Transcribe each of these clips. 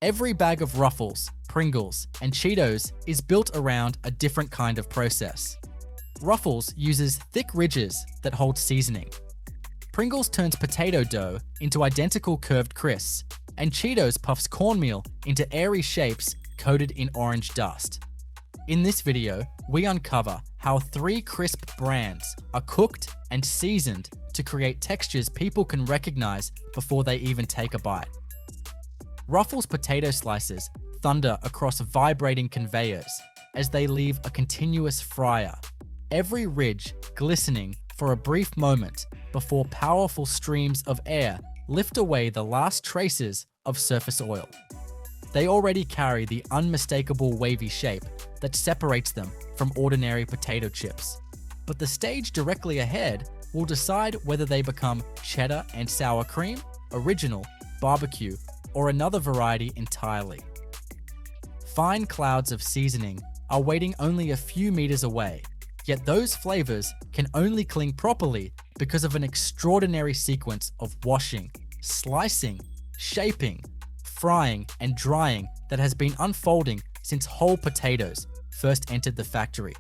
Every bag of Ruffles, Pringles, and Cheetos is built around a different kind of process. Ruffles uses thick ridges that hold seasoning. Pringles turns potato dough into identical curved crisps, and Cheetos puffs cornmeal into airy shapes coated in orange dust. In this video, we uncover how 3 crisp brands are cooked and seasoned to create textures people can recognize before they even take a bite. Ruffles potato slices thunder across vibrating conveyors as they leave a continuous fryer, every ridge glistening for a brief moment before powerful streams of air lift away the last traces of surface oil. They already carry the unmistakable wavy shape that separates them from ordinary potato chips. But the stage directly ahead will decide whether they become cheddar and sour cream, original, barbecue, or another variety entirely. Fine clouds of seasoning are waiting only a few meters away, yet those flavors can only cling properly because of an extraordinary sequence of washing, slicing, shaping, frying, and drying that has been unfolding since whole potatoes first entered the factory.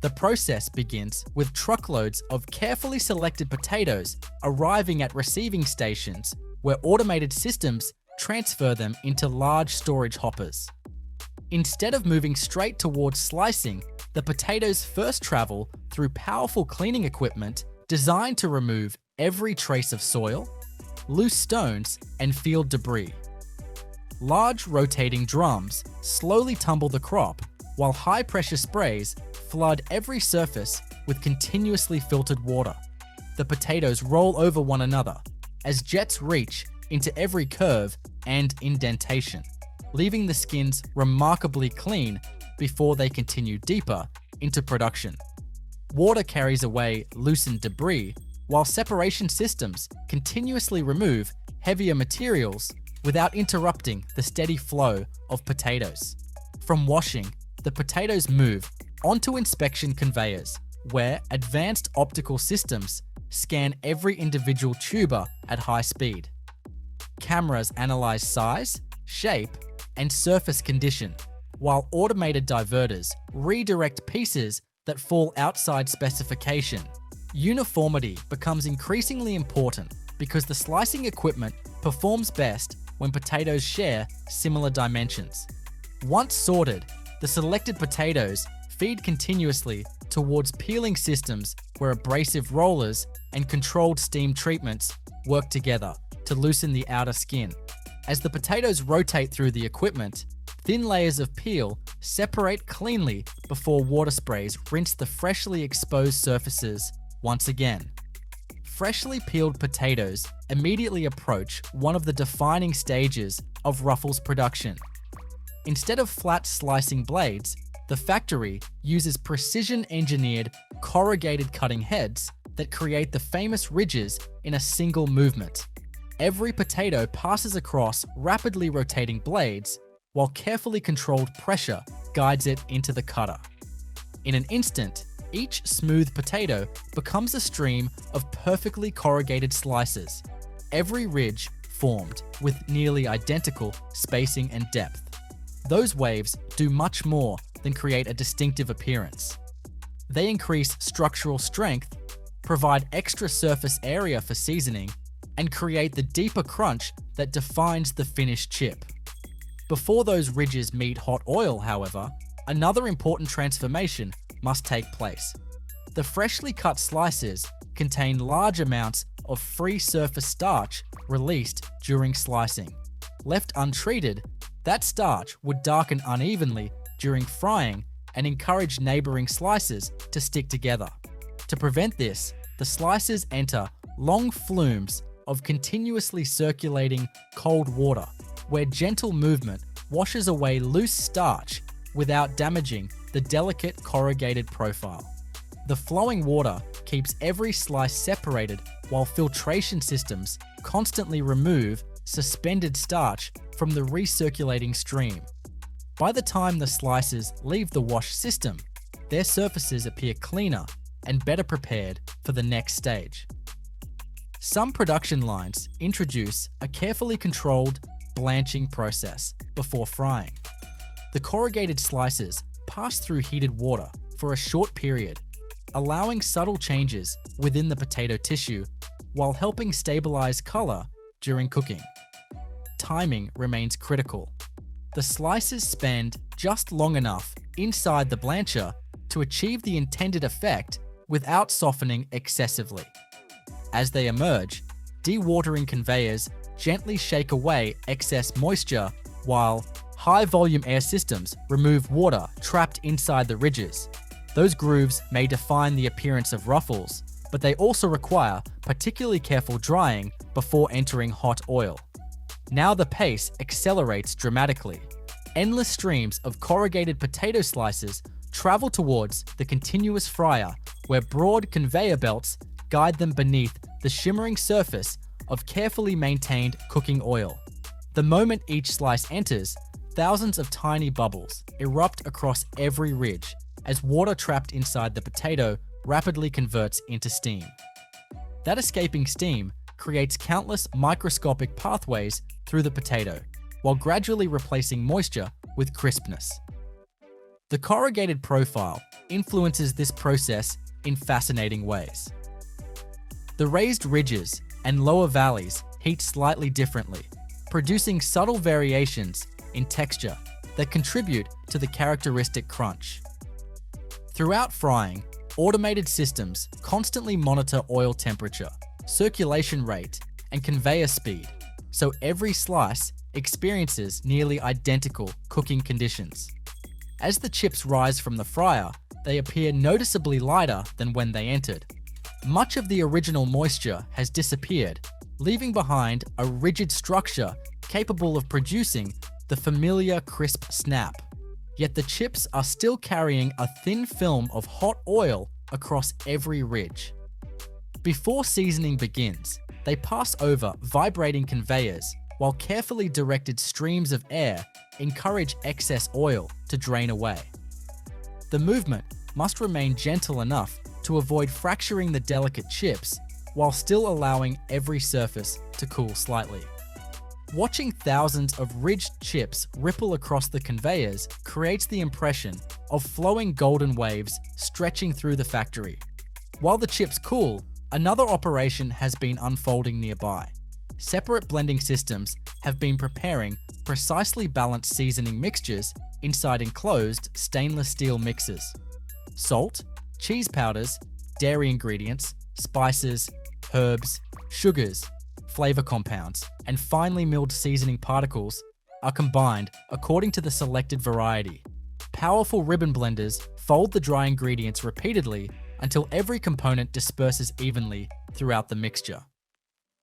The process begins with truckloads of carefully selected potatoes arriving at receiving stations where automated systems transfer them into large storage hoppers. Instead of moving straight towards slicing, the potatoes first travel through powerful cleaning equipment designed to remove every trace of soil, loose stones, and field debris. Large rotating drums slowly tumble the crop, while high-pressure sprays flood every surface with continuously filtered water. The potatoes roll over one another as jets reach into every curve and indentation, leaving the skins remarkably clean before they continue deeper into production. Water carries away loosened debris, while separation systems continuously remove heavier materials without interrupting the steady flow of potatoes. From washing, the potatoes move onto inspection conveyors, where advanced optical systems scan every individual tuber at high speed. Cameras analyze size, shape, and surface condition, while automated diverters redirect pieces that fall outside specification. Uniformity becomes increasingly important because the slicing equipment performs best when potatoes share similar dimensions. Once sorted, the selected potatoes feed continuously towards peeling systems where abrasive rollers and controlled steam treatments work together to loosen the outer skin. As the potatoes rotate through the equipment, thin layers of peel separate cleanly before water sprays rinse the freshly exposed surfaces once again. Freshly peeled potatoes immediately approach one of the defining stages of Ruffles production. Instead of flat slicing blades, the factory uses precision-engineered corrugated cutting heads that create the famous ridges in a single movement. Every potato passes across rapidly rotating blades, while carefully controlled pressure guides it into the cutter. In an instant, each smooth potato becomes a stream of perfectly corrugated slices, every ridge formed with nearly identical spacing and depth. Those waves do much more than create a distinctive appearance. They increase structural strength, provide extra surface area for seasoning, and create the deeper crunch that defines the finished chip. Before those ridges meet hot oil, however, another important transformation must take place. The freshly cut slices contain large amounts of free surface starch released during slicing. Left untreated, that starch would darken unevenly during frying and encourage neighboring slices to stick together. To prevent this, the slices enter long flumes of continuously circulating cold water, where gentle movement washes away loose starch without damaging the delicate corrugated profile. The flowing water keeps every slice separated, while filtration systems constantly remove suspended starch from the recirculating stream. By the time the slices leave the wash system, their surfaces appear cleaner and better prepared for the next stage. Some production lines introduce a carefully controlled blanching process before frying. The corrugated slices pass through heated water for a short period, allowing subtle changes within the potato tissue while helping stabilize color during cooking. Timing remains critical. The slices spend just long enough inside the blancher to achieve the intended effect without softening excessively. As they emerge, dewatering conveyors gently shake away excess moisture, while high-volume air systems remove water trapped inside the ridges. Those grooves may define the appearance of ruffles, but they also require particularly careful drying before entering hot oil. Now the pace accelerates dramatically. Endless streams of corrugated potato slices travel towards the continuous fryer, where broad conveyor belts guide them beneath the shimmering surface of carefully maintained cooking oil. The moment each slice enters, thousands of tiny bubbles erupt across every ridge as water trapped inside the potato rapidly converts into steam. That escaping steam creates countless microscopic pathways through the potato, while gradually replacing moisture with crispness. The corrugated profile influences this process in fascinating ways. The raised ridges and lower valleys heat slightly differently, producing subtle variations in texture that contribute to the characteristic crunch. Throughout frying, automated systems constantly monitor oil temperature, circulation rate, and conveyor speed, so every slice experiences nearly identical cooking conditions. As the chips rise from the fryer, they appear noticeably lighter than when they entered. Much of the original moisture has disappeared, leaving behind a rigid structure capable of producing the familiar crisp snap. Yet the chips are still carrying a thin film of hot oil across every ridge. Before seasoning begins, they pass over vibrating conveyors, while carefully directed streams of air encourage excess oil to drain away. The movement must remain gentle enough to avoid fracturing the delicate chips, while still allowing every surface to cool slightly. Watching thousands of ridged chips ripple across the conveyors creates the impression of flowing golden waves stretching through the factory. While the chips cool, another operation has been unfolding nearby. Separate blending systems have been preparing precisely balanced seasoning mixtures inside enclosed stainless steel mixers. Salt, cheese powders, dairy ingredients, spices, herbs, sugars, flavor compounds, and finely milled seasoning particles are combined according to the selected variety. Powerful ribbon blenders fold the dry ingredients repeatedly until every component disperses evenly throughout the mixture.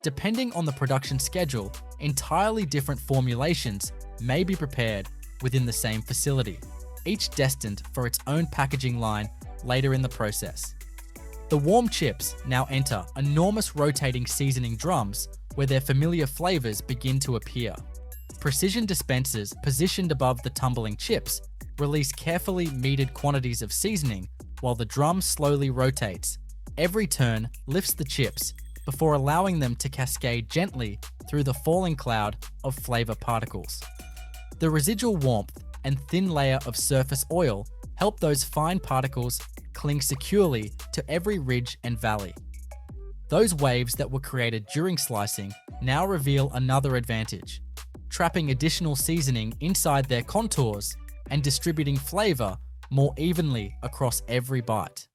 Depending on the production schedule, entirely different formulations may be prepared within the same facility, each destined for its own packaging line later in the process. The warm chips now enter enormous rotating seasoning drums where their familiar flavors begin to appear. Precision dispensers positioned above the tumbling chips release carefully metered quantities of seasoning while the drum slowly rotates. Every turn lifts the chips before allowing them to cascade gently through the falling cloud of flavor particles. The residual warmth and thin layer of surface oil help those fine particles cling securely to every ridge and valley. Those waves that were created during slicing now reveal another advantage, trapping additional seasoning inside their contours and distributing flavor more evenly across every bite.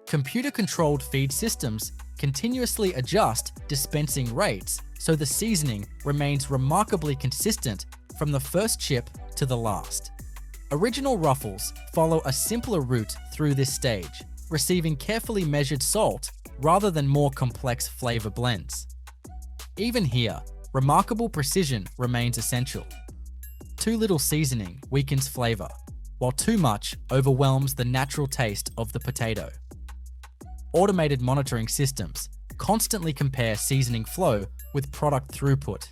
Computer-controlled feed systems continuously adjust dispensing rates so the seasoning remains remarkably consistent from the first chip to the last. Original Ruffles follow a simpler route through this stage, receiving carefully measured salt rather than more complex flavor blends. Even here, remarkable precision remains essential. Too little seasoning weakens flavor, while too much overwhelms the natural taste of the potato. Automated monitoring systems constantly compare seasoning flow with product throughput,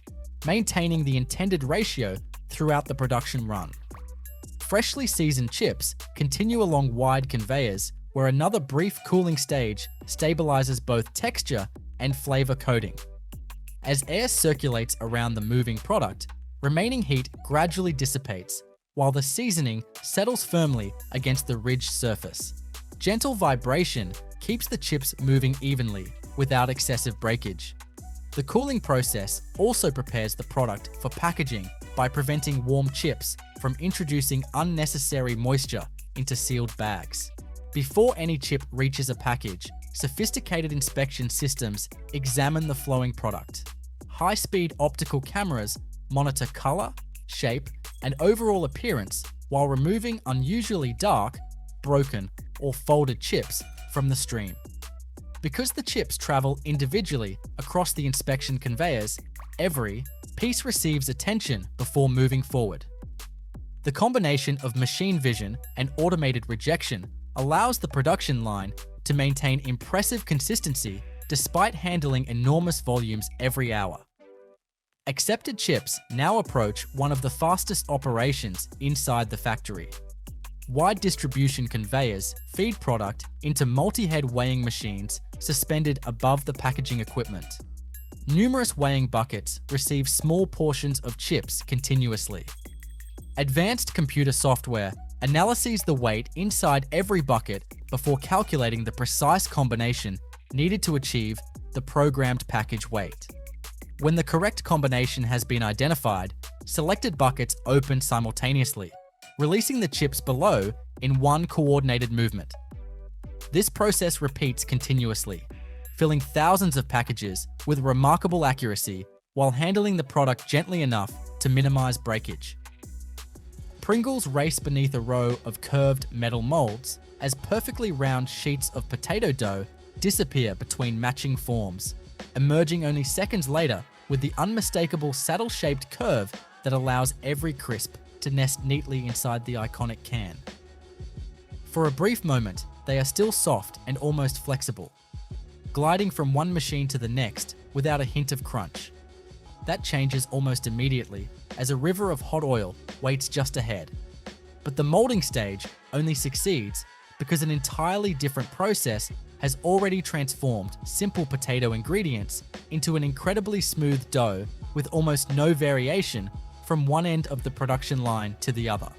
maintaining the intended ratio throughout the production run. Freshly seasoned chips continue along wide conveyors where another brief cooling stage stabilizes both texture and flavor coating. As air circulates around the moving product, remaining heat gradually dissipates, while the seasoning settles firmly against the ridged surface. Gentle vibration keeps the chips moving evenly without excessive breakage. The cooling process also prepares the product for packaging by preventing warm chips from introducing unnecessary moisture into sealed bags. Before any chip reaches a package, sophisticated inspection systems examine the flowing product. High-speed optical cameras monitor color, shape, and overall appearance while removing unusually dark, broken, or folded chips from the stream. Because the chips travel individually across the inspection conveyors, every piece receives attention before moving forward. The combination of machine vision and automated rejection allows the production line to maintain impressive consistency despite handling enormous volumes every hour. Accepted chips now approach one of the fastest operations inside the factory. Wide distribution conveyors feed product into multi-head weighing machines suspended above the packaging equipment. Numerous weighing buckets receive small portions of chips continuously. Advanced computer software analyzes the weight inside every bucket before calculating the precise combination needed to achieve the programmed package weight. When the correct combination has been identified, selected buckets open simultaneously, releasing the chips below in one coordinated movement. This process repeats continuously, filling thousands of packages with remarkable accuracy while handling the product gently enough to minimize breakage. Pringles race beneath a row of curved metal molds as perfectly round sheets of potato dough disappear between matching forms, emerging only seconds later with the unmistakable saddle-shaped curve that allows every crisp to nest neatly inside the iconic can. For a brief moment, they are still soft and almost flexible, gliding from one machine to the next without a hint of crunch. That changes almost immediately as a river of hot oil waits just ahead. But the molding stage only succeeds because an entirely different process has already transformed simple potato ingredients into an incredibly smooth dough with almost no variation from one end of the production line to the other.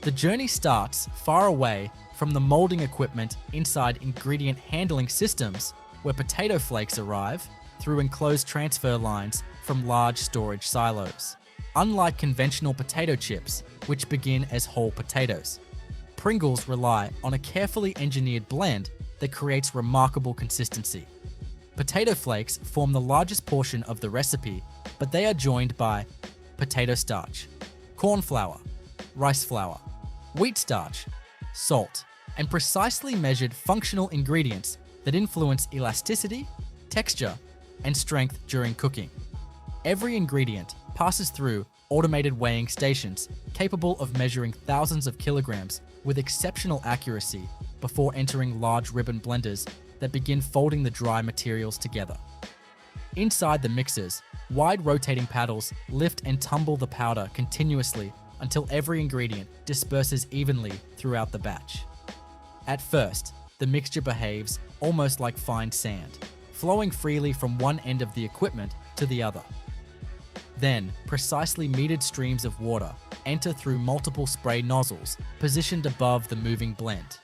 The journey starts far away from the molding equipment inside ingredient handling systems, where potato flakes arrive through enclosed transfer lines from large storage silos. Unlike conventional potato chips, which begin as whole potatoes, Pringles rely on a carefully engineered blend that creates remarkable consistency. Potato flakes form the largest portion of the recipe, but they are joined by potato starch, corn flour, rice flour, wheat starch, salt, and precisely measured functional ingredients that influence elasticity, texture, and strength during cooking. Every ingredient passes through automated weighing stations capable of measuring thousands of kilograms with exceptional accuracy before entering large ribbon blenders that begin folding the dry materials together. Inside the mixers, wide rotating paddles lift and tumble the powder continuously until every ingredient disperses evenly throughout the batch. At first, the mixture behaves almost like fine sand, flowing freely from one end of the equipment to the other. Then, precisely metered streams of water enter through multiple spray nozzles positioned above the moving blend.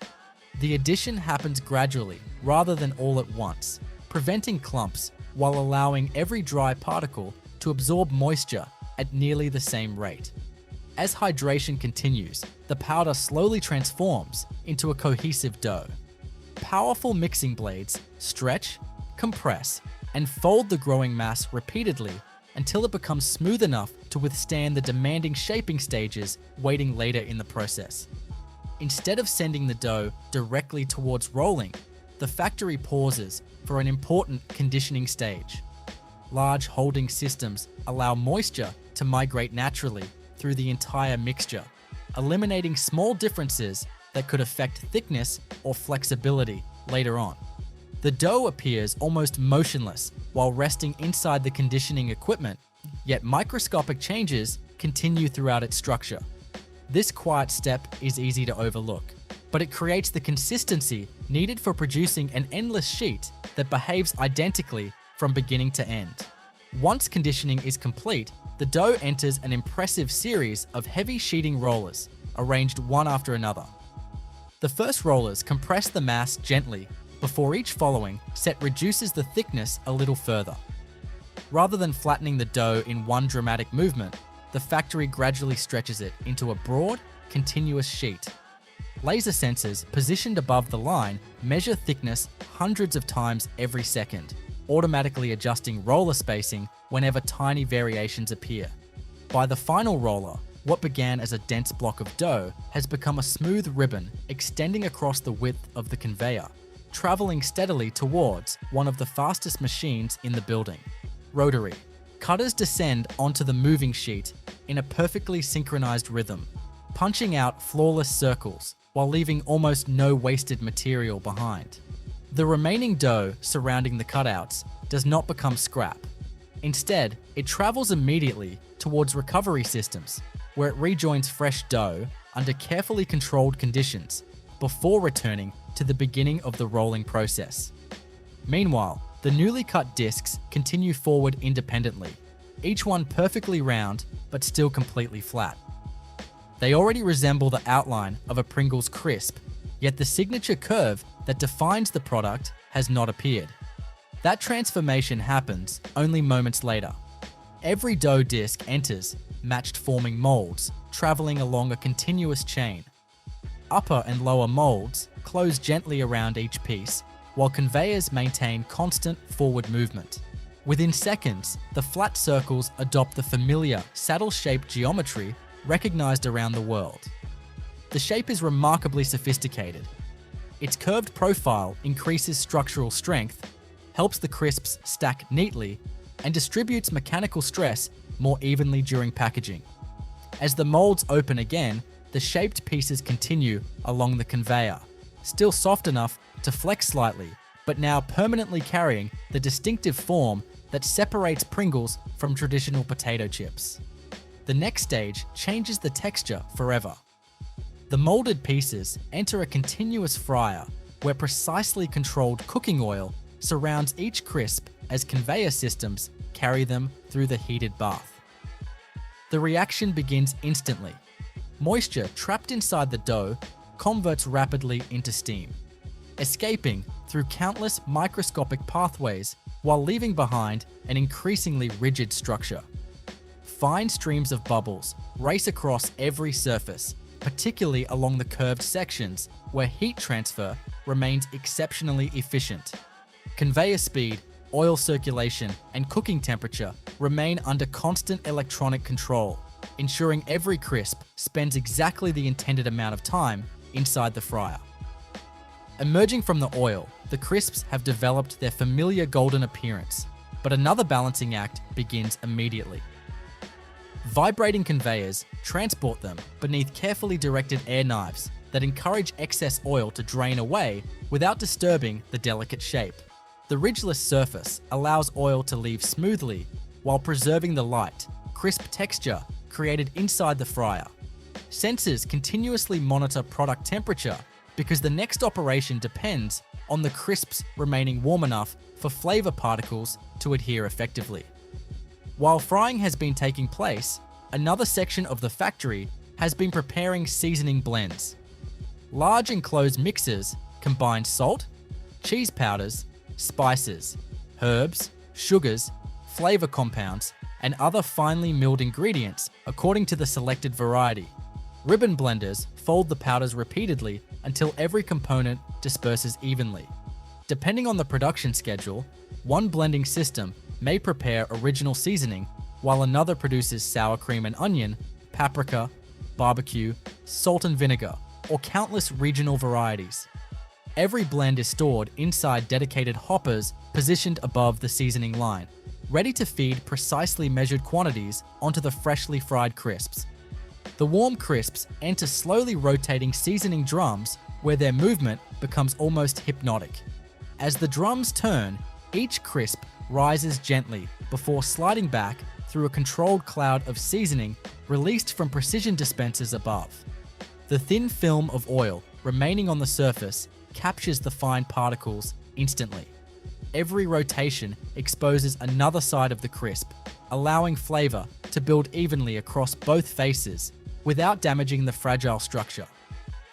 The addition happens gradually rather than all at once, preventing clumps while allowing every dry particle to absorb moisture at nearly the same rate. As hydration continues, the powder slowly transforms into a cohesive dough. Powerful mixing blades stretch, compress, and fold the growing mass repeatedly until it becomes smooth enough to withstand the demanding shaping stages waiting later in the process. Instead of sending the dough directly towards rolling, the factory pauses for an important conditioning stage. Large holding systems allow moisture to migrate naturally through the entire mixture, eliminating small differences that could affect thickness or flexibility later on. The dough appears almost motionless while resting inside the conditioning equipment, yet microscopic changes continue throughout its structure. This quiet step is easy to overlook, but it creates the consistency needed for producing an endless sheet that behaves identically from beginning to end. Once conditioning is complete, the dough enters an impressive series of heavy sheeting rollers, arranged one after another. The first rollers compress the mass gently before each following set reduces the thickness a little further. Rather than flattening the dough in one dramatic movement, the factory gradually stretches it into a broad, continuous sheet. Laser sensors positioned above the line measure thickness hundreds of times every second, automatically adjusting roller spacing whenever tiny variations appear. By the final roller, what began as a dense block of dough has become a smooth ribbon extending across the width of the conveyor, traveling steadily towards one of the fastest machines in the building. Rotary. Cutters descend onto the moving sheet in a perfectly synchronized rhythm, punching out flawless circles while leaving almost no wasted material behind. The remaining dough surrounding the cutouts does not become scrap. Instead, it travels immediately towards recovery systems, where it rejoins fresh dough under carefully controlled conditions before returning to the beginning of the rolling process. Meanwhile, the newly cut discs continue forward independently, each one perfectly round but still completely flat. They already resemble the outline of a Pringles crisp, yet the signature curve that defines the product has not appeared. That transformation happens only moments later. Every dough disc enters matched forming molds, traveling along a continuous chain. Upper and lower molds close gently around each piece, while conveyors maintain constant forward movement. Within seconds, the flat circles adopt the familiar saddle-shaped geometry recognized around the world. The shape is remarkably sophisticated. Its curved profile increases structural strength, helps the crisps stack neatly, and distributes mechanical stress more evenly during packaging. As the molds open again, the shaped pieces continue along the conveyor, still soft enough to flex slightly, but now permanently carrying the distinctive form that separates Pringles from traditional potato chips. The next stage changes the texture forever. The molded pieces enter a continuous fryer where precisely controlled cooking oil surrounds each crisp as conveyor systems carry them through the heated bath. The reaction begins instantly. Moisture trapped inside the dough converts rapidly into steam, escaping through countless microscopic pathways while leaving behind an increasingly rigid structure. Fine streams of bubbles race across every surface, particularly along the curved sections where heat transfer remains exceptionally efficient. Conveyor speed, oil circulation, and cooking temperature remain under constant electronic control, ensuring every crisp spends exactly the intended amount of time inside the fryer. Emerging from the oil, the crisps have developed their familiar golden appearance, but another balancing act begins immediately. Vibrating conveyors transport them beneath carefully directed air knives that encourage excess oil to drain away without disturbing the delicate shape. The ridgeless surface allows oil to leave smoothly while preserving the light, crisp texture created inside the fryer. Sensors continuously monitor product temperature because the next operation depends on the crisps remaining warm enough for flavor particles to adhere effectively. While frying has been taking place, another section of the factory has been preparing seasoning blends. Large enclosed mixers combine salt, cheese powders, spices, herbs, sugars, flavor compounds, and other finely milled ingredients according to the selected variety. Ribbon blenders fold the powders repeatedly until every component disperses evenly. Depending on the production schedule, one blending system may prepare original seasoning while another produces sour cream and onion, paprika, barbecue, salt and vinegar, or countless regional varieties. Every blend is stored inside dedicated hoppers positioned above the seasoning line, ready to feed precisely measured quantities onto the freshly fried crisps. The warm crisps enter slowly rotating seasoning drums where their movement becomes almost hypnotic. As the drums turn, each crisp rises gently before sliding back through a controlled cloud of seasoning released from precision dispensers above. The thin film of oil remaining on the surface captures the fine particles instantly. Every rotation exposes another side of the crisp, allowing flavor to build evenly across both faces without damaging the fragile structure.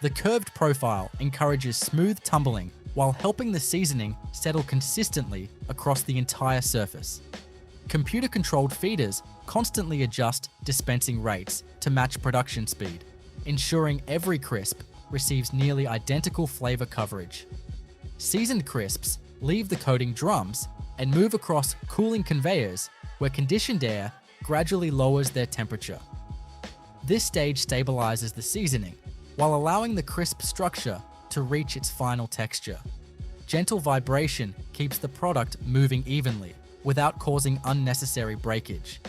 The curved profile encourages smooth tumbling while helping the seasoning settle consistently across the entire surface. Computer-controlled feeders constantly adjust dispensing rates to match production speed, ensuring every crisp receives nearly identical flavor coverage. Seasoned crisps leave the coating drums and move across cooling conveyors where conditioned air gradually lowers their temperature. This stage stabilizes the seasoning while allowing the crisp structure to reach its final texture. Gentle vibration keeps the product moving evenly without causing unnecessary breakage.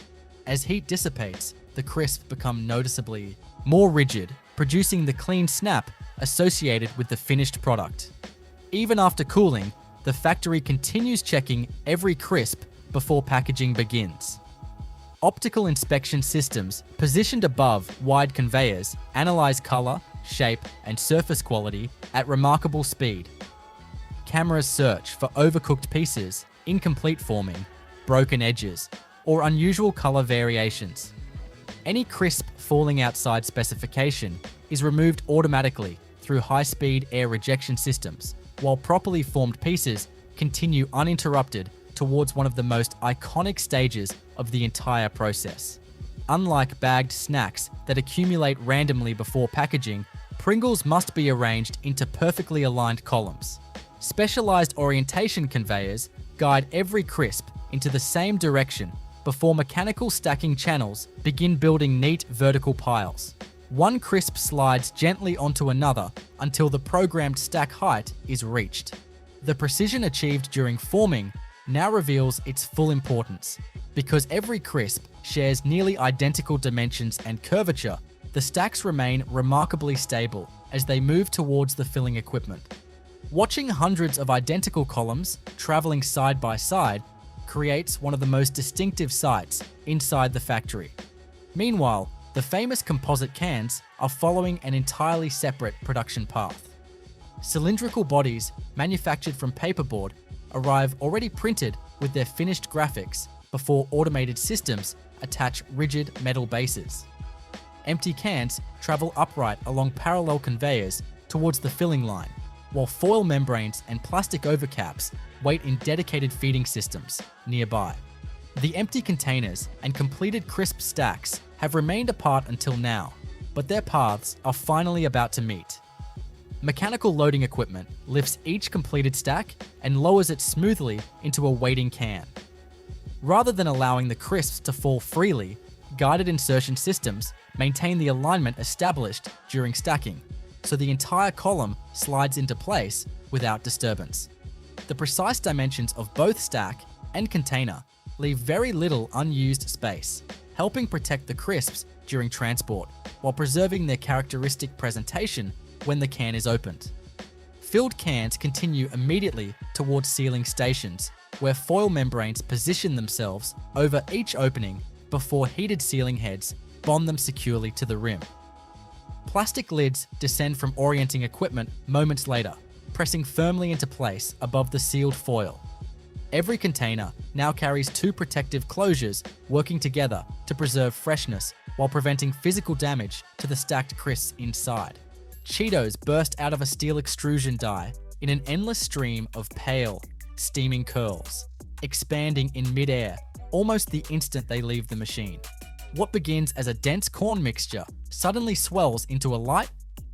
As heat dissipates, the crisps become noticeably more rigid, producing the clean snap associated with the finished product. Even after cooling, the factory continues checking every crisp before packaging begins. Optical inspection systems positioned above wide conveyors analyze color, shape, and surface quality at remarkable speed. Cameras search for overcooked pieces, incomplete forming, broken edges, or unusual color variations. Any crisp falling outside specification is removed automatically through high-speed air rejection systems, while properly formed pieces continue uninterrupted towards one of the most iconic stages of the entire process. Unlike bagged snacks that accumulate randomly before packaging, Pringles must be arranged into perfectly aligned columns. Specialized orientation conveyors guide every crisp into the same direction before mechanical stacking channels begin building neat vertical piles. One crisp slides gently onto another until the programmed stack height is reached. The precision achieved during forming now reveals its full importance. Because every crisp shares nearly identical dimensions and curvature, the stacks remain remarkably stable as they move towards the filling equipment. Watching hundreds of identical columns traveling side by side creates one of the most distinctive sights inside the factory. Meanwhile, the famous composite cans are following an entirely separate production path. Cylindrical bodies manufactured from paperboard arrive already printed with their finished graphics before automated systems attach rigid metal bases. Empty cans travel upright along parallel conveyors towards the filling line, while foil membranes and plastic overcaps wait in dedicated feeding systems nearby. The empty containers and completed crisp stacks have remained apart until now, but their paths are finally about to meet. Mechanical loading equipment lifts each completed stack and lowers it smoothly into a waiting can. Rather than allowing the crisps to fall freely, guided insertion systems maintain the alignment established during stacking, so the entire column slides into place without disturbance. The precise dimensions of both stack and container leave very little unused space, helping protect the crisps during transport while preserving their characteristic presentation when the can is opened. Filled cans continue immediately towards sealing stations, where foil membranes position themselves over each opening before heated sealing heads bond them securely to the rim. Plastic lids descend from orienting equipment moments later, pressing firmly into place above the sealed foil. Every container now carries two protective closures working together to preserve freshness while preventing physical damage to the stacked crisps inside. Cheetos burst out of a steel extrusion die in an endless stream of pale, steaming curls, expanding in mid-air almost the instant they leave the machine. What begins as a dense corn mixture suddenly swells into a light,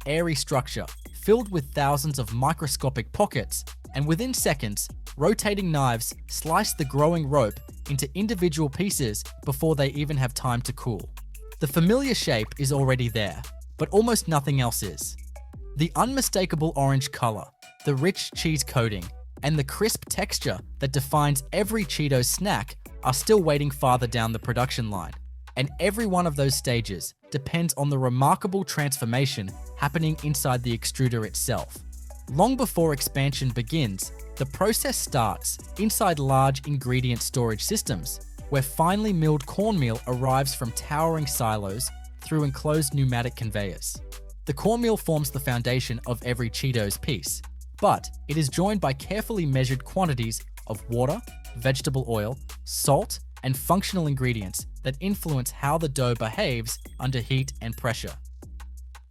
airy structure filled with thousands of microscopic pockets, and within seconds, rotating knives slice the growing rope into individual pieces before they even have time to cool. The familiar shape is already there, but almost nothing else is. The unmistakable orange color, the rich cheese coating, and the crisp texture that defines every Cheetos snack are still waiting farther down the production line, and every one of those stages depends on the remarkable transformation happening inside the extruder itself. Long before expansion begins, the process starts inside large ingredient storage systems, where finely milled cornmeal arrives from towering silos through enclosed pneumatic conveyors. The cornmeal forms the foundation of every Cheetos piece, but it is joined by carefully measured quantities of water, vegetable oil, salt, and functional ingredients that influence how the dough behaves under heat and pressure.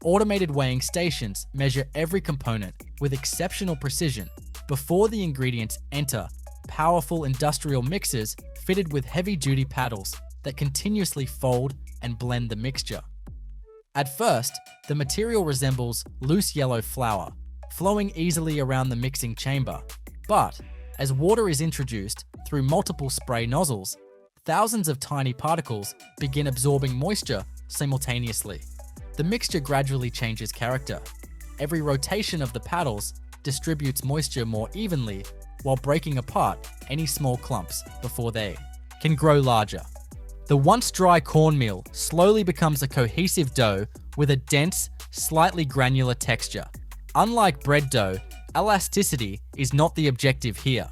Automated weighing stations measure every component with exceptional precision before the ingredients enter powerful industrial mixers fitted with heavy-duty paddles that continuously fold and blend the mixture. At first, the material resembles loose yellow flour, flowing easily around the mixing chamber. But as water is introduced through multiple spray nozzles, thousands of tiny particles begin absorbing moisture simultaneously. The mixture gradually changes character. Every rotation of the paddles distributes moisture more evenly while breaking apart any small clumps before they can grow larger. The once dry cornmeal slowly becomes a cohesive dough with a dense, slightly granular texture. Unlike bread dough, elasticity is not the objective here.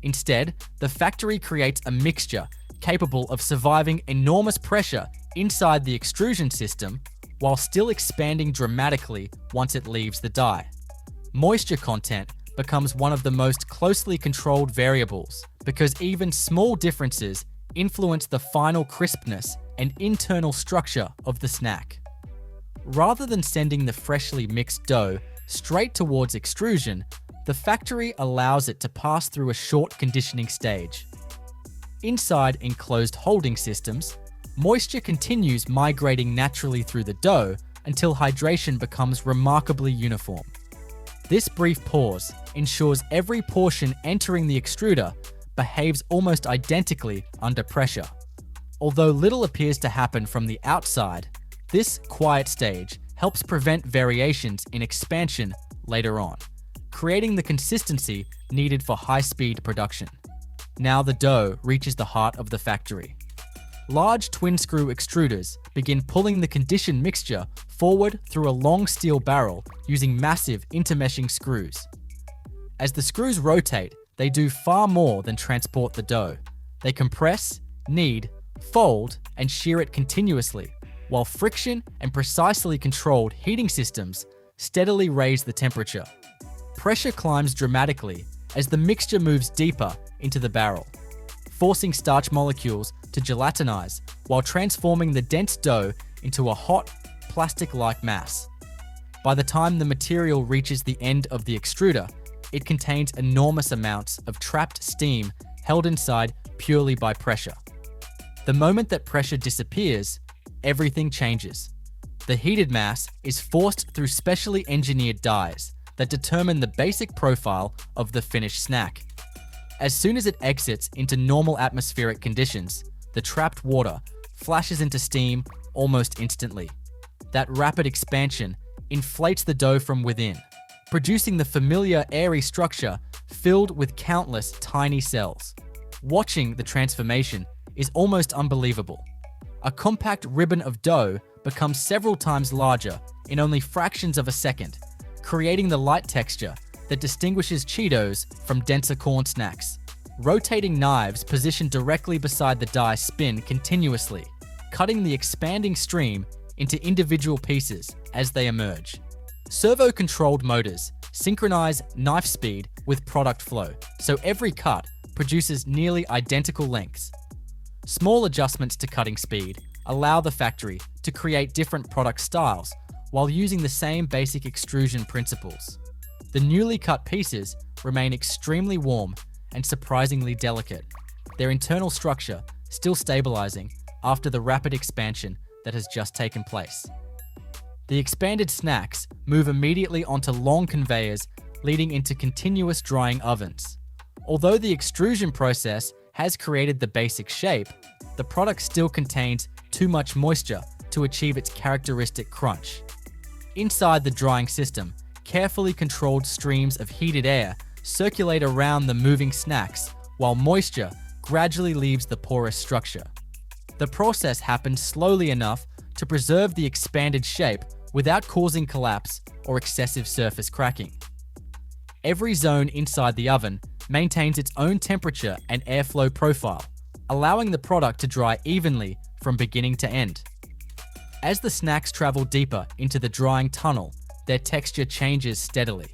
Instead, the factory creates a mixture capable of surviving enormous pressure inside the extrusion system while still expanding dramatically once it leaves the die. Moisture content becomes one of the most closely controlled variables because even small differences influence the final crispness and internal structure of the snack. Rather than sending the freshly mixed dough straight towards extrusion, the factory allows it to pass through a short conditioning stage. Inside enclosed holding systems, moisture continues migrating naturally through the dough until hydration becomes remarkably uniform. This brief pause ensures every portion entering the extruder behaves almost identically under pressure. Although little appears to happen from the outside, this quiet stage helps prevent variations in expansion later on, creating the consistency needed for high-speed production. Now the dough reaches the heart of the factory. Large twin-screw extruders begin pulling the conditioned mixture forward through a long steel barrel using massive intermeshing screws. As the screws rotate, they do far more than transport the dough. They compress, knead, fold, and shear it continuously, while friction and precisely controlled heating systems steadily raise the temperature. Pressure climbs dramatically as the mixture moves deeper into the barrel, forcing starch molecules to gelatinize while transforming the dense dough into a hot, plastic-like mass. By the time the material reaches the end of the extruder, it contains enormous amounts of trapped steam held inside purely by pressure. The moment that pressure disappears, everything changes. The heated mass is forced through specially engineered dies that determine the basic profile of the finished snack. As soon as it exits into normal atmospheric conditions, the trapped water flashes into steam almost instantly. That rapid expansion inflates the dough from within, producing the familiar airy structure filled with countless tiny cells. Watching the transformation is almost unbelievable. A compact ribbon of dough becomes several times larger in only fractions of a second, creating the light texture that distinguishes Cheetos from denser corn snacks. Rotating knives positioned directly beside the die spin continuously, cutting the expanding stream into individual pieces as they emerge. Servo-controlled motors synchronize knife speed with product flow, so every cut produces nearly identical lengths. Small adjustments to cutting speed allow the factory to create different product styles while using the same basic extrusion principles. The newly cut pieces remain extremely warm and surprisingly delicate, their internal structure still stabilizing after the rapid expansion that has just taken place. The expanded snacks move immediately onto long conveyors leading into continuous drying ovens. Although the extrusion process has created the basic shape, the product still contains too much moisture to achieve its characteristic crunch. Inside the drying system, carefully controlled streams of heated air circulate around the moving snacks while moisture gradually leaves the porous structure. The process happens slowly enough to preserve the expanded shape without causing collapse or excessive surface cracking. Every zone inside the oven maintains its own temperature and airflow profile, allowing the product to dry evenly from beginning to end. As the snacks travel deeper into the drying tunnel, their texture changes steadily.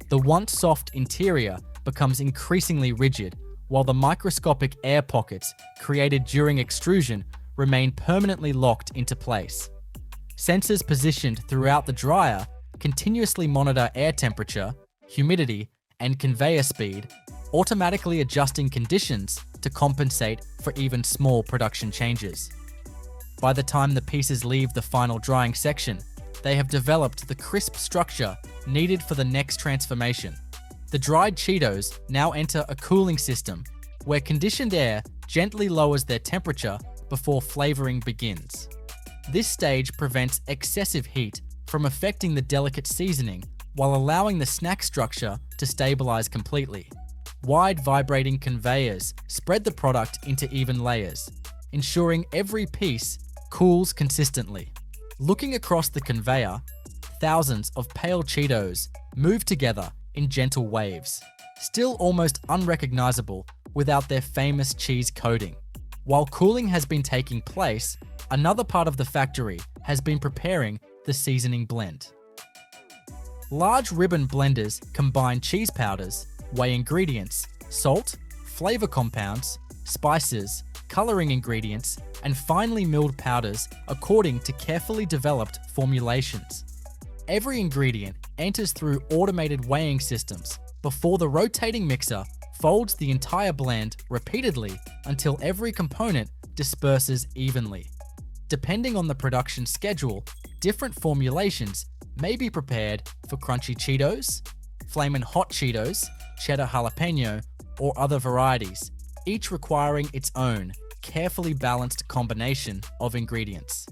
The once soft interior becomes increasingly rigid, while the microscopic air pockets created during extrusion remain permanently locked into place. Sensors positioned throughout the dryer continuously monitor air temperature, humidity, and conveyor speed, automatically adjusting conditions to compensate for even small production changes. By the time the pieces leave the final drying section, they have developed the crisp structure needed for the next transformation. The dried Cheetos now enter a cooling system where conditioned air gently lowers their temperature before flavoring begins. This stage prevents excessive heat from affecting the delicate seasoning while allowing the snack structure to stabilize completely. Wide vibrating conveyors spread the product into even layers, ensuring every piece cools consistently. Looking across the conveyor, thousands of pale Cheetos move together in gentle waves, still almost unrecognizable without their famous cheese coating. While cooling has been taking place, another part of the factory has been preparing the seasoning blend. Large ribbon blenders combine cheese powders, whey ingredients, salt, flavor compounds, spices, coloring ingredients, and finely milled powders according to carefully developed formulations. Every ingredient enters through automated weighing systems before the rotating mixer folds the entire blend repeatedly until every component disperses evenly. Depending on the production schedule, different formulations may be prepared for crunchy Cheetos, flamin' hot Cheetos, cheddar jalapeno, or other varieties, each requiring its own carefully balanced combination of ingredients.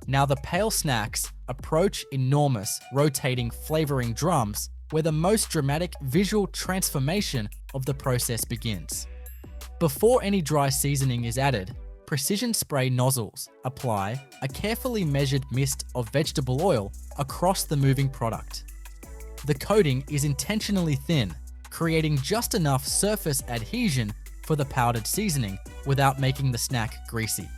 Now the pale snacks approach enormous rotating flavoring drums where the most dramatic visual transformation of the process begins. Before any dry seasoning is added, precision spray nozzles apply a carefully measured mist of vegetable oil across the moving product. The coating is intentionally thin, creating just enough surface adhesion for the powdered seasoning without making the snack greasy.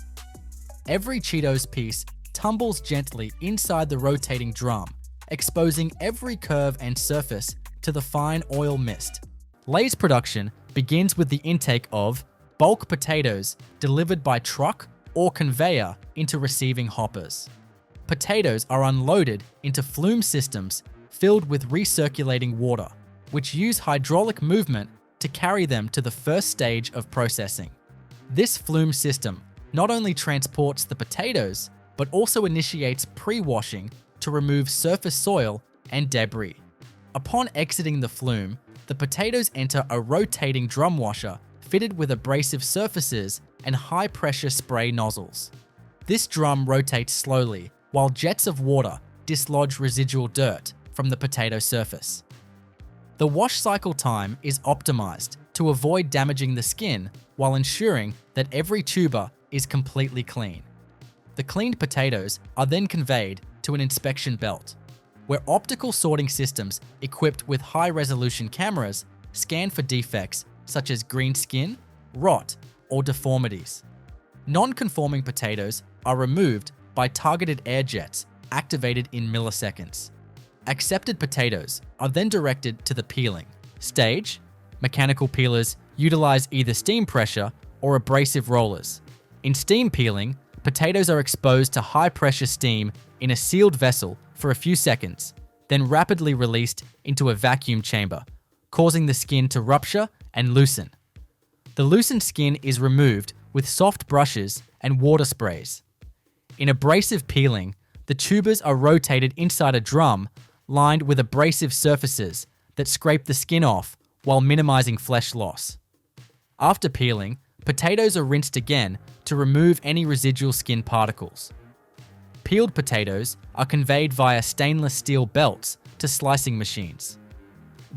Every Cheetos piece tumbles gently inside the rotating drum, exposing every curve and surface to the fine oil mist. Lay's production begins with the intake of bulk potatoes delivered by truck or conveyor into receiving hoppers. Potatoes are unloaded into flume systems filled with recirculating water, which use hydraulic movement to carry them to the first stage of processing. This flume system not only transports the potatoes, but also initiates pre-washing to remove surface soil and debris. Upon exiting the flume, the potatoes enter a rotating drum washer fitted with abrasive surfaces and high-pressure spray nozzles. This drum rotates slowly while jets of water dislodge residual dirt from the potato surface. The wash cycle time is optimized to avoid damaging the skin while ensuring that every tuber is completely clean. The cleaned potatoes are then conveyed to an inspection belt, where optical sorting systems equipped with high-resolution cameras scan for defects such as green skin, rot, or deformities. Non-conforming potatoes are removed by targeted air jets activated in milliseconds. Accepted potatoes are then directed to the peeling stage. Mechanical peelers utilize either steam pressure or abrasive rollers. In steam peeling, potatoes are exposed to high-pressure steam in a sealed vessel for a few seconds, then rapidly released into a vacuum chamber, causing the skin to rupture and loosen. The loosened skin is removed with soft brushes and water sprays. In abrasive peeling, the tubers are rotated inside a drum lined with abrasive surfaces that scrape the skin off while minimizing flesh loss. After peeling, potatoes are rinsed again to remove any residual skin particles. Peeled potatoes are conveyed via stainless steel belts to slicing machines.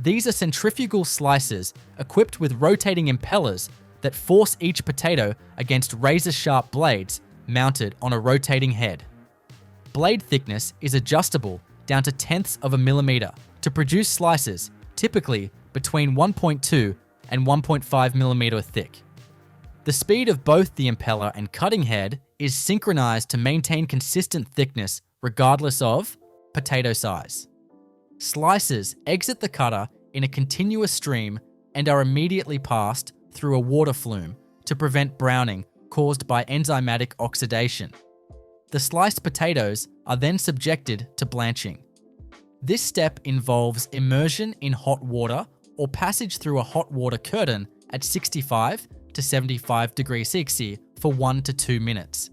These are centrifugal slicers equipped with rotating impellers that force each potato against razor-sharp blades mounted on a rotating head. Blade thickness is adjustable down to tenths of a millimeter to produce slices typically between 1.2 and 1.5 millimeter thick. The speed of both the impeller and cutting head is synchronized to maintain consistent thickness regardless of potato size. Slices exit the cutter in a continuous stream and are immediately passed through a water flume to prevent browning caused by enzymatic oxidation. The sliced potatoes are then subjected to blanching. This step involves immersion in hot water or passage through a hot water curtain at 65 to 75 degrees Celsius for 1 to 2 minutes.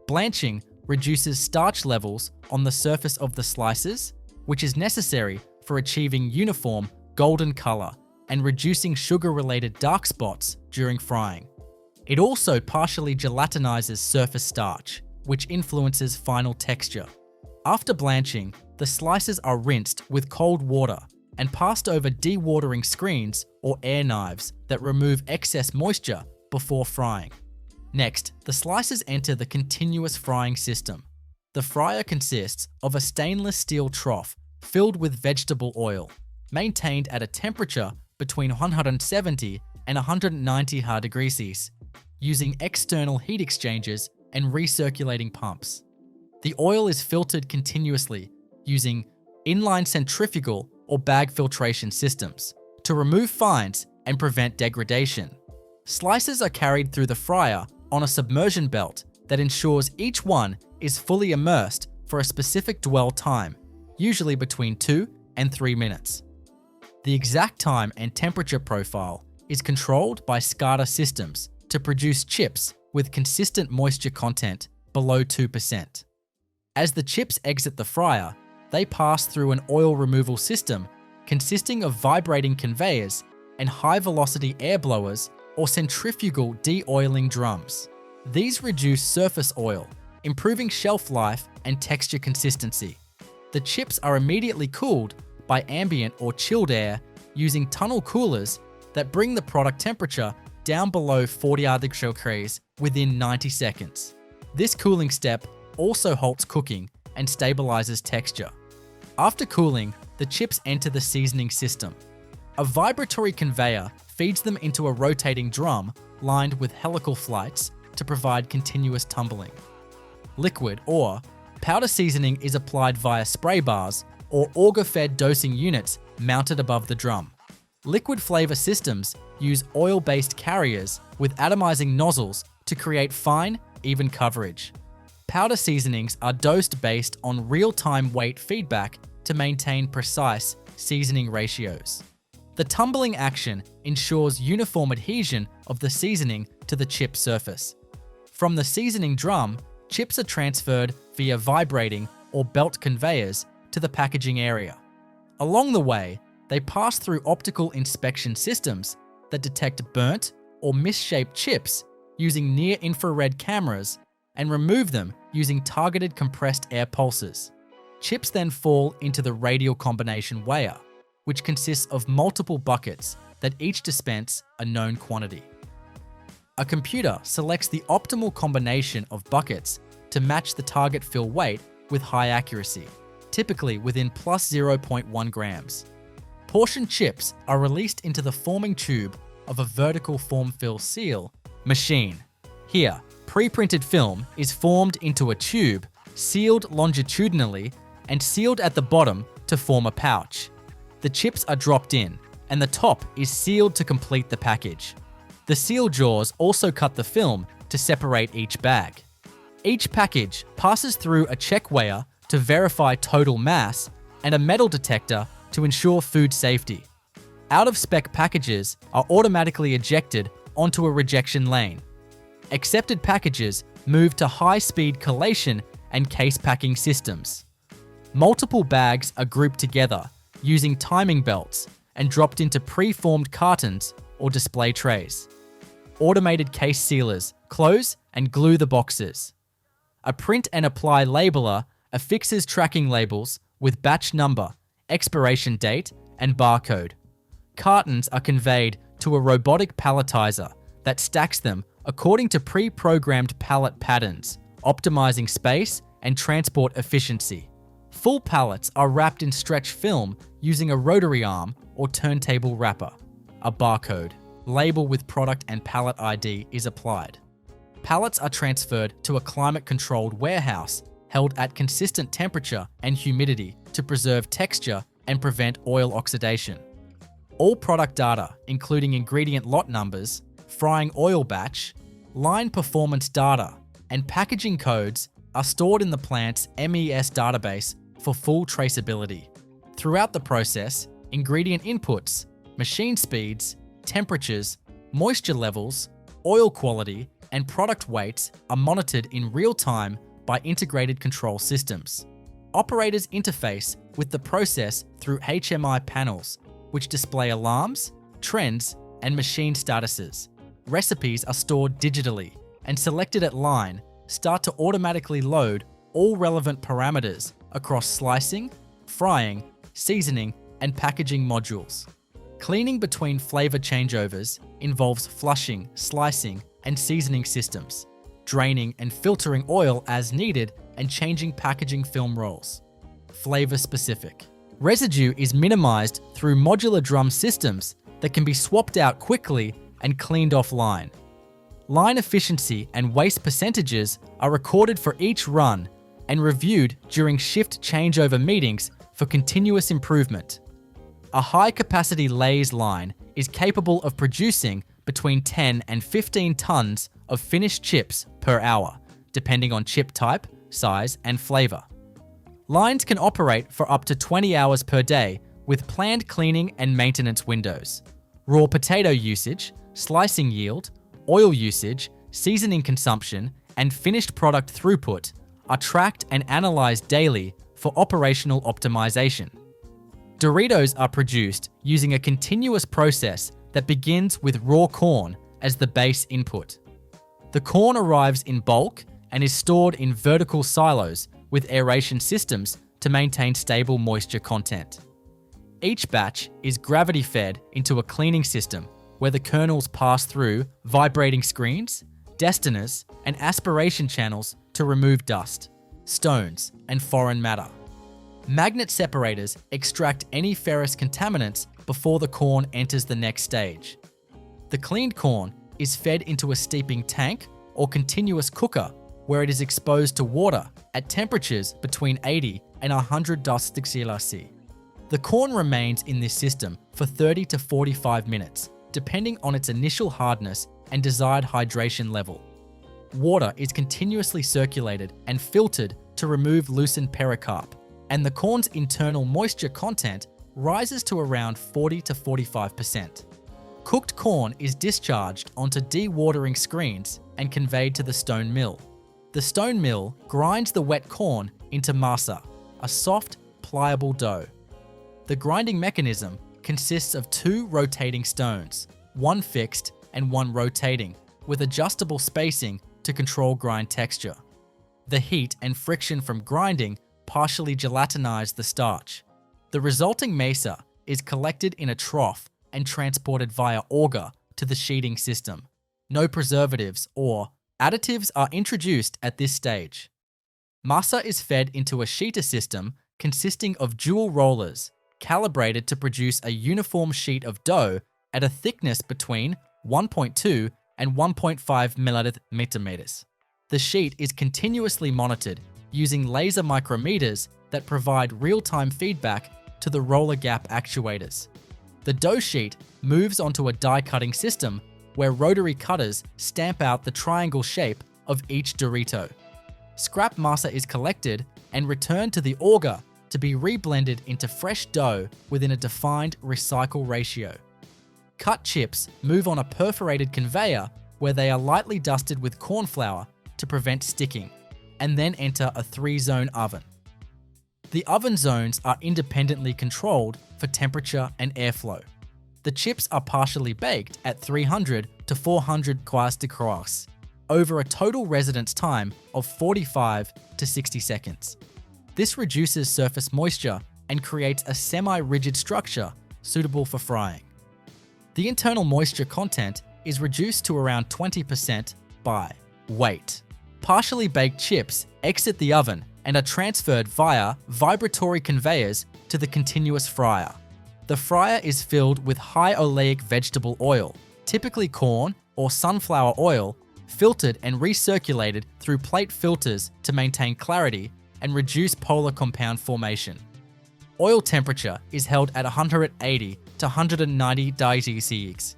Blanching reduces starch levels on the surface of the slices, which is necessary for achieving uniform golden color and reducing sugar-related dark spots during frying. It also partially gelatinizes surface starch, which influences final texture. After blanching, the slices are rinsed with cold water and passed over dewatering screens or air knives that remove excess moisture before frying. Next, the slices enter the continuous frying system. The fryer consists of a stainless steel trough filled with vegetable oil, maintained at a temperature between 170 and 190 degrees Celsius, using external heat exchangers and recirculating pumps. The oil is filtered continuously using inline centrifugal or bag filtration systems to remove fines and prevent degradation. Slices are carried through the fryer on a submersion belt that ensures each one is fully immersed for a specific dwell time, usually between 2 and 3 minutes. The exact time and temperature profile is controlled by SCADA systems to produce chips with consistent moisture content below 2%. As the chips exit the fryer, they pass through an oil removal system consisting of vibrating conveyors and high-velocity air blowers or centrifugal de-oiling drums. These reduce surface oil, improving shelf life and texture consistency. The chips are immediately cooled by ambient or chilled air using tunnel coolers that bring the product temperature down below 40 degrees Celsius within 90 seconds. This cooling step also halts cooking and stabilizes texture. After cooling, the chips enter the seasoning system. A vibratory conveyor feeds them into a rotating drum lined with helical flights to provide continuous tumbling. Liquid or powder seasoning is applied via spray bars or auger-fed dosing units mounted above the drum. Liquid flavor systems use oil-based carriers with atomizing nozzles to create fine, even coverage. Powder seasonings are dosed based on real-time weight feedback to maintain precise seasoning ratios. The tumbling action ensures uniform adhesion of the seasoning to the chip surface. From the seasoning drum, chips are transferred via vibrating or belt conveyors to the packaging area. Along the way, they pass through optical inspection systems that detect burnt or misshaped chips using near-infrared cameras and remove them using targeted compressed air pulses. Chips then fall into the radial combination weigher, which consists of multiple buckets that each dispense a known quantity. A computer selects the optimal combination of buckets to match the target fill weight with high accuracy, typically within plus 0.1 grams. Portioned chips are released into the forming tube of a vertical form-fill seal machine. Here, pre-printed film is formed into a tube, sealed longitudinally, and sealed at the bottom to form a pouch. The chips are dropped in, and the top is sealed to complete the package. The seal jaws also cut the film to separate each bag. Each package passes through a check weigher to verify total mass and a metal detector to ensure food safety. Out-of-spec packages are automatically ejected onto a rejection lane. Accepted packages move to high-speed collation and case packing systems. Multiple bags are grouped together using timing belts and dropped into pre-formed cartons or display trays. Automated case sealers close and glue the boxes. A print and apply labeler affixes tracking labels with batch number, expiration date, and barcode. Cartons are conveyed to a robotic palletizer that stacks them according to pre-programmed pallet patterns, optimizing space and transport efficiency. Full pallets are wrapped in stretch film using a rotary arm or turntable wrapper. A barcode, label with product and pallet ID is applied. Pallets are transferred to a climate-controlled warehouse held at consistent temperature and humidity to preserve texture and prevent oil oxidation. All product data, including ingredient lot numbers, frying oil batch, line performance data, and packaging codes are stored in the plant's MES database for full traceability. Throughout the process, ingredient inputs, machine speeds, temperatures, moisture levels, oil quality, and product weights are monitored in real time by integrated control systems. Operators interface with the process through HMI panels, which display alarms, trends, and machine statuses. Recipes are stored digitally and selected at line start to automatically load all relevant parameters across slicing, frying, seasoning, and packaging modules. Cleaning between flavor changeovers involves flushing, slicing, and seasoning systems, draining and filtering oil as needed, and changing packaging film rolls. Flavor specific. Residue is minimized through modular drum systems that can be swapped out quickly and cleaned offline. Line efficiency and waste percentages are recorded for each run and reviewed during shift changeover meetings for continuous improvement. A high-capacity Lay's line is capable of producing between 10 and 15 tons of finished chips per hour, depending on chip type, size, and flavor. Lines can operate for up to 20 hours per day with planned cleaning and maintenance windows. Raw potato usage, slicing yield, oil usage, seasoning consumption, and finished product throughput are tracked and analyzed daily for operational optimization. Doritos are produced using a continuous process that begins with raw corn as the base input. The corn arrives in bulk and is stored in vertical silos with aeration systems to maintain stable moisture content. Each batch is gravity-fed into a cleaning system where the kernels pass through vibrating screens, destiners, and aspiration channels to remove dust, stones, and foreign matter. Magnet separators extract any ferrous contaminants before the corn enters the next stage. The cleaned corn is fed into a steeping tank or continuous cooker where it is exposed to water at temperatures between 80 and 100°C. The corn remains in this system for 30 to 45 minutes, depending on its initial hardness and desired hydration level. Water is continuously circulated and filtered to remove loosened pericarp, and the corn's internal moisture content rises to around 40 to 45%. Cooked corn is discharged onto dewatering screens and conveyed to the stone mill. The stone mill grinds the wet corn into masa, a soft, pliable dough. The grinding mechanism consists of two rotating stones, one fixed and one rotating, with adjustable spacing to control grind texture. The heat and friction from grinding partially gelatinize the starch. The resulting masa is collected in a trough and transported via auger to the sheeting system. No preservatives or additives are introduced at this stage. Masa is fed into a sheeter system consisting of dual rollers, calibrated to produce a uniform sheet of dough at a thickness between 1.2 and 1.5 millimeters. The sheet is continuously monitored using laser micrometers that provide real-time feedback to the roller gap actuators. The dough sheet moves onto a die-cutting system where rotary cutters stamp out the triangle shape of each Dorito. Scrap masa is collected and returned to the auger to be reblended into fresh dough within a defined recycle ratio. Cut chips move on a perforated conveyor where they are lightly dusted with corn flour to prevent sticking, and then enter a 3-zone oven. The oven zones are independently controlled for temperature and airflow. The chips are partially baked at 300 to 400 degrees over a total residence time of 45 to 60 seconds. This reduces surface moisture and creates a semi-rigid structure suitable for frying. The internal moisture content is reduced to around 20% by weight. Partially baked chips exit the oven and are transferred via vibratory conveyors to the continuous fryer. The fryer is filled with high oleic vegetable oil, typically corn or sunflower oil, filtered and recirculated through plate filters to maintain clarity and reduce polar compound formation. Oil temperature is held at 180 to 190 degrees Celsius.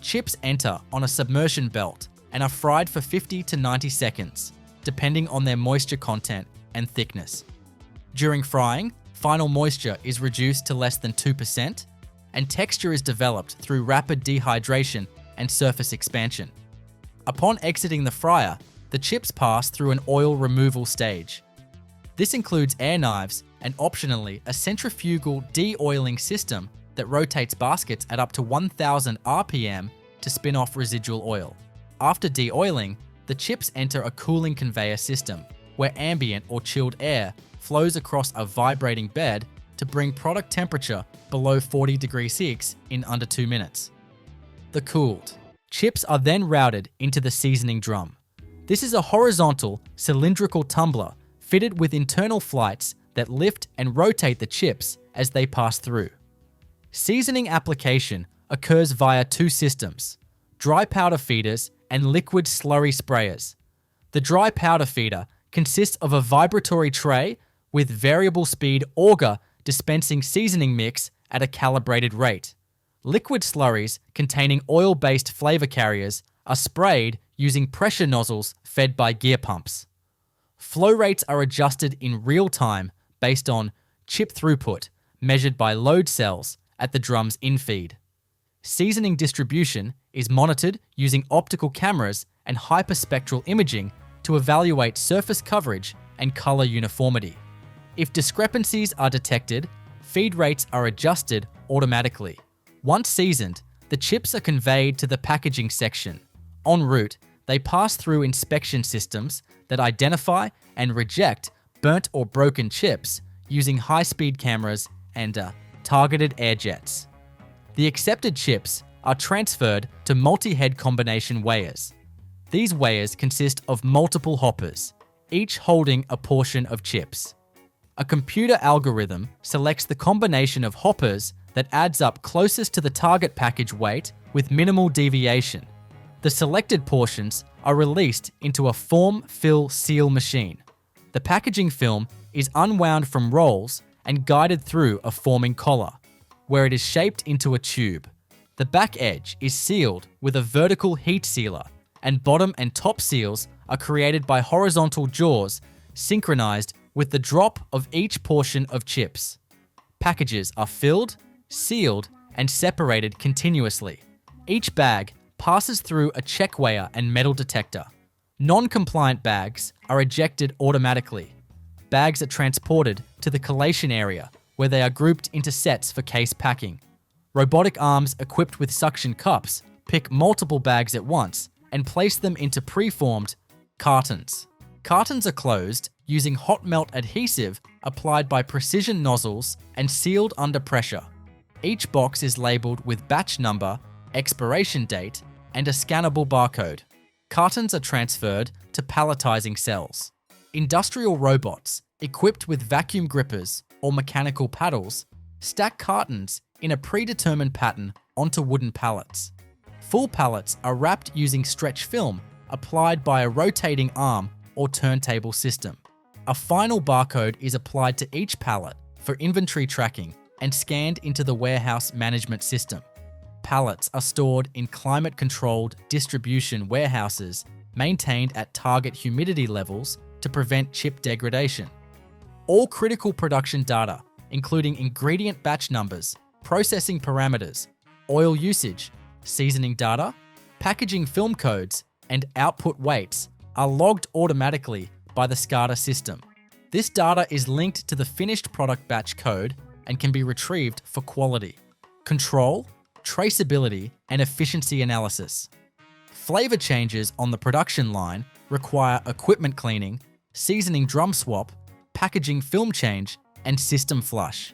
Chips enter on a submersion belt and are fried for 50 to 90 seconds, depending on their moisture content and thickness. During frying, final moisture is reduced to less than 2%, and texture is developed through rapid dehydration and surface expansion. Upon exiting the fryer, the chips pass through an oil removal stage. This includes air knives and optionally a centrifugal de-oiling system that rotates baskets at up to 1000 RPM to spin off residual oil. After de-oiling, the chips enter a cooling conveyor system where ambient or chilled air flows across a vibrating bed to bring product temperature below 40 degrees Celsius in under 2 minutes. The cooled chips are then routed into the seasoning drum. This is a horizontal, cylindrical tumbler fitted with internal flights that lift and rotate the chips as they pass through. Seasoning application occurs via two systems: dry powder feeders and liquid slurry sprayers. The dry powder feeder consists of a vibratory tray with variable speed auger dispensing seasoning mix at a calibrated rate. Liquid slurries containing oil-based flavor carriers are sprayed using pressure nozzles fed by gear pumps. Flow rates are adjusted in real time based on chip throughput measured by load cells at the drum's infeed. Seasoning distribution is monitored using optical cameras and hyperspectral imaging to evaluate surface coverage and color uniformity. If discrepancies are detected, feed rates are adjusted automatically. Once seasoned, the chips are conveyed to the packaging section. En route, they pass through inspection systems that identify and reject burnt or broken chips using high-speed cameras and targeted air jets. The accepted chips are transferred to multi-head combination weighers. These weighers consist of multiple hoppers, each holding a portion of chips. A computer algorithm selects the combination of hoppers that adds up closest to the target package weight with minimal deviation. The selected portions are released into a form, fill, seal machine. The packaging film is unwound from rolls and guided through a forming collar, where it is shaped into a tube. The back edge is sealed with a vertical heat sealer, and bottom and top seals are created by horizontal jaws synchronized with the drop of each portion of chips. Packages are filled, sealed, and separated continuously. Each bag passes through a check weigher and metal detector. Non-compliant bags are ejected automatically. Bags are transported to the collation area, where they are grouped into sets for case packing. Robotic arms equipped with suction cups pick multiple bags at once and place them into preformed cartons. Cartons are closed using hot melt adhesive applied by precision nozzles and sealed under pressure. Each box is labeled with batch number, expiration date, and a scannable barcode. Cartons are transferred to palletizing cells. Industrial robots, equipped with vacuum grippers or mechanical paddles, stack cartons in a predetermined pattern onto wooden pallets. Full pallets are wrapped using stretch film applied by a rotating arm or turntable system. A final barcode is applied to each pallet for inventory tracking and scanned into the warehouse management system. Pallets are stored in climate-controlled distribution warehouses maintained at target humidity levels to prevent chip degradation. All critical production data, including ingredient batch numbers, processing parameters, oil usage, seasoning data, packaging film codes, and output weights, are logged automatically by the SCADA system. This data is linked to the finished product batch code and can be retrieved for quality control, traceability, and efficiency analysis. Flavor changes on the production line require equipment cleaning, seasoning drum swap, packaging film change, and system flush.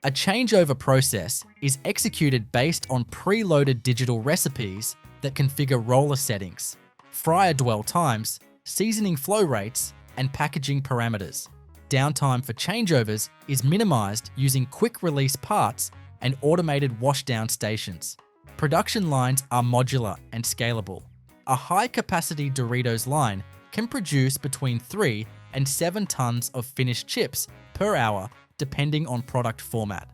A changeover process is executed based on preloaded digital recipes that configure roller settings, fryer dwell times, seasoning flow rates, and packaging parameters. Downtime for changeovers is minimized using quick-release parts and automated washdown stations. Production lines are modular and scalable. A high-capacity Doritos line can produce between 3 and 7 tons of finished chips per hour depending on product format.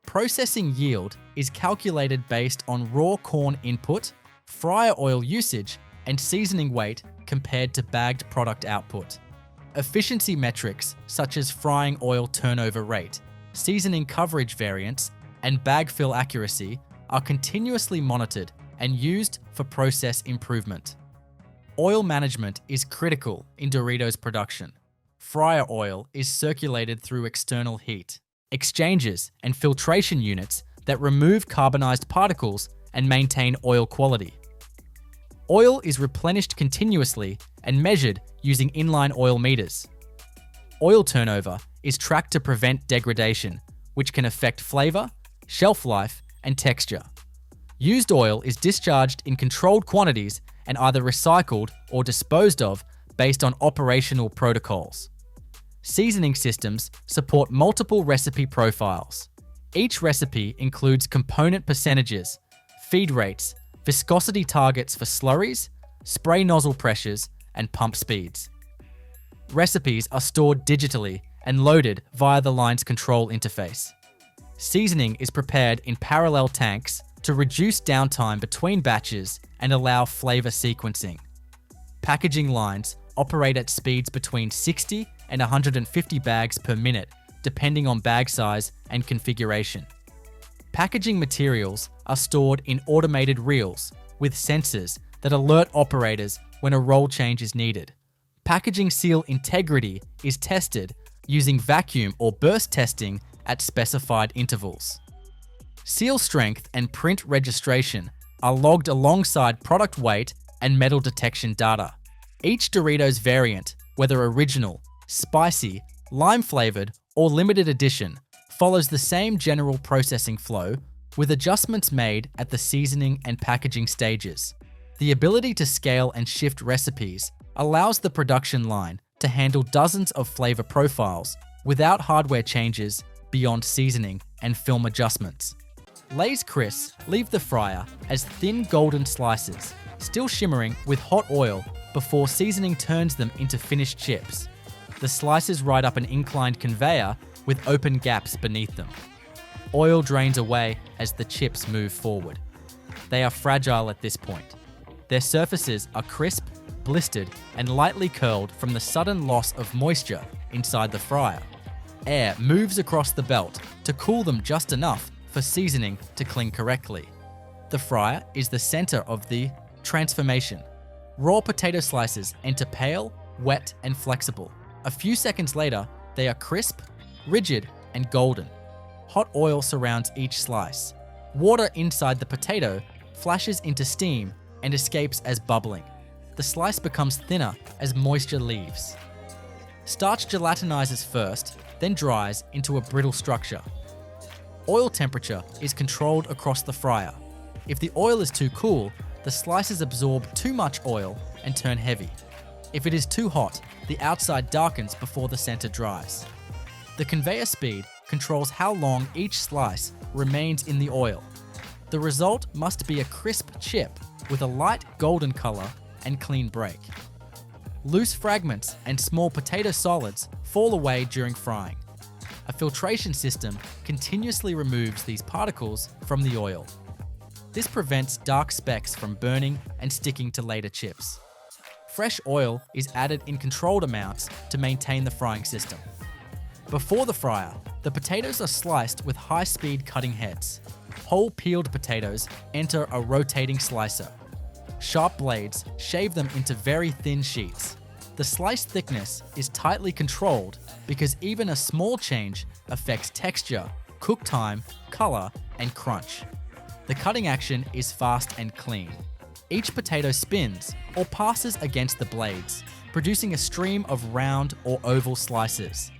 Processing yield is calculated based on raw corn input, fryer oil usage, and seasoning weight compared to bagged product output. Efficiency metrics such as frying oil turnover rate, seasoning coverage variance, and bag fill accuracy are continuously monitored and used for process improvement. Oil management is critical in Doritos production. Fryer oil is circulated through external heat, exchangers, and filtration units that remove carbonized particles and maintain oil quality. Oil is replenished continuously and measured using inline oil meters. Oil turnover is tracked to prevent degradation, which can affect flavor, shelf life, and texture. Used oil is discharged in controlled quantities and either recycled or disposed of based on operational protocols. Seasoning systems support multiple recipe profiles. Each recipe includes component percentages, feed rates, viscosity targets for slurries, spray nozzle pressures, and pump speeds. Recipes are stored digitally and loaded via the line's control interface. Seasoning is prepared in parallel tanks to reduce downtime between batches and allow flavor sequencing. Packaging lines operate at speeds between 60 and 150 bags per minute, depending on bag size and configuration. Packaging materials are stored in automated reels with sensors that alert operators when a roll change is needed. Packaging seal integrity is tested using vacuum or burst testing at specified intervals. Seal strength and print registration are logged alongside product weight and metal detection data. Each Doritos variant, whether original, spicy, lime-flavored, or limited edition, follows the same general processing flow, with adjustments made at the seasoning and packaging stages. The ability to scale and shift recipes allows the production line to handle dozens of flavor profiles without hardware changes beyond seasoning and film adjustments. Lay's crisps leave the fryer as thin golden slices, still shimmering with hot oil before seasoning turns them into finished chips. The slices ride up an inclined conveyor with open gaps beneath them. Oil drains away as the chips move forward. They are fragile at this point. Their surfaces are crisp, blistered, and lightly curled from the sudden loss of moisture inside the fryer. Air moves across the belt to cool them just enough for seasoning to cling correctly. The fryer is the center of the transformation. Raw potato slices enter pale, wet, and flexible. A few seconds later, they are crisp, rigid, and golden. Hot oil surrounds each slice. Water inside the potato flashes into steam and escapes as bubbling. The slice becomes thinner as moisture leaves. Starch gelatinizes first, then dries into a brittle structure. Oil temperature is controlled across the fryer. If the oil is too cool, the slices absorb too much oil and turn heavy. If it is too hot, the outside darkens before the center dries. The conveyor speed controls how long each slice remains in the oil. The result must be a crisp chip with a light golden color and clean break. Loose fragments and small potato solids fall away during frying. A filtration system continuously removes these particles from the oil. This prevents dark specks from burning and sticking to later chips. Fresh oil is added in controlled amounts to maintain the frying system. Before the fryer, the potatoes are sliced with high-speed cutting heads. Whole peeled potatoes enter a rotating slicer. Sharp blades shave them into very thin sheets. The slice thickness is tightly controlled because even a small change affects texture, cook time, color, and crunch. The cutting action is fast and clean. Each potato spins or passes against the blades, producing a stream of round or oval slices.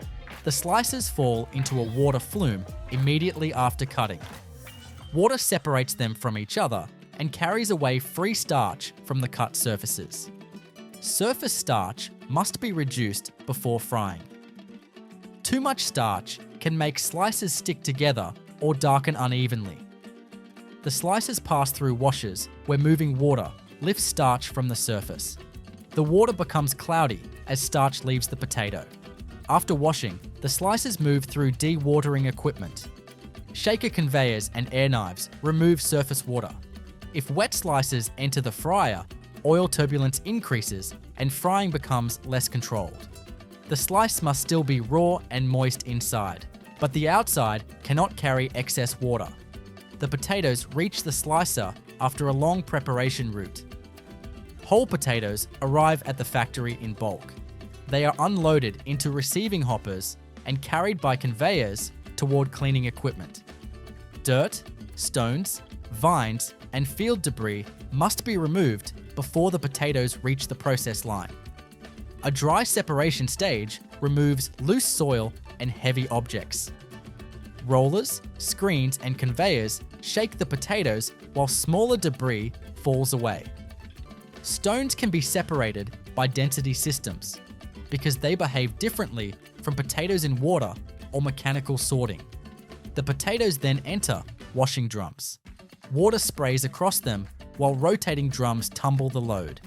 The slices fall into a water flume immediately after cutting. Water separates them from each other and carries away free starch from the cut surfaces. Surface starch must be reduced before frying. Too much starch can make slices stick together or darken unevenly. The slices pass through washers where moving water lifts starch from the surface. The water becomes cloudy as starch leaves the potato. After washing, the The slices move through dewatering equipment. Shaker conveyors and air knives remove surface water. If wet slices enter the fryer, oil turbulence increases and frying becomes less controlled. The slice must still be raw and moist inside, but the outside cannot carry excess water. The potatoes reach the slicer after a long preparation route. Whole potatoes arrive at the factory in bulk. They are unloaded into receiving hoppers and carried by conveyors toward cleaning equipment. Dirt, stones, vines, and field debris must be removed before the potatoes reach the process line. A dry separation stage removes loose soil and heavy objects. Rollers, screens, and conveyors shake the potatoes while smaller debris falls away. Stones can be separated by density systems because they behave differently from potatoes in water or mechanical sorting. The potatoes then enter washing drums. Water sprays across them while rotating drums tumble the load.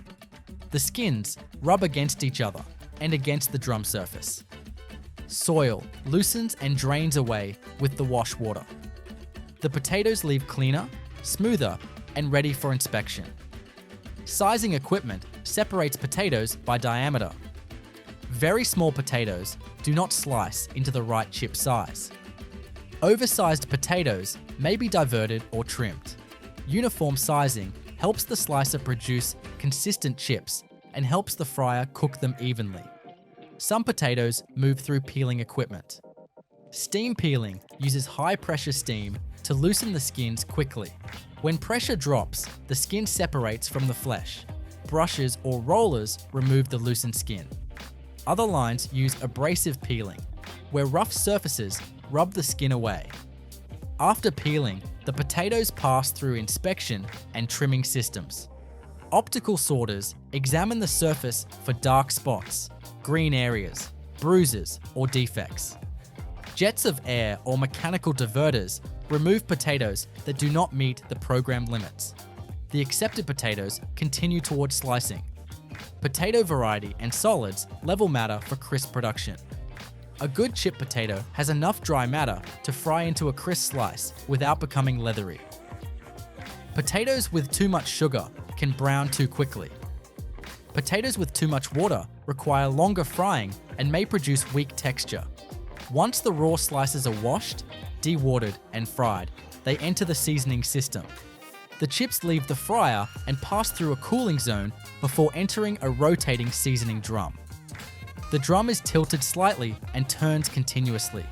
The skins rub against each other and against the drum surface. Soil loosens and drains away with the wash water. The potatoes leave cleaner, smoother, and ready for inspection. Sizing equipment separates potatoes by diameter. Very small potatoes do not slice into the right chip size. Oversized potatoes may be diverted or trimmed. Uniform sizing helps the slicer produce consistent chips and helps the fryer cook them evenly. Some potatoes move through peeling equipment. Steam peeling uses high-pressure steam to loosen the skins quickly. When pressure drops, the skin separates from the flesh. Brushes or rollers remove the loosened skin. Other lines use abrasive peeling, where rough surfaces rub the skin away. After peeling, the potatoes pass through inspection and trimming systems. Optical sorters examine the surface for dark spots, green areas, bruises, or defects. Jets of air or mechanical diverters remove potatoes that do not meet the program limits. The accepted potatoes continue towards slicing. Potato variety and solids level matter for crisp production. A good chip potato has enough dry matter to fry into a crisp slice without becoming leathery. Potatoes with too much sugar can brown too quickly. Potatoes with too much water require longer frying and may produce weak texture. Once the raw slices are washed, dewatered, and fried, they enter the seasoning system. The chips leave the fryer and pass through a cooling zone before entering a rotating seasoning drum. The drum is tilted slightly and turns continuously.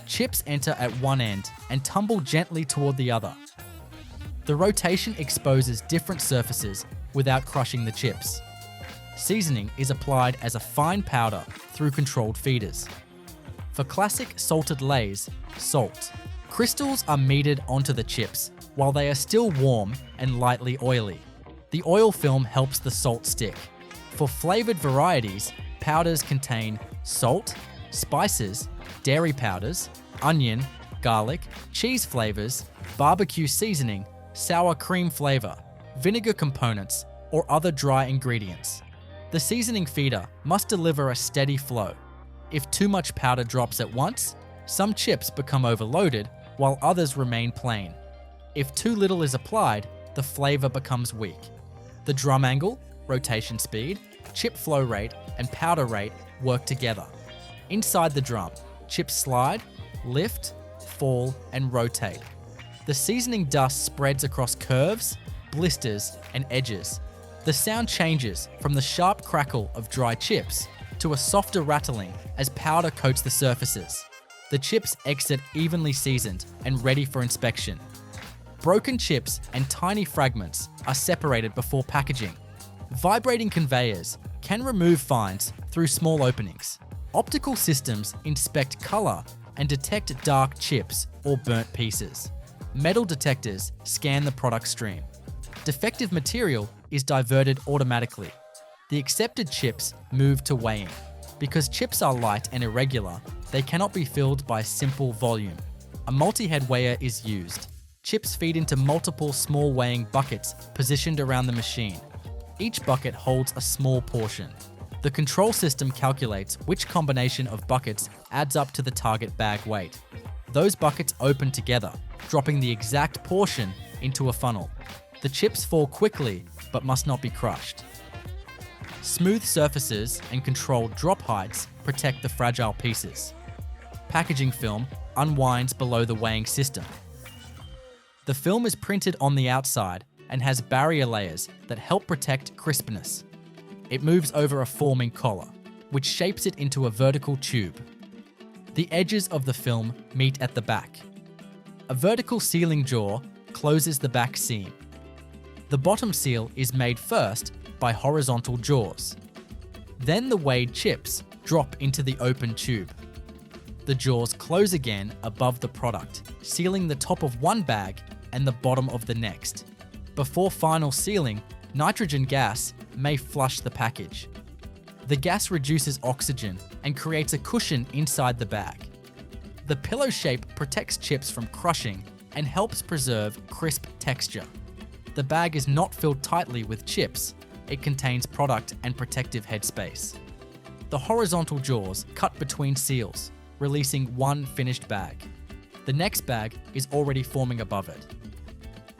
Chips enter at one end and tumble gently toward the other. The rotation exposes different surfaces without crushing the chips. Seasoning is applied as a fine powder through controlled feeders. For classic salted lays, salt. Crystals are metered onto the chips while they are still warm and lightly oily. The oil film helps the salt stick. For flavored varieties, powders contain salt, spices, dairy powders, onion, garlic, cheese flavors, barbecue seasoning, sour cream flavor, vinegar components, or other dry ingredients. The seasoning feeder must deliver a steady flow. If too much powder drops at once, some chips become overloaded while others remain plain. If too little is applied, the flavor becomes weak. The drum angle, rotation speed, chip flow rate, and powder rate work together. Inside the drum, chips slide, lift, fall, and rotate. The seasoning dust spreads across curves, blisters, and edges. The sound changes from the sharp crackle of dry chips to a softer rattling as powder coats the surfaces. The chips exit evenly seasoned and ready for inspection. Broken chips and tiny fragments are separated before packaging. Vibrating conveyors can remove fines through small openings. Optical systems inspect color and detect dark chips or burnt pieces. Metal detectors scan the product stream. Defective material is diverted automatically. The accepted chips move to weighing. Because chips are light and irregular, they cannot be filled by a simple volume. A multi-head weigher is used. Chips feed into multiple small weighing buckets positioned around the machine. Each bucket holds a small portion. The control system calculates which combination of buckets adds up to the target bag weight. Those buckets open together, dropping the exact portion into a funnel. The chips fall quickly, but must not be crushed. Smooth surfaces and controlled drop heights protect the fragile pieces. Packaging film unwinds below the weighing system. The film is printed on the outside and has barrier layers that help protect crispness. It moves over a forming collar, which shapes it into a vertical tube. The edges of the film meet at the back. A vertical sealing jaw closes the back seam. The bottom seal is made first by horizontal jaws. Then the weighed chips drop into the open tube. The jaws close again above the product, sealing the top of one bag and the bottom of the next. Before final sealing, nitrogen gas may flush the package. The gas reduces oxygen and creates a cushion inside the bag. The pillow shape protects chips from crushing and helps preserve crisp texture. The bag is not filled tightly with chips. It contains product and protective headspace. The horizontal jaws cut between seals, releasing one finished bag. The next bag is already forming above it.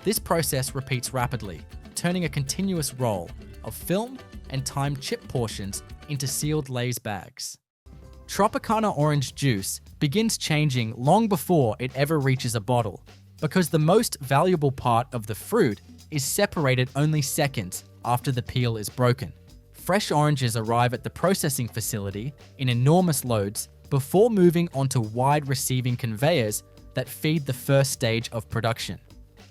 This process repeats rapidly, turning a continuous roll of film and timed chip portions into sealed Lay's bags. Tropicana orange juice begins changing long before it ever reaches a bottle, because the most valuable part of the fruit is separated only seconds after the peel is broken. Fresh oranges arrive at the processing facility in enormous loads before moving onto wide receiving conveyors that feed the first stage of production.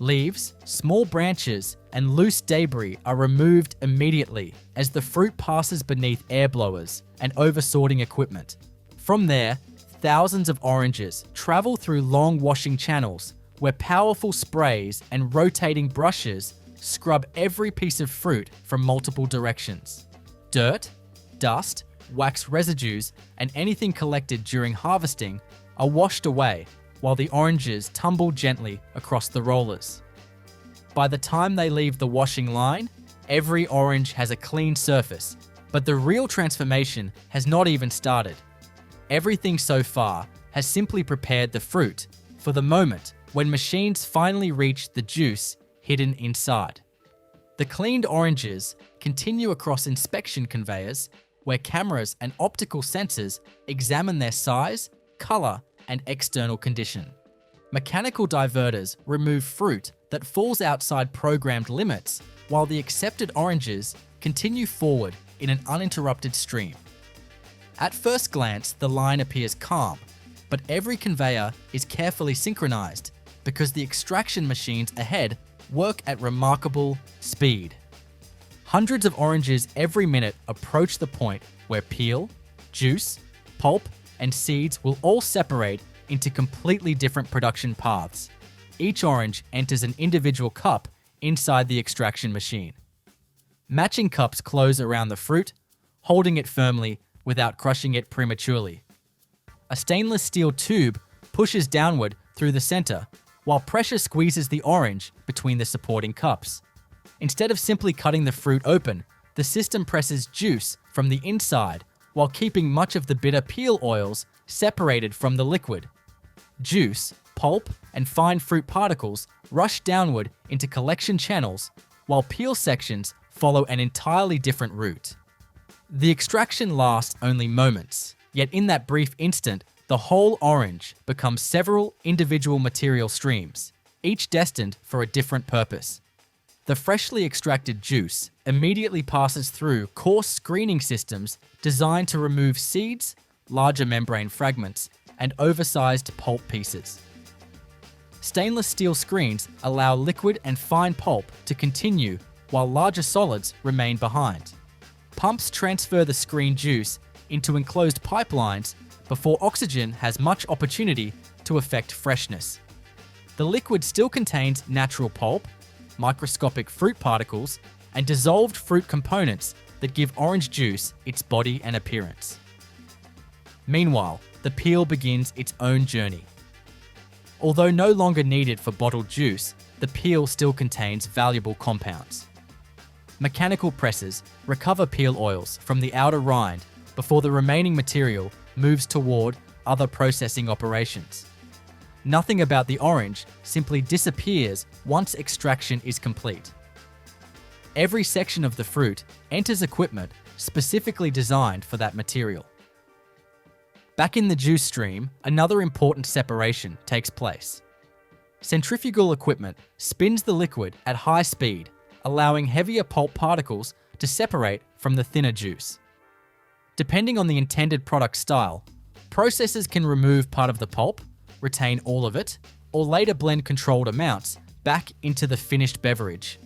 Leaves, small branches, and loose debris are removed immediately as the fruit passes beneath air blowers and over-sorting equipment. From there, thousands of oranges travel through long washing channels where powerful sprays and rotating brushes scrub every piece of fruit from multiple directions. Dirt, dust, wax residues, and anything collected during harvesting are washed away while the oranges tumble gently across the rollers. By the time they leave the washing line, every orange has a clean surface, but the real transformation has not even started. Everything so far has simply prepared the fruit for the moment when machines finally reach the juice hidden inside. The cleaned oranges continue across inspection conveyors where cameras and optical sensors examine their size, color, and external condition. Mechanical diverters remove fruit that falls outside programmed limits, while the accepted oranges continue forward in an uninterrupted stream. At first glance, the line appears calm, but every conveyor is carefully synchronized because the extraction machines ahead work at remarkable speed. Hundreds of oranges every minute approach the point where peel, juice, pulp, and seeds will all separate into completely different production paths. Each orange enters an individual cup inside the extraction machine. Matching cups close around the fruit, holding it firmly without crushing it prematurely. A stainless steel tube pushes downward through the center, while pressure squeezes the orange between the supporting cups. Instead of simply cutting the fruit open, the system presses juice from the inside while keeping much of the bitter peel oils separated from the liquid. Juice, pulp, and fine fruit particles rush downward into collection channels, while peel sections follow an entirely different route. The extraction lasts only moments, yet in that brief instant, the whole orange becomes several individual material streams, each destined for a different purpose. The freshly extracted juice immediately passes through coarse screening systems designed to remove seeds, larger membrane fragments, and oversized pulp pieces. Stainless steel screens allow liquid and fine pulp to continue while larger solids remain behind. Pumps transfer the screen juice into enclosed pipelines before oxygen has much opportunity to affect freshness. The liquid still contains natural pulp, microscopic fruit particles, and dissolved fruit components that give orange juice its body and appearance. Meanwhile, the peel begins its own journey. Although no longer needed for bottled juice, the peel still contains valuable compounds. Mechanical presses recover peel oils from the outer rind before the remaining material moves toward other processing operations. Nothing about the orange simply disappears once extraction is complete. Every section of the fruit enters equipment specifically designed for that material. Back in the juice stream, another important separation takes place. Centrifugal equipment spins the liquid at high speed, allowing heavier pulp particles to separate from the thinner juice. Depending on the intended product style, processors can remove part of the pulp, retain all of it, or later blend controlled amounts back into the finished beverage.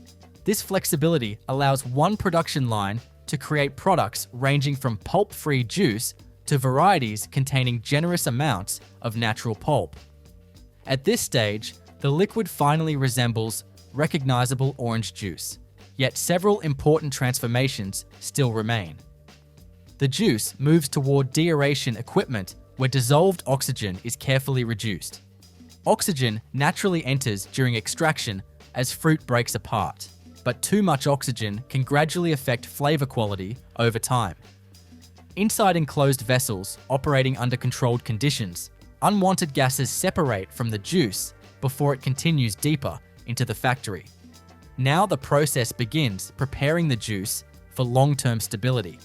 This flexibility allows one production line to create products ranging from pulp-free juice to varieties containing generous amounts of natural pulp. At this stage, the liquid finally resembles recognizable orange juice, yet several important transformations still remain. The juice moves toward deaeration equipment where dissolved oxygen is carefully reduced. Oxygen naturally enters during extraction as fruit breaks apart, but too much oxygen can gradually affect flavor quality over time. Inside enclosed vessels operating under controlled conditions, unwanted gases separate from the juice before it continues deeper into the factory. Now the process begins preparing the juice for long-term stability.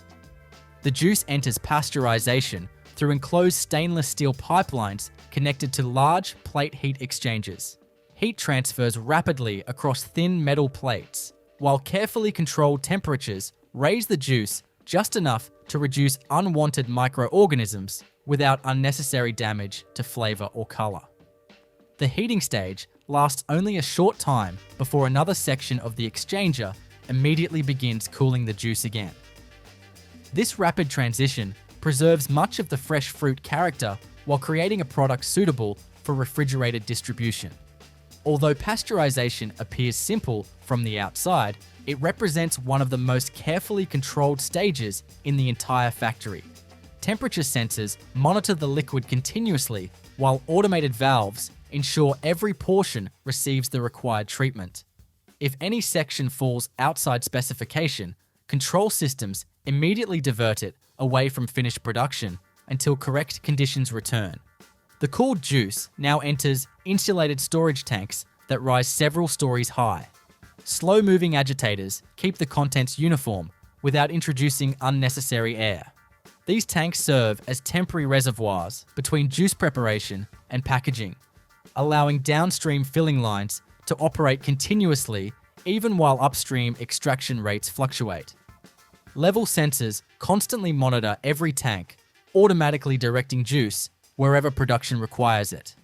The juice enters pasteurization through enclosed stainless steel pipelines connected to large plate heat exchangers. Heat transfers rapidly across thin metal plates, while carefully controlled temperatures raise the juice just enough to reduce unwanted microorganisms without unnecessary damage to flavor or color. The heating stage lasts only a short time before another section of the exchanger immediately begins cooling the juice again. This rapid transition preserves much of the fresh fruit character while creating a product suitable for refrigerated distribution. Although pasteurization appears simple from the outside, it represents one of the most carefully controlled stages in the entire factory. Temperature sensors monitor the liquid continuously, while automated valves ensure every portion receives the required treatment. If any section falls outside specification, control systems immediately divert it away from finished production until correct conditions return. The cooled juice now enters insulated storage tanks that rise several stories high. Slow-moving agitators keep the contents uniform without introducing unnecessary air. These tanks serve as temporary reservoirs between juice preparation and packaging, allowing downstream filling lines to operate continuously even while upstream extraction rates fluctuate. Level sensors constantly monitor every tank, automatically directing juice wherever production requires it.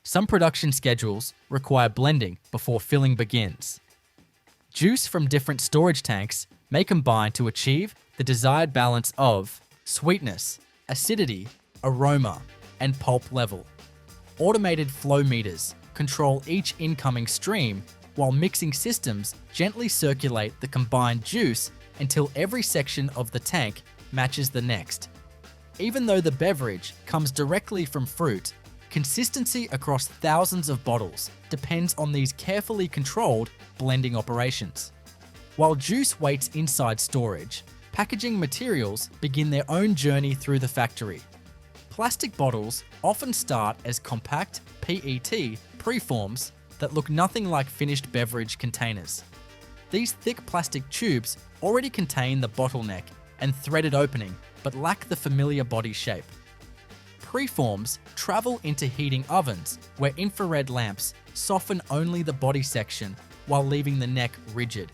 Some production schedules require blending before filling begins. Juice from different storage tanks may combine to achieve the desired balance of sweetness, acidity, aroma, and pulp level. Automated flow meters control each incoming stream, while mixing systems gently circulate the combined juice until every section of the tank matches the next. Even though the beverage comes directly from fruit, consistency across thousands of bottles depends on these carefully controlled blending operations. While juice waits inside storage, packaging materials begin their own journey through the factory. Plastic bottles often start as compact PET preforms that look nothing like finished beverage containers. These thick plastic tubes already contain the bottleneck and threaded opening, but lack the familiar body shape. Preforms travel into heating ovens where infrared lamps soften only the body section while leaving the neck rigid.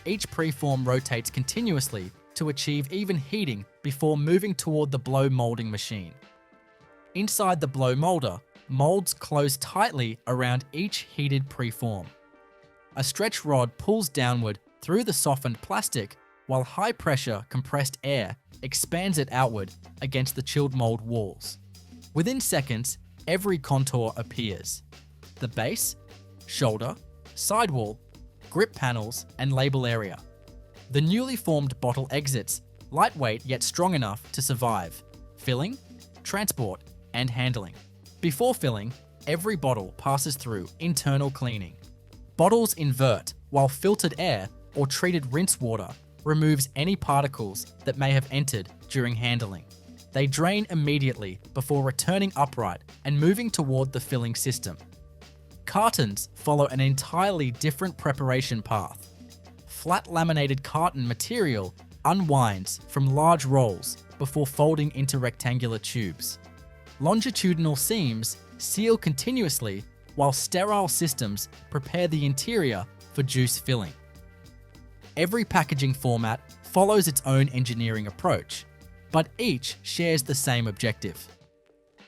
Each preform rotates continuously to achieve even heating before moving toward the blow molding machine. Inside the blow molder, molds close tightly around each heated preform. A stretch rod pulls downward through the softened plastic, while high-pressure compressed air expands it outward against the chilled mold walls. Within seconds, every contour appears: the base, shoulder, sidewall, grip panels, and label area. The newly formed bottle exits, lightweight yet strong enough to survive filling, transport, and handling. Before filling, every bottle passes through internal cleaning. Bottles invert while filtered air or treated rinse water removes any particles that may have entered during handling. They drain immediately before returning upright and moving toward the filling system. Cartons follow an entirely different preparation path. Flat laminated carton material unwinds from large rolls before folding into rectangular tubes. Longitudinal seams seal continuously while sterile systems prepare the interior for juice filling. Every packaging format follows its own engineering approach, but each shares the same objective: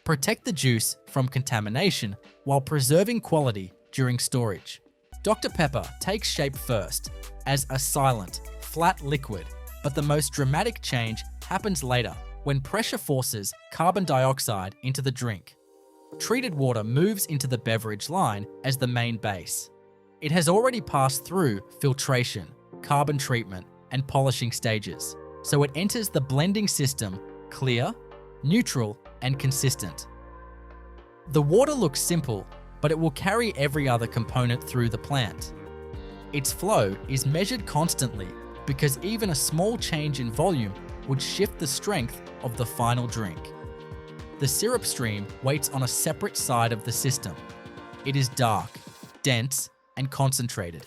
protect the juice from contamination while preserving quality during storage. Dr. Pepper takes shape first as a silent, flat liquid, but the most dramatic change happens later when pressure forces carbon dioxide into the drink. Treated water moves into the beverage line as the main base. It has already passed through filtration, carbon treatment, and polishing stages, so it enters the blending system clear, neutral, and consistent. The water looks simple, but it will carry every other component through the plant. Its flow is measured constantly because even a small change in volume would shift the strength of the final drink. The syrup stream waits on a separate side of the system. It is dark, dense, and concentrated.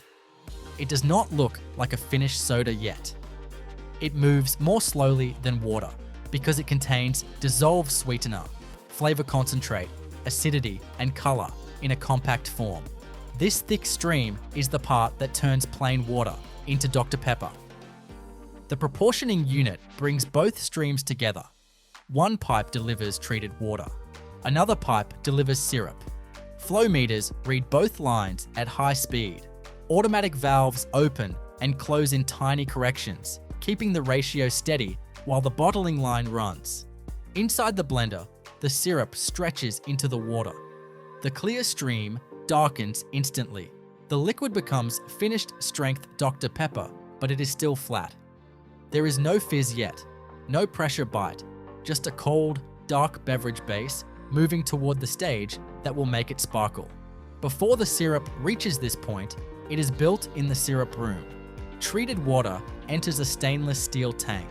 It does not look like a finished soda yet. It moves more slowly than water because it contains dissolved sweetener, flavor concentrate, acidity, and color in a compact form. This thick stream is the part that turns plain water into Dr. Pepper. The proportioning unit brings both streams together. One pipe delivers treated water. Another pipe delivers syrup. Flow meters read both lines at high speed. Automatic valves open and close in tiny corrections, keeping the ratio steady while the bottling line runs. Inside the blender, the syrup stretches into the water. The clear stream darkens instantly. The liquid becomes finished strength Dr. Pepper, but it is still flat. There is no fizz yet, no pressure bite, just a cold, dark beverage base moving toward the stage that will make it sparkle. Before the syrup reaches this point, it is built in the syrup room. Treated water enters a stainless steel tank.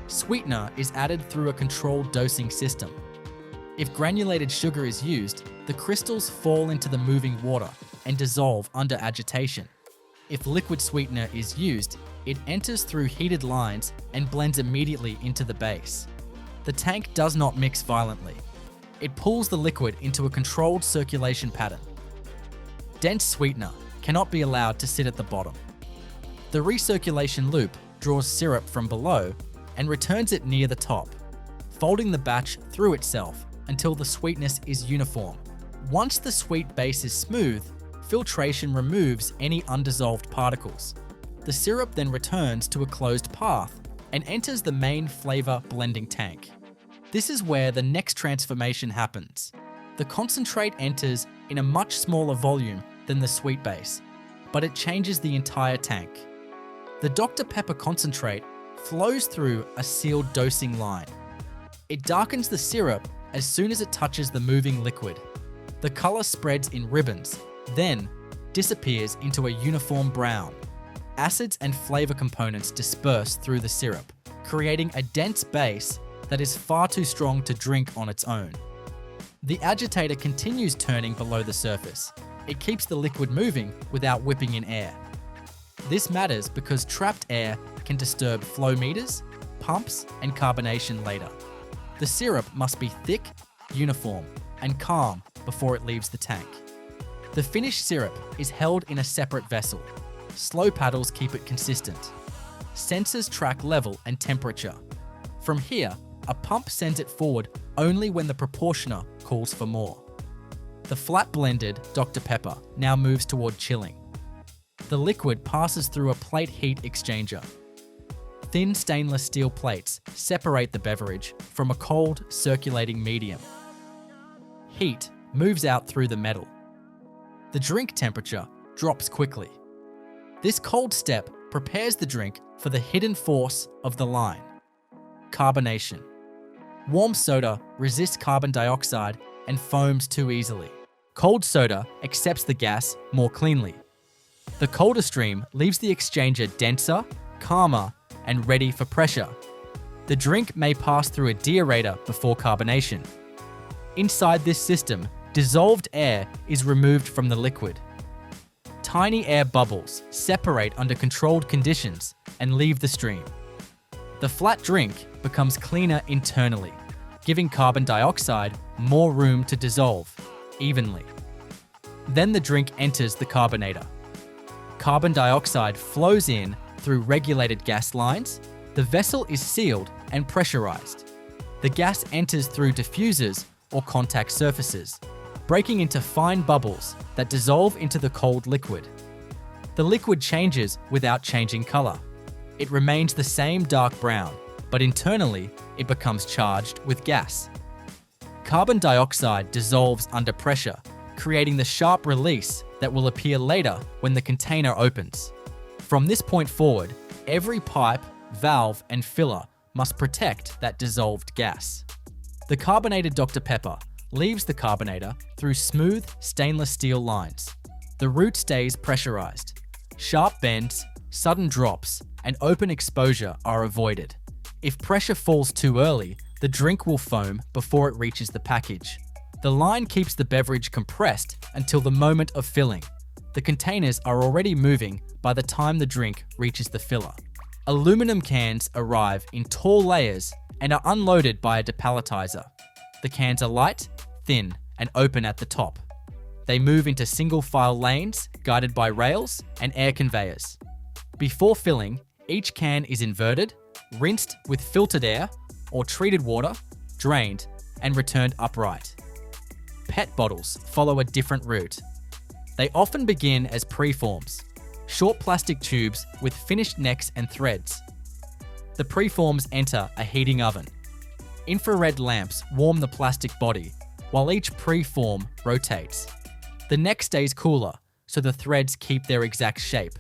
Sweetener is added through a controlled dosing system. If granulated sugar is used, the crystals fall into the moving water and dissolve under agitation. If liquid sweetener is used, it enters through heated lines and blends immediately into the base. The tank does not mix violently. It pulls the liquid into a controlled circulation pattern. Dense sweetener cannot be allowed to sit at the bottom. The recirculation loop draws syrup from below and returns it near the top, folding the batch through itself until the sweetness is uniform. Once the sweet base is smooth, filtration removes any undissolved particles. The syrup then returns to a closed path and enters the main flavor blending tank. This is where the next transformation happens. The concentrate enters in a much smaller volume than the sweet base, but it changes the entire tank. The Dr. Pepper concentrate flows through a sealed dosing line. It darkens the syrup as soon as it touches the moving liquid. The color spreads in ribbons, then disappears into a uniform brown. Acids and flavor components disperse through the syrup, creating a dense base that is far too strong to drink on its own. The agitator continues turning below the surface. It keeps the liquid moving without whipping in air. This matters because trapped air can disturb flow meters, pumps, and carbonation later. The syrup must be thick, uniform, and calm before it leaves the tank. The finished syrup is held in a separate vessel. Slow paddles keep it consistent. Sensors track level and temperature. From here, a pump sends it forward only when the proportioner calls for more. The flat-blended Dr. Pepper now moves toward chilling. The liquid passes through a plate heat exchanger. Thin stainless steel plates separate the beverage from a cold, circulating medium. Heat moves out through the metal. The drink temperature drops quickly. This cold step prepares the drink for the hidden force of the line: carbonation. Warm soda resists carbon dioxide and foams too easily. Cold soda accepts the gas more cleanly. The colder stream leaves the exchanger denser, calmer, and ready for pressure. The drink may pass through a deaerator before carbonation. Inside this system, dissolved air is removed from the liquid. Tiny air bubbles separate under controlled conditions and leave the stream. The flat drink becomes cleaner internally, giving carbon dioxide more room to dissolve evenly. Then the drink enters the carbonator. Carbon dioxide flows in through regulated gas lines. The vessel is sealed and pressurized. The gas enters through diffusers or contact surfaces, breaking into fine bubbles that dissolve into the cold liquid. The liquid changes without changing color. It remains the same dark brown, but internally it becomes charged with gas. Carbon dioxide dissolves under pressure, creating the sharp release that will appear later when the container opens. From this point forward, every pipe, valve, and filler must protect that dissolved gas. The carbonated Dr. Pepper leaves the carbonator through smooth stainless steel lines. The root stays pressurized. Sharp bends, sudden drops, and open exposure are avoided. If pressure falls too early, the drink will foam before it reaches the package. The line keeps the beverage compressed until the moment of filling. The containers are already moving by the time the drink reaches the filler. Aluminum cans arrive in tall layers and are unloaded by a depalletizer. The cans are light, thin, and open at the top. They move into single file lanes guided by rails and air conveyors. Before filling, each can is inverted, rinsed with filtered air or treated water, drained, and returned upright. PET bottles follow a different route. They often begin as preforms, short plastic tubes with finished necks and threads. The preforms enter a heating oven. Infrared lamps warm the plastic body, while each preform rotates. The neck stays cooler, so the threads keep their exact shape.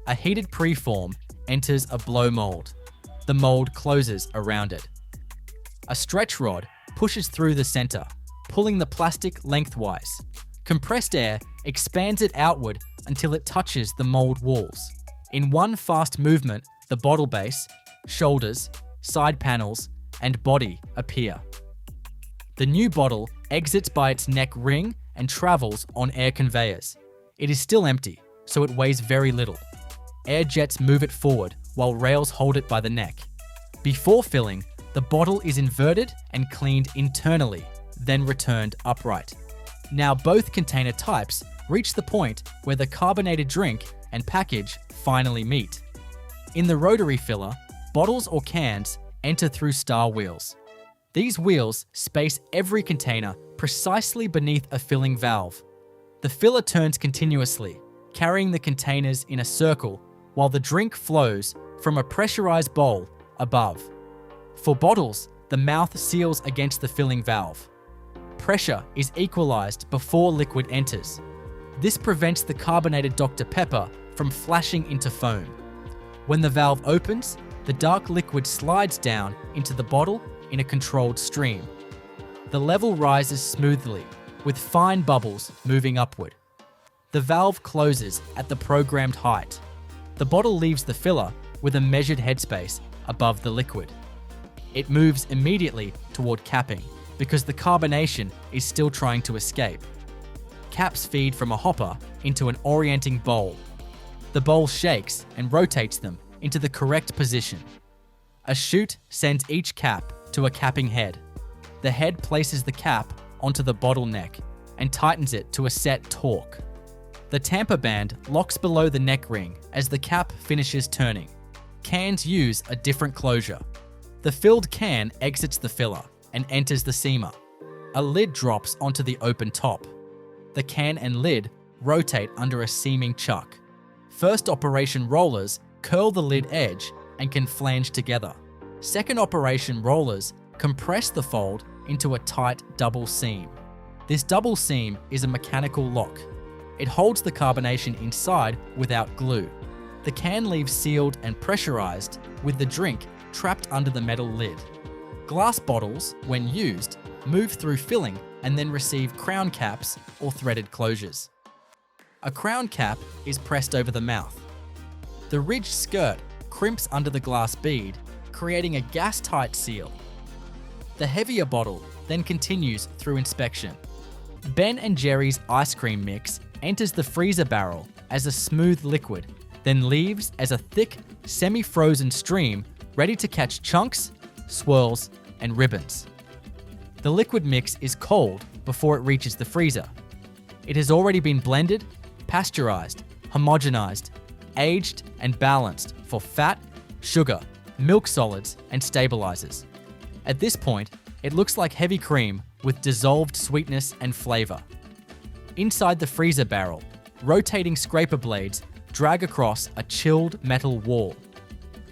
A heated preform enters a blow mold. The mold closes around it. A stretch rod pushes through the center, pulling the plastic lengthwise. Compressed air expands it outward until it touches the mold walls. In one fast movement, the bottle base, shoulders, side panels, and body appear. The new bottle exits by its neck ring and travels on air conveyors. It is still empty, so it weighs very little. Air jets move it forward while rails hold it by the neck. Before filling, the bottle is inverted and cleaned internally, then returned upright. Now both container types reach the point where the carbonated drink and package finally meet. In the rotary filler, bottles or cans enter through star wheels. These wheels space every container precisely beneath a filling valve. The filler turns continuously, carrying the containers in a circle while the drink flows from a pressurized bowl above. For bottles, the mouth seals against the filling valve. Pressure is equalized before liquid enters. This prevents the carbonated Dr. Pepper from flashing into foam. When the valve opens, the dark liquid slides down into the bottle in a controlled stream. The level rises smoothly, with fine bubbles moving upward. The valve closes at the programmed height. The bottle leaves the filler with a measured headspace above the liquid. It moves immediately toward capping because the carbonation is still trying to escape. Caps feed from a hopper into an orienting bowl. The bowl shakes and rotates them into the correct position. A chute sends each cap to a capping head. The head places the cap onto the bottle neck and tightens it to a set torque. The tamper band locks below the neck ring as the cap finishes turning. Cans use a different closure. The filled can exits the filler and enters the seamer. A lid drops onto the open top. The can and lid rotate under a seaming chuck. First operation rollers curl the lid edge and can flange together. Second operation rollers compress the fold into a tight double seam. This double seam is a mechanical lock. It holds the carbonation inside without glue. The can leaves sealed and pressurized with the drink trapped under the metal lid. Glass bottles, when used, move through filling and then receive crown caps or threaded closures. A crown cap is pressed over the mouth. The ridged skirt crimps under the glass bead, creating a gas-tight seal. The heavier bottle then continues through inspection. Ben & Jerry's ice cream mix enters the freezer barrel as a smooth liquid, then leaves as a thick, semi-frozen stream ready to catch chunks, swirls, and ribbons. The liquid mix is cold before it reaches the freezer. It has already been blended, pasteurized, homogenized, aged, and balanced for fat, sugar, milk solids, and stabilizers. At this point, it looks like heavy cream with dissolved sweetness and flavor. Inside the freezer barrel, rotating scraper blades drag across a chilled metal wall.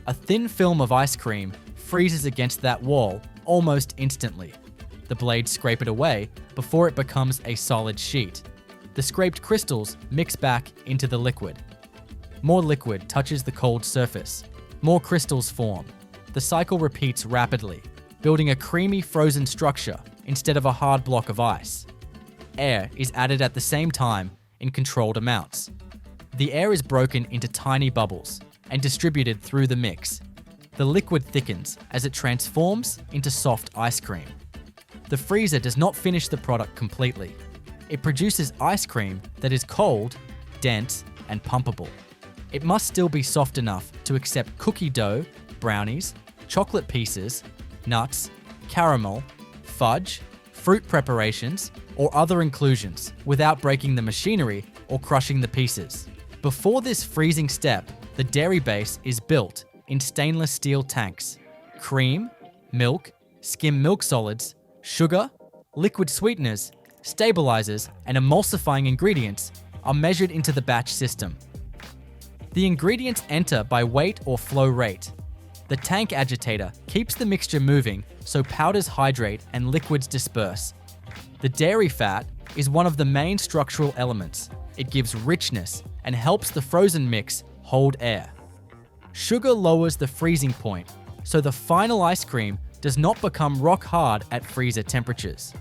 A thin film of ice cream freezes against that wall almost instantly. The blades scrape it away before it becomes a solid sheet. The scraped crystals mix back into the liquid. More liquid touches the cold surface. More crystals form. The cycle repeats rapidly, building a creamy frozen structure instead of a hard block of ice. Air is added at the same time in controlled amounts. The air is broken into tiny bubbles and distributed through the mix. The liquid thickens as it transforms into soft ice cream. The freezer does not finish the product completely. It produces ice cream that is cold, dense, and pumpable. It must still be soft enough to accept cookie dough, brownies, chocolate pieces, nuts, caramel, fudge, fruit preparations, or other inclusions without breaking the machinery or crushing the pieces. Before this freezing step, the dairy base is built in stainless steel tanks. Cream, milk, skim milk solids, sugar, liquid sweeteners, stabilizers, and emulsifying ingredients are measured into the batch system. The ingredients enter by weight or flow rate. The tank agitator keeps the mixture moving so powders hydrate and liquids disperse. The dairy fat is one of the main structural elements. It gives richness and helps the frozen mix hold air. Sugar lowers the freezing point, so the final ice cream does not become rock hard at freezer temperatures.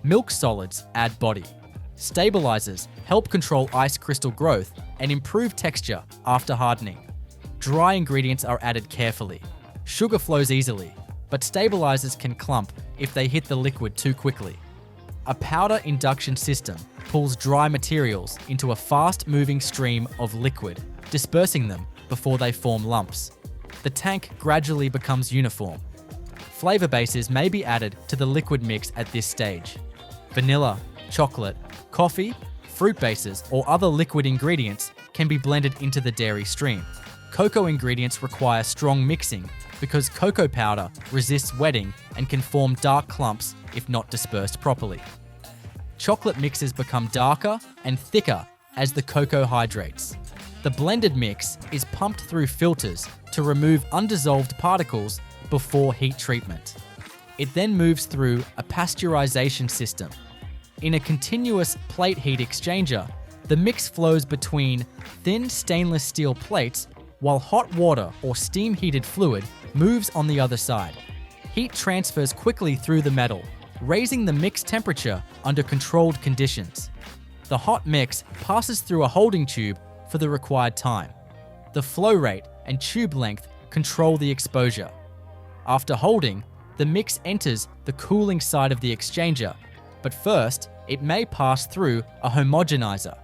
Milk solids add body. Stabilizers help control ice crystal growth and improve texture after hardening. Dry ingredients are added carefully. Sugar flows easily, but stabilizers can clump if they hit the liquid too quickly. A powder induction system pulls dry materials into a fast-moving stream of liquid, dispersing them before they form lumps. The tank gradually becomes uniform. Flavor bases may be added to the liquid mix at this stage. Vanilla, chocolate, coffee, fruit bases, or other liquid ingredients can be blended into the dairy stream. Cocoa ingredients require strong mixing because cocoa powder resists wetting and can form dark clumps if not dispersed properly. Chocolate mixes become darker and thicker as the cocoa hydrates. The blended mix is pumped through filters to remove undissolved particles before heat treatment. It then moves through a pasteurization system. In a continuous plate heat exchanger, the mix flows between thin stainless steel plates while hot water or steam-heated fluid moves on the other side. Heat transfers quickly through the metal, raising the mix temperature under controlled conditions. The hot mix passes through a holding tube for the required time. The flow rate and tube length control the exposure. After holding, the mix enters the cooling side of the exchanger, but first, it may pass through a homogenizer.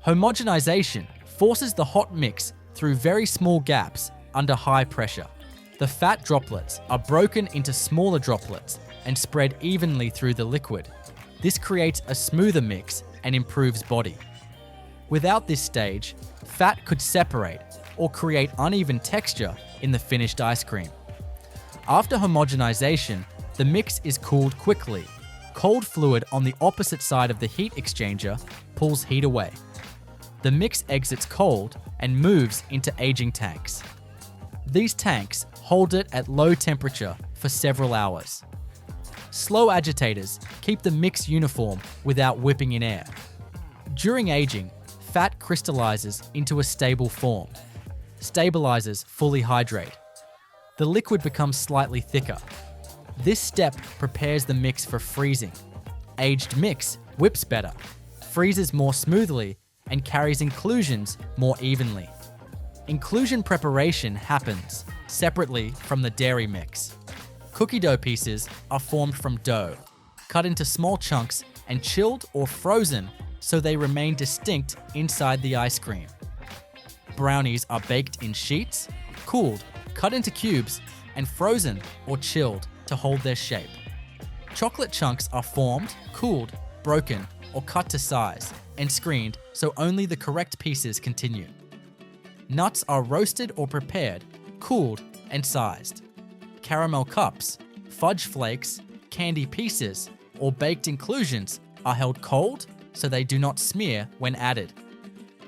Homogenization forces the hot mix through very small gaps under high pressure. The fat droplets are broken into smaller droplets and spread evenly through the liquid. This creates a smoother mix and improves body. Without this stage, fat could separate or create uneven texture in the finished ice cream. After homogenization, the mix is cooled quickly. Cold fluid on the opposite side of the heat exchanger pulls heat away. The mix exits cold and moves into aging tanks. These tanks hold it at low temperature for several hours. Slow agitators keep the mix uniform without whipping in air. During aging, fat crystallizes into a stable form. Stabilizers fully hydrate. The liquid becomes slightly thicker. This step prepares the mix for freezing. Aged mix whips better, freezes more smoothly, and carries inclusions more evenly. Inclusion preparation happens separately from the dairy mix. Cookie dough pieces are formed from dough, cut into small chunks and chilled or frozen so they remain distinct inside the ice cream. Brownies are baked in sheets, cooled, cut into cubes, and frozen or chilled to hold their shape. Chocolate chunks are formed, cooled, broken, or cut to size and screened so only the correct pieces continue. Nuts are roasted or prepared, cooled, and sized. Caramel cups, fudge flakes, candy pieces, or baked inclusions are held cold so they do not smear when added.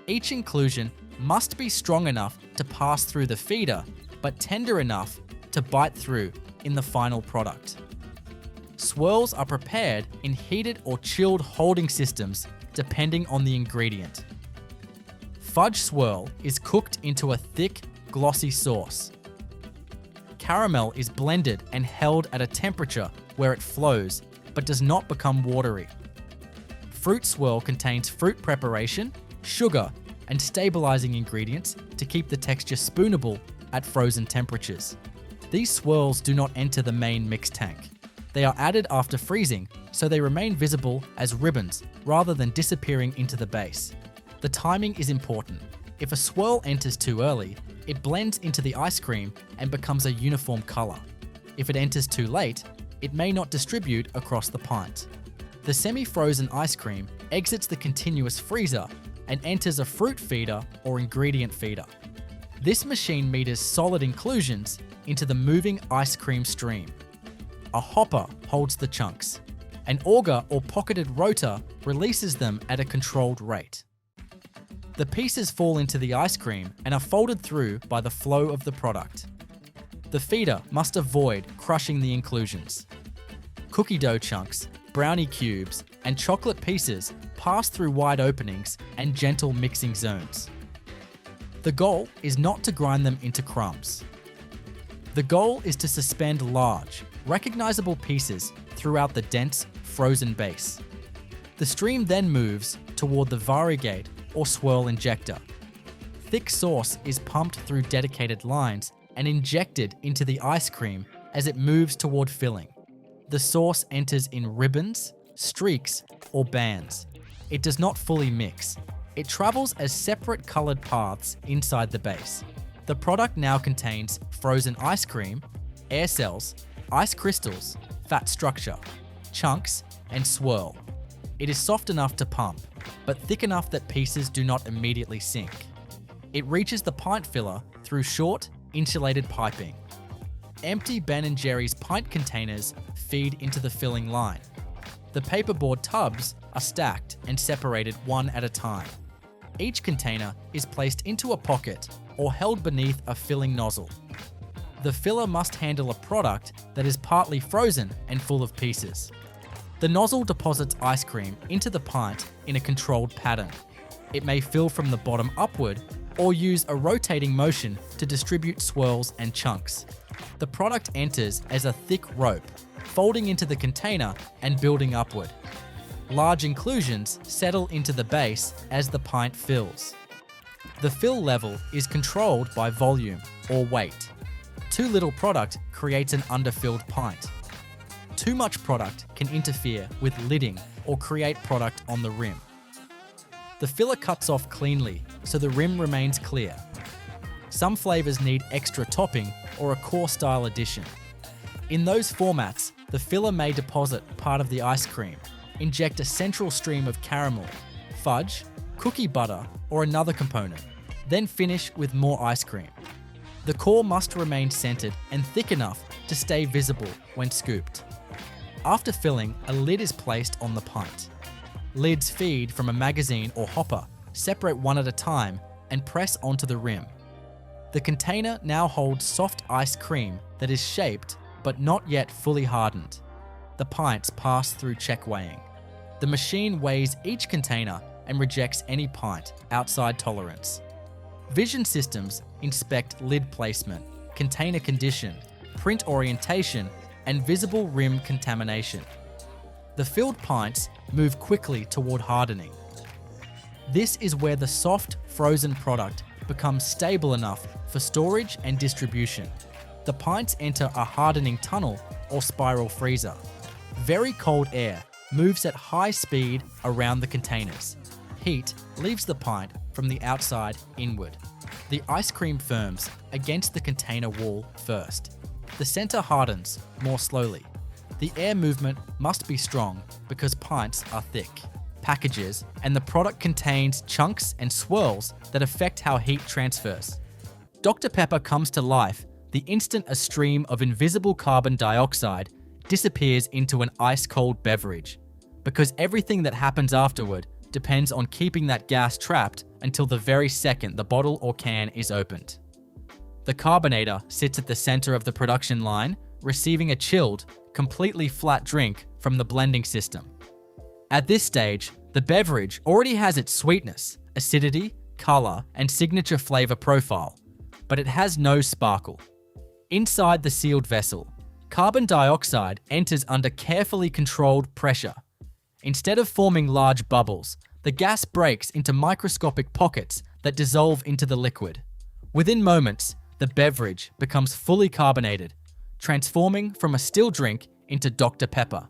Each inclusion must be strong enough to pass through the feeder, but tender enough to bite through in the final product. Swirls are prepared in heated or chilled holding systems depending on the ingredient. Fudge swirl is cooked into a thick, glossy sauce. Caramel is blended and held at a temperature where it flows but does not become watery. Fruit swirl contains fruit preparation, sugar, and stabilizing ingredients to keep the texture spoonable at frozen temperatures. These swirls do not enter the main mix tank. They are added after freezing, so they remain visible as ribbons rather than disappearing into the base. The timing is important. If a swirl enters too early, it blends into the ice cream and becomes a uniform color. If it enters too late, it may not distribute across the pint. The semi-frozen ice cream exits the continuous freezer and enters a fruit feeder or ingredient feeder. This machine meters solid inclusions into the moving ice cream stream. A hopper holds the chunks. An auger or pocketed rotor releases them at a controlled rate. The pieces fall into the ice cream and are folded through by the flow of the product. The feeder must avoid crushing the inclusions. Cookie dough chunks, brownie cubes, and chocolate pieces pass through wide openings and gentle mixing zones. The goal is not to grind them into crumbs. The goal is to suspend large, recognizable pieces throughout the dense, frozen base. The stream then moves toward the variegate or swirl injector. Thick sauce is pumped through dedicated lines and injected into the ice cream as it moves toward filling. The sauce enters in ribbons, streaks, or bands. It does not fully mix. It travels as separate colored paths inside the base. The product now contains frozen ice cream, air cells, ice crystals, fat structure, chunks, and swirl. It is soft enough to pump, but thick enough that pieces do not immediately sink. It reaches the pint filler through short, insulated piping. Empty Ben & Jerry's pint containers feed into the filling line. The paperboard tubs are stacked and separated one at a time. Each container is placed into a pocket or held beneath a filling nozzle. The filler must handle a product that is partly frozen and full of pieces. The nozzle deposits ice cream into the pint in a controlled pattern. It may fill from the bottom upward or use a rotating motion to distribute swirls and chunks. The product enters as a thick rope, folding into the container and building upward. Large inclusions settle into the base as the pint fills. The fill level is controlled by volume or weight. Too little product creates an underfilled pint. Too much product can interfere with lidding or create product on the rim. The filler cuts off cleanly so the rim remains clear. Some flavors need extra topping or a core style addition. In those formats, the filler may deposit part of the ice cream, inject a central stream of caramel, fudge, cookie butter, or another component, then finish with more ice cream. The core must remain centered and thick enough to stay visible when scooped. After filling, a lid is placed on the pint. Lids feed from a magazine or hopper, separate one at a time, and press onto the rim. The container now holds soft ice cream that is shaped but not yet fully hardened. The pints pass through check weighing. The machine weighs each container and rejects any pint outside tolerance. Vision systems inspect lid placement, container condition, print orientation, and visible rim contamination. The filled pints move quickly toward hardening. This is where the soft, frozen product becomes stable enough for storage and distribution. The pints enter a hardening tunnel or spiral freezer. Very cold air moves at high speed around the containers. Heat leaves the pint from the outside inward. The ice cream firms against the container wall first. The center hardens more slowly. The air movement must be strong because pints are thick packages and the product contains chunks and swirls that affect how heat transfers. Dr. Pepper comes to life the instant a stream of invisible carbon dioxide disappears into an ice-cold beverage, because everything that happens afterward depends on keeping that gas trapped until the very second the bottle or can is opened. The carbonator sits at the center of the production line, receiving a chilled, completely flat drink from the blending system. At this stage, the beverage already has its sweetness, acidity, color, and signature flavor profile, but it has no sparkle. Inside the sealed vessel, carbon dioxide enters under carefully controlled pressure. Instead of forming large bubbles, the gas breaks into microscopic pockets that dissolve into the liquid. Within moments, the beverage becomes fully carbonated, transforming from a still drink into Dr. Pepper.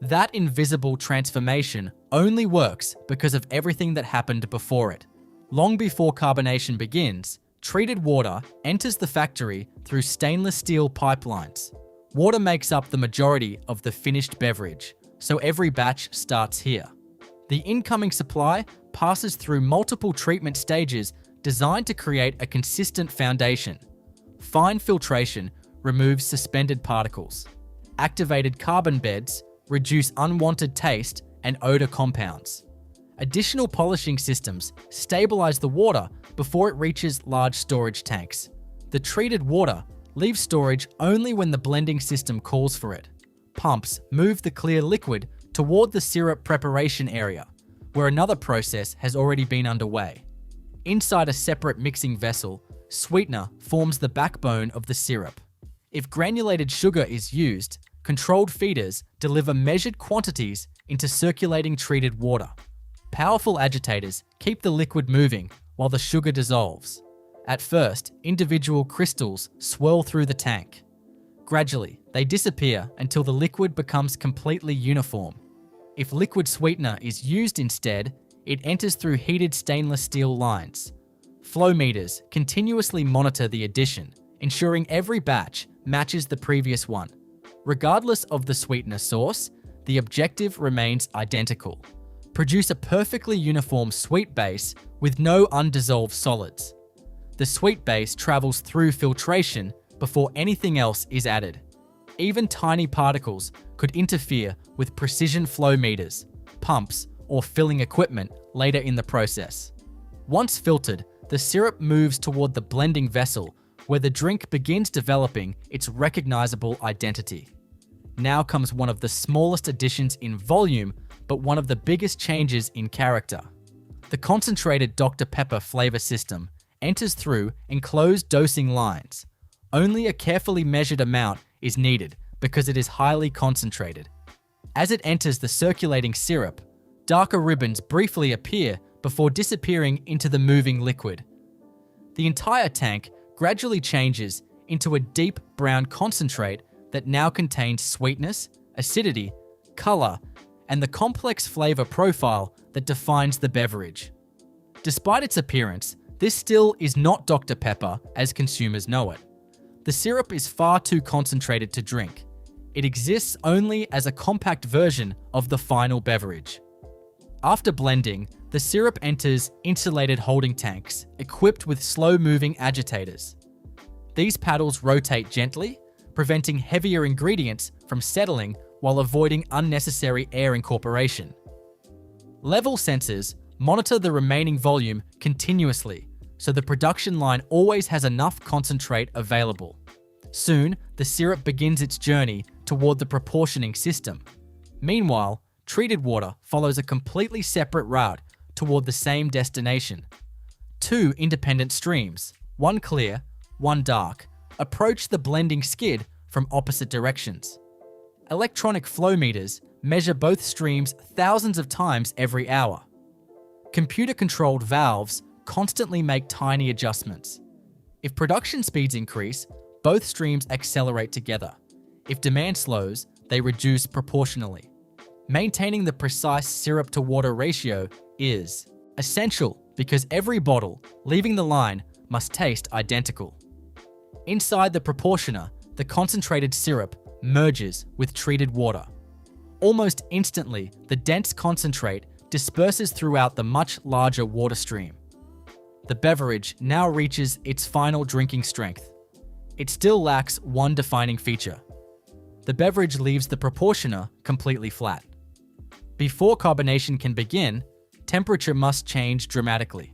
That invisible transformation only works because of everything that happened before it. Long before carbonation begins, treated water enters the factory through stainless steel pipelines. Water makes up the majority of the finished beverage, so every batch starts here. The incoming supply passes through multiple treatment stages designed to create a consistent foundation. Fine filtration removes suspended particles. Activated carbon beds reduce unwanted taste and odor compounds. Additional polishing systems stabilize the water before it reaches large storage tanks. The treated water leaves storage only when the blending system calls for it. Pumps move the clear liquid toward the syrup preparation area, where another process has already been underway. Inside a separate mixing vessel, sweetener forms the backbone of the syrup. If granulated sugar is used, controlled feeders deliver measured quantities into circulating treated water. Powerful agitators keep the liquid moving while the sugar dissolves. At first, individual crystals swirl through the tank. Gradually, they disappear until the liquid becomes completely uniform. If liquid sweetener is used instead, it enters through heated stainless steel lines. Flow meters continuously monitor the addition, ensuring every batch matches the previous one. Regardless of the sweetener source, the objective remains identical. Produce a perfectly uniform sweet base with no undissolved solids. The sweet base travels through filtration before anything else is added. Even tiny particles could interfere with precision flow meters, pumps, or filling equipment later in the process. Once filtered, the syrup moves toward the blending vessel, where the drink begins developing its recognizable identity. Now comes one of the smallest additions in volume, but one of the biggest changes in character. The concentrated Dr. Pepper flavor system enters through enclosed dosing lines. Only a carefully measured amount is needed because it is highly concentrated. As it enters the circulating syrup, darker ribbons briefly appear before disappearing into the moving liquid. The entire tank gradually changes into a deep brown concentrate that now contains sweetness, acidity, color, and the complex flavor profile that defines the beverage. Despite its appearance, this still is not Dr. Pepper as consumers know it. The syrup is far too concentrated to drink. It exists only as a compact version of the final beverage. After blending, the syrup enters insulated holding tanks equipped with slow-moving agitators. These paddles rotate gently, preventing heavier ingredients from settling while avoiding unnecessary air incorporation. Level sensors monitor the remaining volume continuously, so the production line always has enough concentrate available. Soon, the syrup begins its journey toward the proportioning system. Meanwhile, treated water follows a completely separate route toward the same destination. Two independent streams, one clear, one dark, approach the blending skid from opposite directions. Electronic flow meters measure both streams thousands of times every hour. Computer-controlled valves constantly make tiny adjustments. If production speeds increase, both streams accelerate together. If demand slows, they reduce proportionally. Maintaining the precise syrup-to-water ratio is essential because every bottle leaving the line must taste identical. Inside the proportioner, the concentrated syrup merges with treated water. Almost instantly, the dense concentrate disperses throughout the much larger water stream. The beverage now reaches its final drinking strength. It still lacks one defining feature. The beverage leaves the proportioner completely flat. Before carbonation can begin, temperature must change dramatically.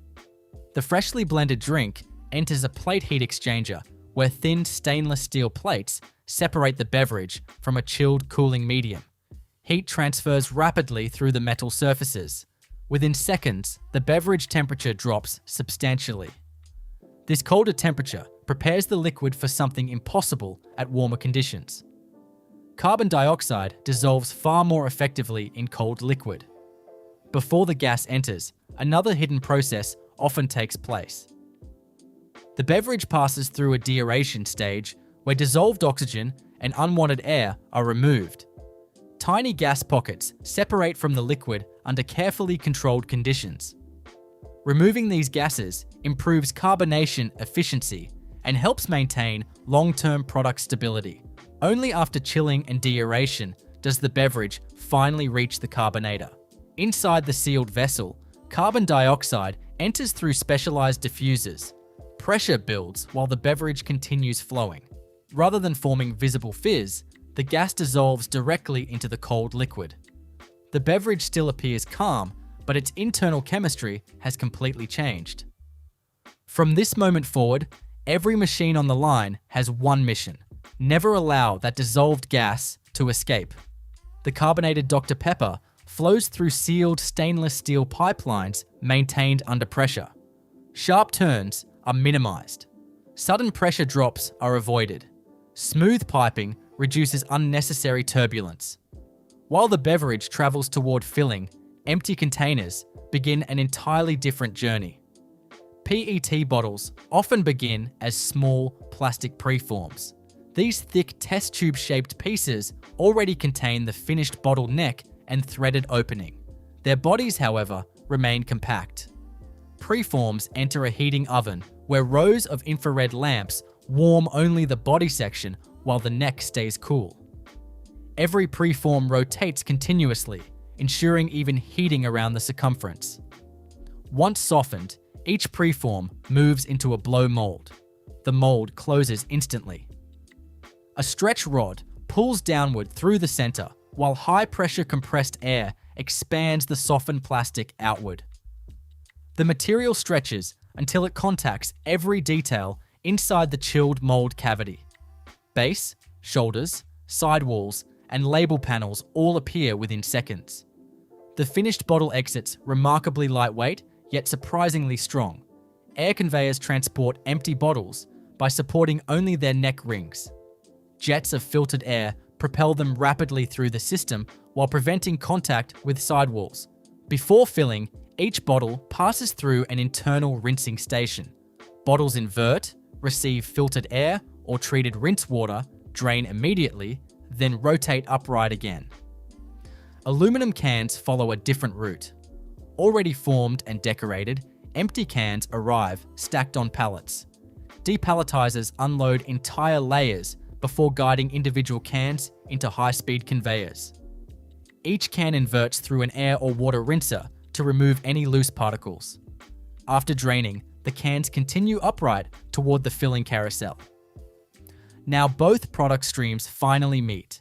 The freshly blended drink enters a plate heat exchanger where thin stainless steel plates separate the beverage from a chilled cooling medium. Heat transfers rapidly through the metal surfaces. Within seconds, the beverage temperature drops substantially. This colder temperature prepares the liquid for something impossible at warmer conditions. Carbon dioxide dissolves far more effectively in cold liquid. Before the gas enters, another hidden process often takes place. The beverage passes through a deaeration stage where dissolved oxygen and unwanted air are removed. Tiny gas pockets separate from the liquid under carefully controlled conditions. Removing these gases improves carbonation efficiency and helps maintain long-term product stability. Only after chilling and deaeration does the beverage finally reach the carbonator. Inside the sealed vessel, carbon dioxide enters through specialized diffusers. Pressure builds while the beverage continues flowing. Rather than forming visible fizz, the gas dissolves directly into the cold liquid. The beverage still appears calm, but its internal chemistry has completely changed. From this moment forward, every machine on the line has one mission: never allow that dissolved gas to escape. The carbonated Dr. Pepper flows through sealed stainless steel pipelines maintained under pressure. Sharp turns are minimized. Sudden pressure drops are avoided. Smooth piping reduces unnecessary turbulence. While the beverage travels toward filling, empty containers begin an entirely different journey. PET bottles often begin as small plastic preforms. These thick test tube-shaped pieces already contain the finished bottle neck and threaded opening. Their bodies, however, remain compact. Preforms enter a heating oven where rows of infrared lamps warm only the body section while the neck stays cool. Every preform rotates continuously, ensuring even heating around the circumference. Once softened, each preform moves into a blow mold. The mold closes instantly. A stretch rod pulls downward through the center, while high-pressure compressed air expands the softened plastic outward. The material stretches until it contacts every detail inside the chilled mold cavity. Base, shoulders, sidewalls, and label panels all appear within seconds. The finished bottle exits remarkably lightweight, yet surprisingly strong. Air conveyors transport empty bottles by supporting only their neck rings. Jets of filtered air propel them rapidly through the system while preventing contact with sidewalls. Before filling, each bottle passes through an internal rinsing station. Bottles invert, receive filtered air or treated rinse water, drain immediately, then rotate upright again. Aluminum cans follow a different route. Already formed and decorated, empty cans arrive stacked on pallets. Depalletizers unload entire layers before guiding individual cans into high-speed conveyors. Each can inverts through an air or water rinser to remove any loose particles. After draining, the cans continue upright toward the filling carousel. Now both product streams finally meet.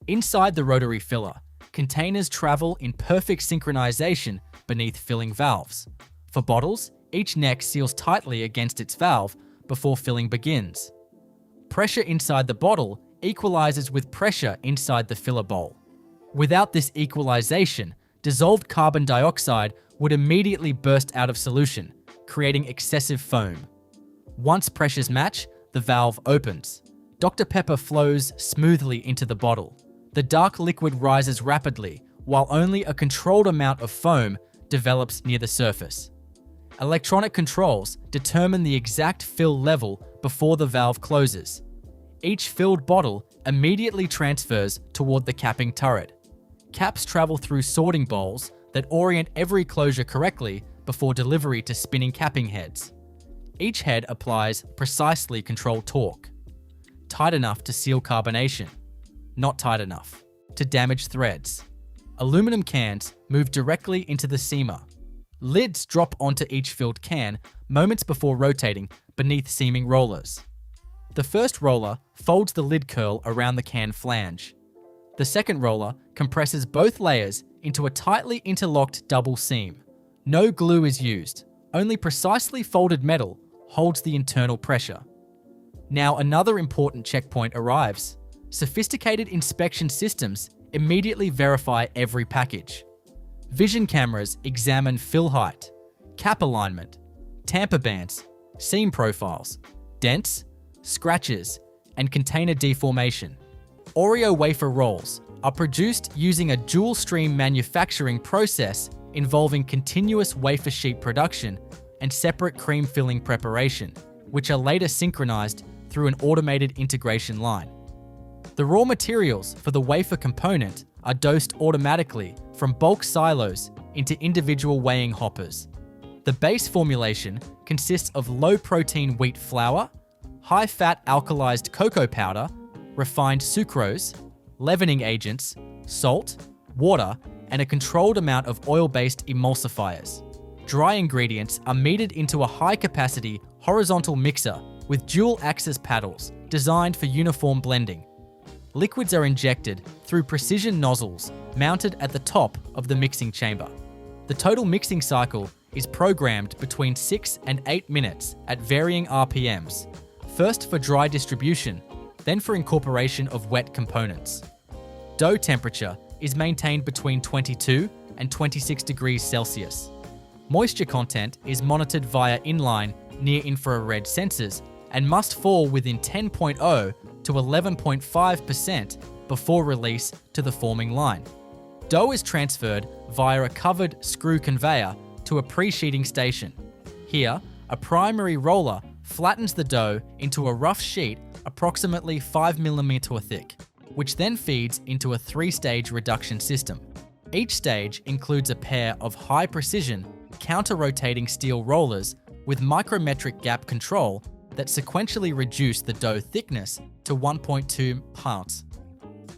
Inside the rotary filler, containers travel in perfect synchronization beneath filling valves. For bottles, each neck seals tightly against its valve before filling begins. Pressure inside the bottle equalizes with pressure inside the filler bowl. Without this equalization, dissolved carbon dioxide would immediately burst out of solution, creating excessive foam. Once pressures match, the valve opens. Dr. Pepper flows smoothly into the bottle. The dark liquid rises rapidly, while only a controlled amount of foam develops near the surface. Electronic controls determine the exact fill level before the valve closes. Each filled bottle immediately transfers toward the capping turret. Caps travel through sorting bowls that orient every closure correctly before delivery to spinning capping heads. Each head applies precisely controlled torque. Tight enough to seal carbonation, not tight enough to damage threads. Aluminum cans move directly into the seamer. Lids drop onto each filled can moments before rotating beneath seaming rollers. The first roller folds the lid curl around the can flange. The second roller compresses both layers into a tightly interlocked double seam. No glue is used, only precisely folded metal holds the internal pressure. Now another important checkpoint arrives. Sophisticated inspection systems immediately verify every package. Vision cameras examine fill height, cap alignment, tamper bands, seam profiles, dents, scratches, and container deformation. Oreo wafer rolls are produced using a dual-stream manufacturing process involving continuous wafer sheet production and separate cream filling preparation, which are later synchronized through an automated integration line. The raw materials for the wafer component are dosed automatically from bulk silos into individual weighing hoppers. The base formulation consists of low-protein wheat flour, high-fat alkalized cocoa powder, refined sucrose, leavening agents, salt, water, and a controlled amount of oil-based emulsifiers. Dry ingredients are metered into a high-capacity horizontal mixer with dual-axis paddles designed for uniform blending. Liquids are injected through precision nozzles mounted at the top of the mixing chamber. The total mixing cycle is programmed between 6 and 8 minutes at varying RPMs, first for dry distribution, then for incorporation of wet components. Dough temperature is maintained between 22 and 26 degrees Celsius. Moisture content is monitored via inline near-infrared sensors and must fall within 10.0 to 11.5% before release to the forming line. Dough is transferred via a covered screw conveyor to a pre-sheeting station. Here, a primary roller flattens the dough into a rough sheet approximately 5 mm thick, which then feeds into a 3-stage reduction system. Each stage includes a pair of high-precision, counter-rotating steel rollers with micrometric gap control that sequentially reduce the dough thickness to 1.2 pounds.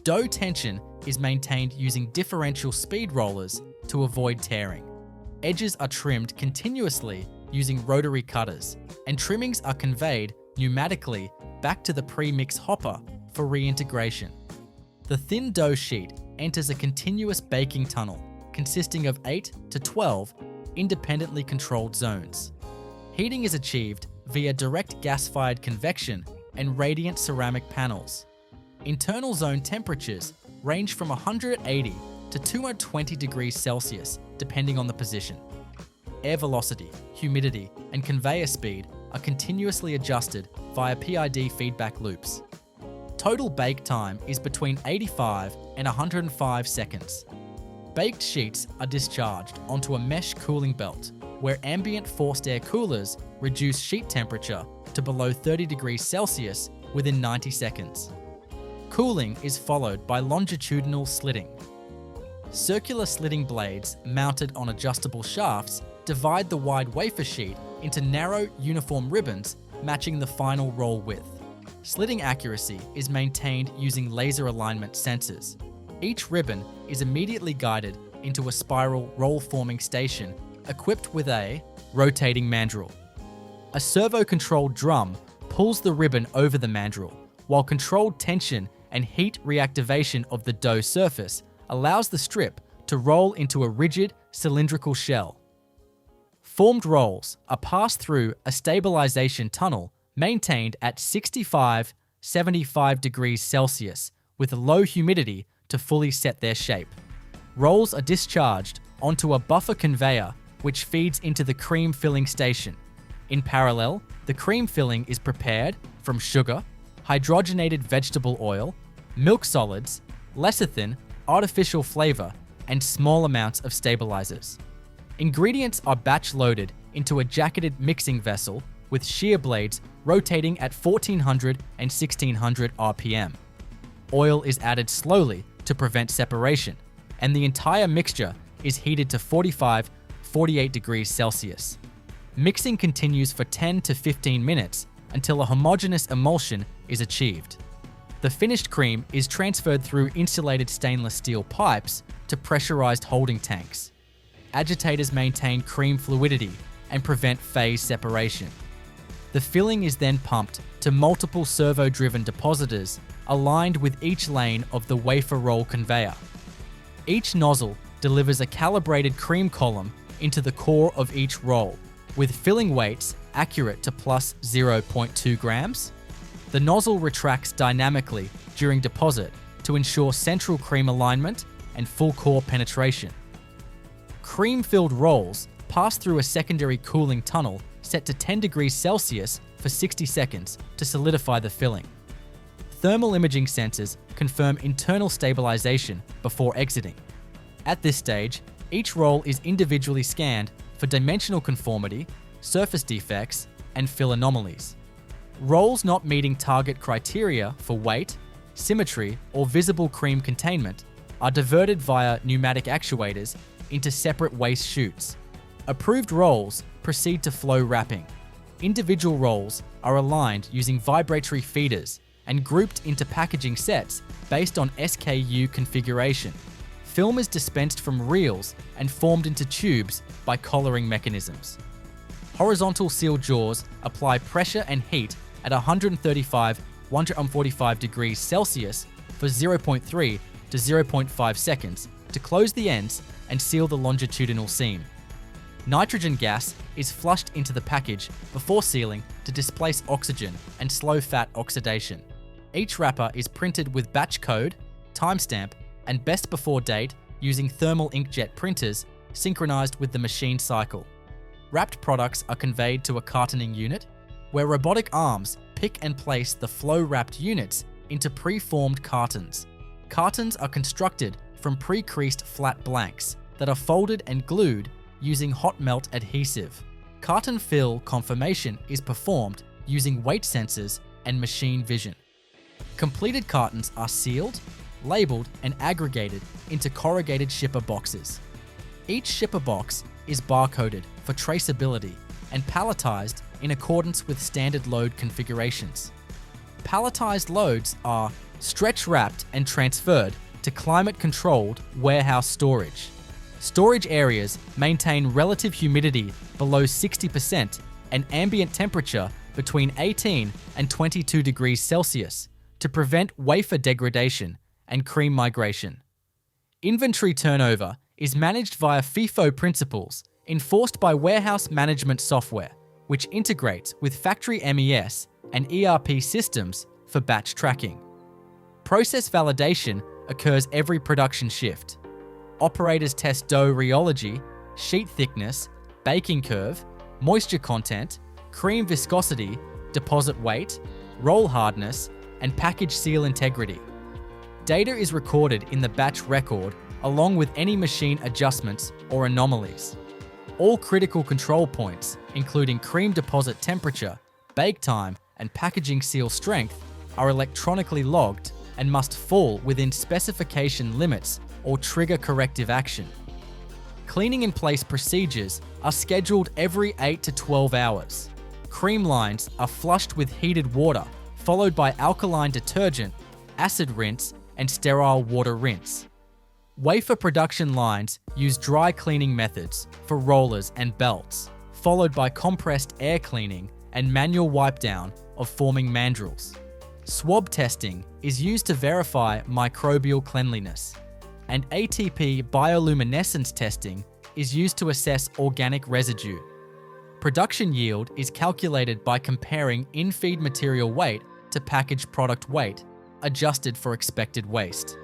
Dough tension is maintained using differential speed rollers to avoid tearing. Edges are trimmed continuously using rotary cutters, and trimmings are conveyed pneumatically back to the pre-mix hopper for reintegration. The thin dough sheet enters a continuous baking tunnel consisting of 8 to 12 independently controlled zones. Heating is achieved via direct gas-fired convection and radiant ceramic panels. Internal zone temperatures range from 180 to 220 degrees Celsius depending on the position. Air velocity, humidity, and conveyor speed are continuously adjusted via PID feedback loops. Total bake time is between 85 and 105 seconds. Baked sheets are discharged onto a mesh cooling belt, where ambient forced air coolers reduce sheet temperature to below 30 degrees Celsius within 90 seconds. Cooling is followed by longitudinal slitting. Circular slitting blades mounted on adjustable shafts divide the wide wafer sheet into narrow, uniform ribbons matching the final roll width. Slitting accuracy is maintained using laser alignment sensors. Each ribbon is immediately guided into a spiral roll-forming station equipped with a rotating mandrel. A servo-controlled drum pulls the ribbon over the mandrel, while controlled tension and heat reactivation of the dough surface allows the strip to roll into a rigid, cylindrical shell. Formed rolls are passed through a stabilization tunnel maintained at 65-75 degrees Celsius with low humidity to fully set their shape. Rolls are discharged onto a buffer conveyor which feeds into the cream filling station. In parallel, the cream filling is prepared from sugar, hydrogenated vegetable oil, milk solids, lecithin, artificial flavor, and small amounts of stabilizers. Ingredients are batch loaded into a jacketed mixing vessel with shear blades rotating at 1400 and 1600 RPM. Oil is added slowly to prevent separation, and the entire mixture is heated to 48 degrees Celsius. Mixing continues for 10 to 15 minutes until a homogeneous emulsion is achieved. The finished cream is transferred through insulated stainless steel pipes to pressurized holding tanks. Agitators maintain cream fluidity and prevent phase separation. The filling is then pumped to multiple servo-driven depositors aligned with each lane of the wafer roll conveyor. Each nozzle delivers a calibrated cream column into the core of each roll, with filling weights accurate to plus 0.2 grams. The nozzle retracts dynamically during deposit to ensure central cream alignment and full core penetration. Cream-filled rolls pass through a secondary cooling tunnel set to 10 degrees Celsius for 60 seconds to solidify the filling. Thermal imaging sensors confirm internal stabilization before exiting. At this stage, each roll is individually scanned for dimensional conformity, surface defects, and fill anomalies. Rolls not meeting target criteria for weight, symmetry, or visible cream containment are diverted via pneumatic actuators into separate waste chutes. Approved rolls proceed to flow wrapping. Individual rolls are aligned using vibratory feeders and grouped into packaging sets based on SKU configuration. Film is dispensed from reels and formed into tubes by collaring mechanisms. Horizontal seal jaws apply pressure and heat at 135-145 degrees Celsius for 0.3 to 0.5 seconds to close the ends and seal the longitudinal seam. Nitrogen gas is flushed into the package before sealing to displace oxygen and slow fat oxidation. Each wrapper is printed with batch code, timestamp, and best before date using thermal inkjet printers synchronized with the machine cycle. Wrapped products are conveyed to a cartoning unit, where robotic arms pick and place the flow-wrapped units into pre-formed cartons. Cartons are constructed from pre-creased flat blanks that are folded and glued using hot melt adhesive. Carton fill conformation is performed using weight sensors and machine vision. Completed cartons are sealed, labeled, and aggregated into corrugated shipper boxes. Each shipper box is barcoded for traceability and palletized in accordance with standard load configurations. Palletized loads are stretch wrapped and transferred to climate-controlled warehouse storage. Storage areas maintain relative humidity below 60% and ambient temperature between 18 and 22 degrees Celsius to prevent wafer degradation and cream migration. Inventory turnover is managed via FIFO principles enforced by warehouse management software, which integrates with factory MES and ERP systems for batch tracking. Process validation occurs every production shift. Operators test dough rheology, sheet thickness, baking curve, moisture content, cream viscosity, deposit weight, roll hardness, and package seal integrity. Data is recorded in the batch record along with any machine adjustments or anomalies. All critical control points, including cream deposit temperature, bake time, and packaging seal strength, are electronically logged and must fall within specification limits or trigger corrective action. Cleaning in place procedures are scheduled every 8 to 12 hours. Cream lines are flushed with heated water, followed by alkaline detergent, acid rinse, and sterile water rinse. Wafer production lines use dry cleaning methods for rollers and belts, followed by compressed air cleaning and manual wipe down of forming mandrels. Swab testing is used to verify microbial cleanliness, and ATP bioluminescence testing is used to assess organic residue. Production yield is calculated by comparing in-feed material weight to packaged product weight, adjusted for expected waste.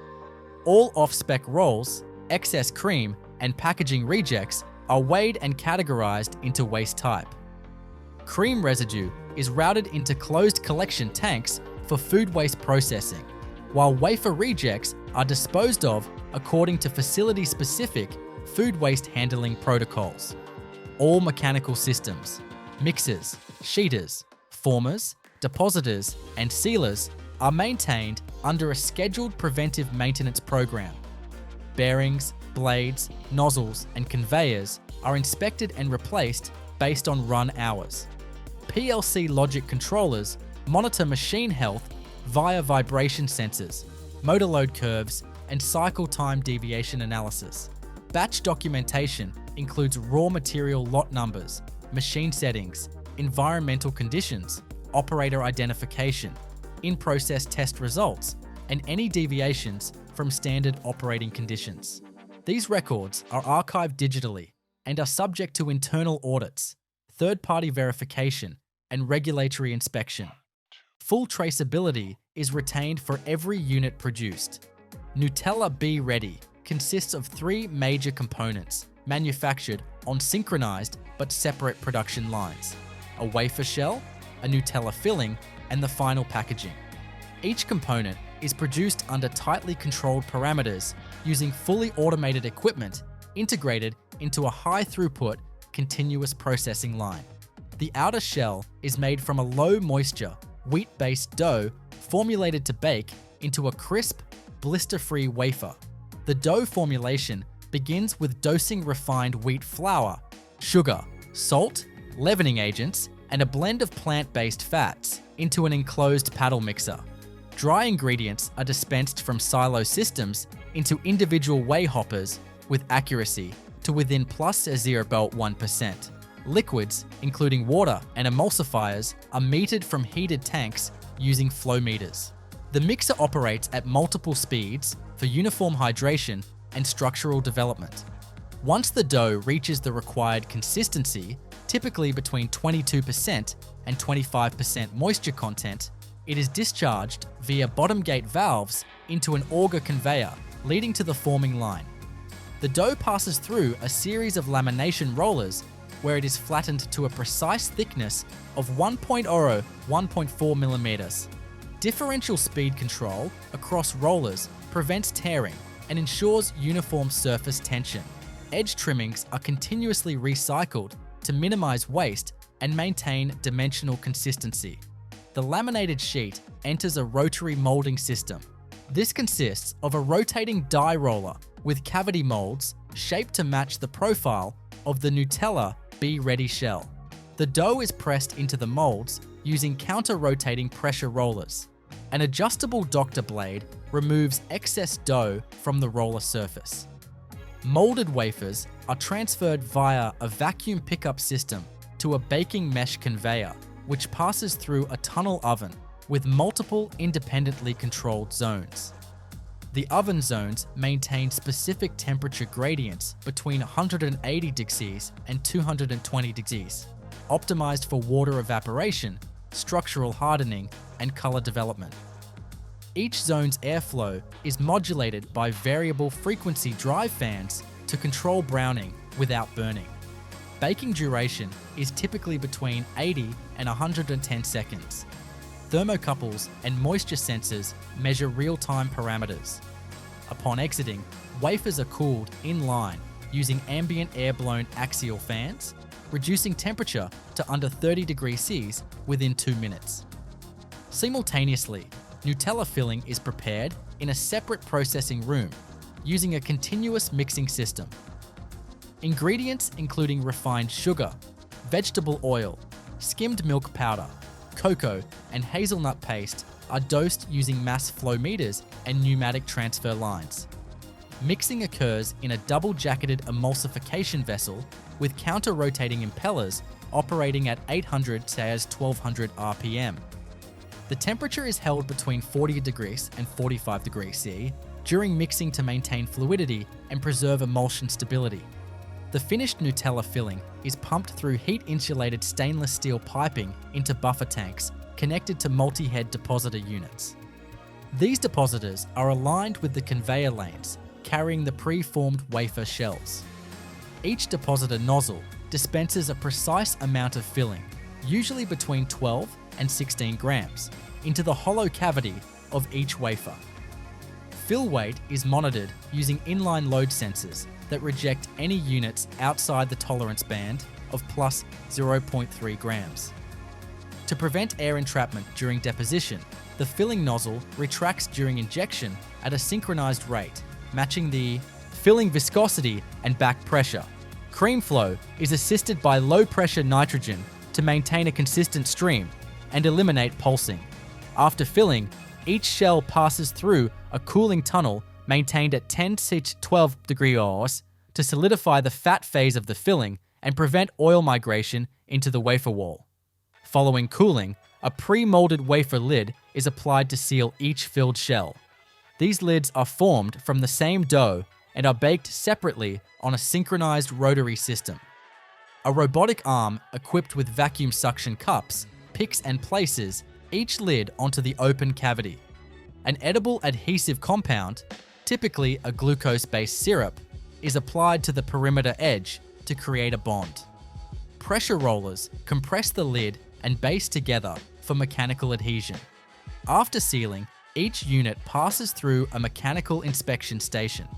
All off-spec rolls, excess cream, and packaging rejects are weighed and categorized into waste type. Cream residue is routed into closed collection tanks for food waste processing, while wafer rejects are disposed of according to facility-specific food waste handling protocols. All mechanical systems, mixers, sheeters, formers, depositors, and sealers are maintained under a scheduled preventive maintenance program. Bearings, blades, nozzles, and conveyors are inspected and replaced based on run hours. PLC logic controllers monitor machine health via vibration sensors, motor load curves, and cycle time deviation analysis. Batch documentation includes raw material lot numbers, machine settings, environmental conditions, operator identification, in-process test results, and any deviations from standard operating conditions. These records are archived digitally and are subject to internal audits, third-party verification, and regulatory inspection. Full traceability is retained for every unit produced. Nutella Be Ready consists of 3 major components manufactured on synchronized but separate production lines: a wafer shell, a Nutella filling, and the final packaging. Each component is produced under tightly controlled parameters using fully automated equipment integrated into a high-throughput, continuous processing line. The outer shell is made from a low-moisture, wheat-based dough formulated to bake into a crisp, blister-free wafer. The dough formulation begins with dosing refined wheat flour, sugar, salt, leavening agents, and a blend of plant-based fats into an enclosed paddle mixer. Dry ingredients are dispensed from silo systems into individual weigh hoppers with accuracy to within plus 0.1%. Liquids, including water and emulsifiers, are metered from heated tanks using flow meters. The mixer operates at multiple speeds for uniform hydration and structural development. Once the dough reaches the required consistency, typically between 22% and 25% moisture content, it is discharged via bottom gate valves into an auger conveyor leading to the forming line. The dough passes through a series of lamination rollers where it is flattened to a precise thickness of 1.0-1.4 millimeters. Differential speed control across rollers prevents tearing and ensures uniform surface tension. Edge trimmings are continuously recycled to minimize waste and maintain dimensional consistency. The laminated sheet enters a rotary molding system. This consists of a rotating die roller with cavity molds shaped to match the profile of the Nutella Be Ready shell. The dough is pressed into the molds using counter-rotating pressure rollers. An adjustable doctor blade removes excess dough from the roller surface. Molded wafers are transferred via a vacuum pickup system to a baking mesh conveyor, which passes through a tunnel oven with multiple independently controlled zones. The oven zones maintain specific temperature gradients between 180 degrees and 220 degrees, optimized for water evaporation, structural hardening, and color development. Each zone's airflow is modulated by variable frequency drive fans to control browning without burning. Baking duration is typically between 80 and 110 seconds. Thermocouples and moisture sensors measure real-time parameters. Upon exiting, wafers are cooled in line using ambient air-blown axial fans, reducing temperature to under 30 degrees Celsius within 2 minutes. Simultaneously, Nutella filling is prepared in a separate processing room using a continuous mixing system. Ingredients including refined sugar, vegetable oil, skimmed milk powder, cocoa, and hazelnut paste are dosed using mass flow meters and pneumatic transfer lines. Mixing occurs in a double-jacketed emulsification vessel with counter-rotating impellers operating at 800 to 1200 RPM. The temperature is held between 40 degrees and 45 degrees C during mixing to maintain fluidity and preserve emulsion stability. The finished Nutella filling is pumped through heat-insulated stainless steel piping into buffer tanks connected to multi-head depositor units. These depositors are aligned with the conveyor lanes carrying the pre-formed wafer shells. Each depositor nozzle dispenses a precise amount of filling, usually between 12 and 16 grams, into the hollow cavity of each wafer. Fill weight is monitored using inline load sensors that reject any units outside the tolerance band of plus 0.3 grams. To prevent air entrapment during deposition, the filling nozzle retracts during injection at a synchronized rate, matching the filling viscosity and back pressure. Cream flow is assisted by low-pressure nitrogen to maintain a consistent stream and eliminate pulsing. After filling, each shell passes through a cooling tunnel maintained at 10 to 12 degrees to solidify the fat phase of the filling and prevent oil migration into the wafer wall. Following cooling, a pre-molded wafer lid is applied to seal each filled shell. These lids are formed from the same dough and are baked separately on a synchronized rotary system. A robotic arm equipped with vacuum suction cups picks and places each lid onto the open cavity. An edible adhesive compound, typically a glucose-based syrup, is applied to the perimeter edge to create a bond. Pressure rollers compress the lid and base together for mechanical adhesion. After sealing, each unit passes through a mechanical inspection station.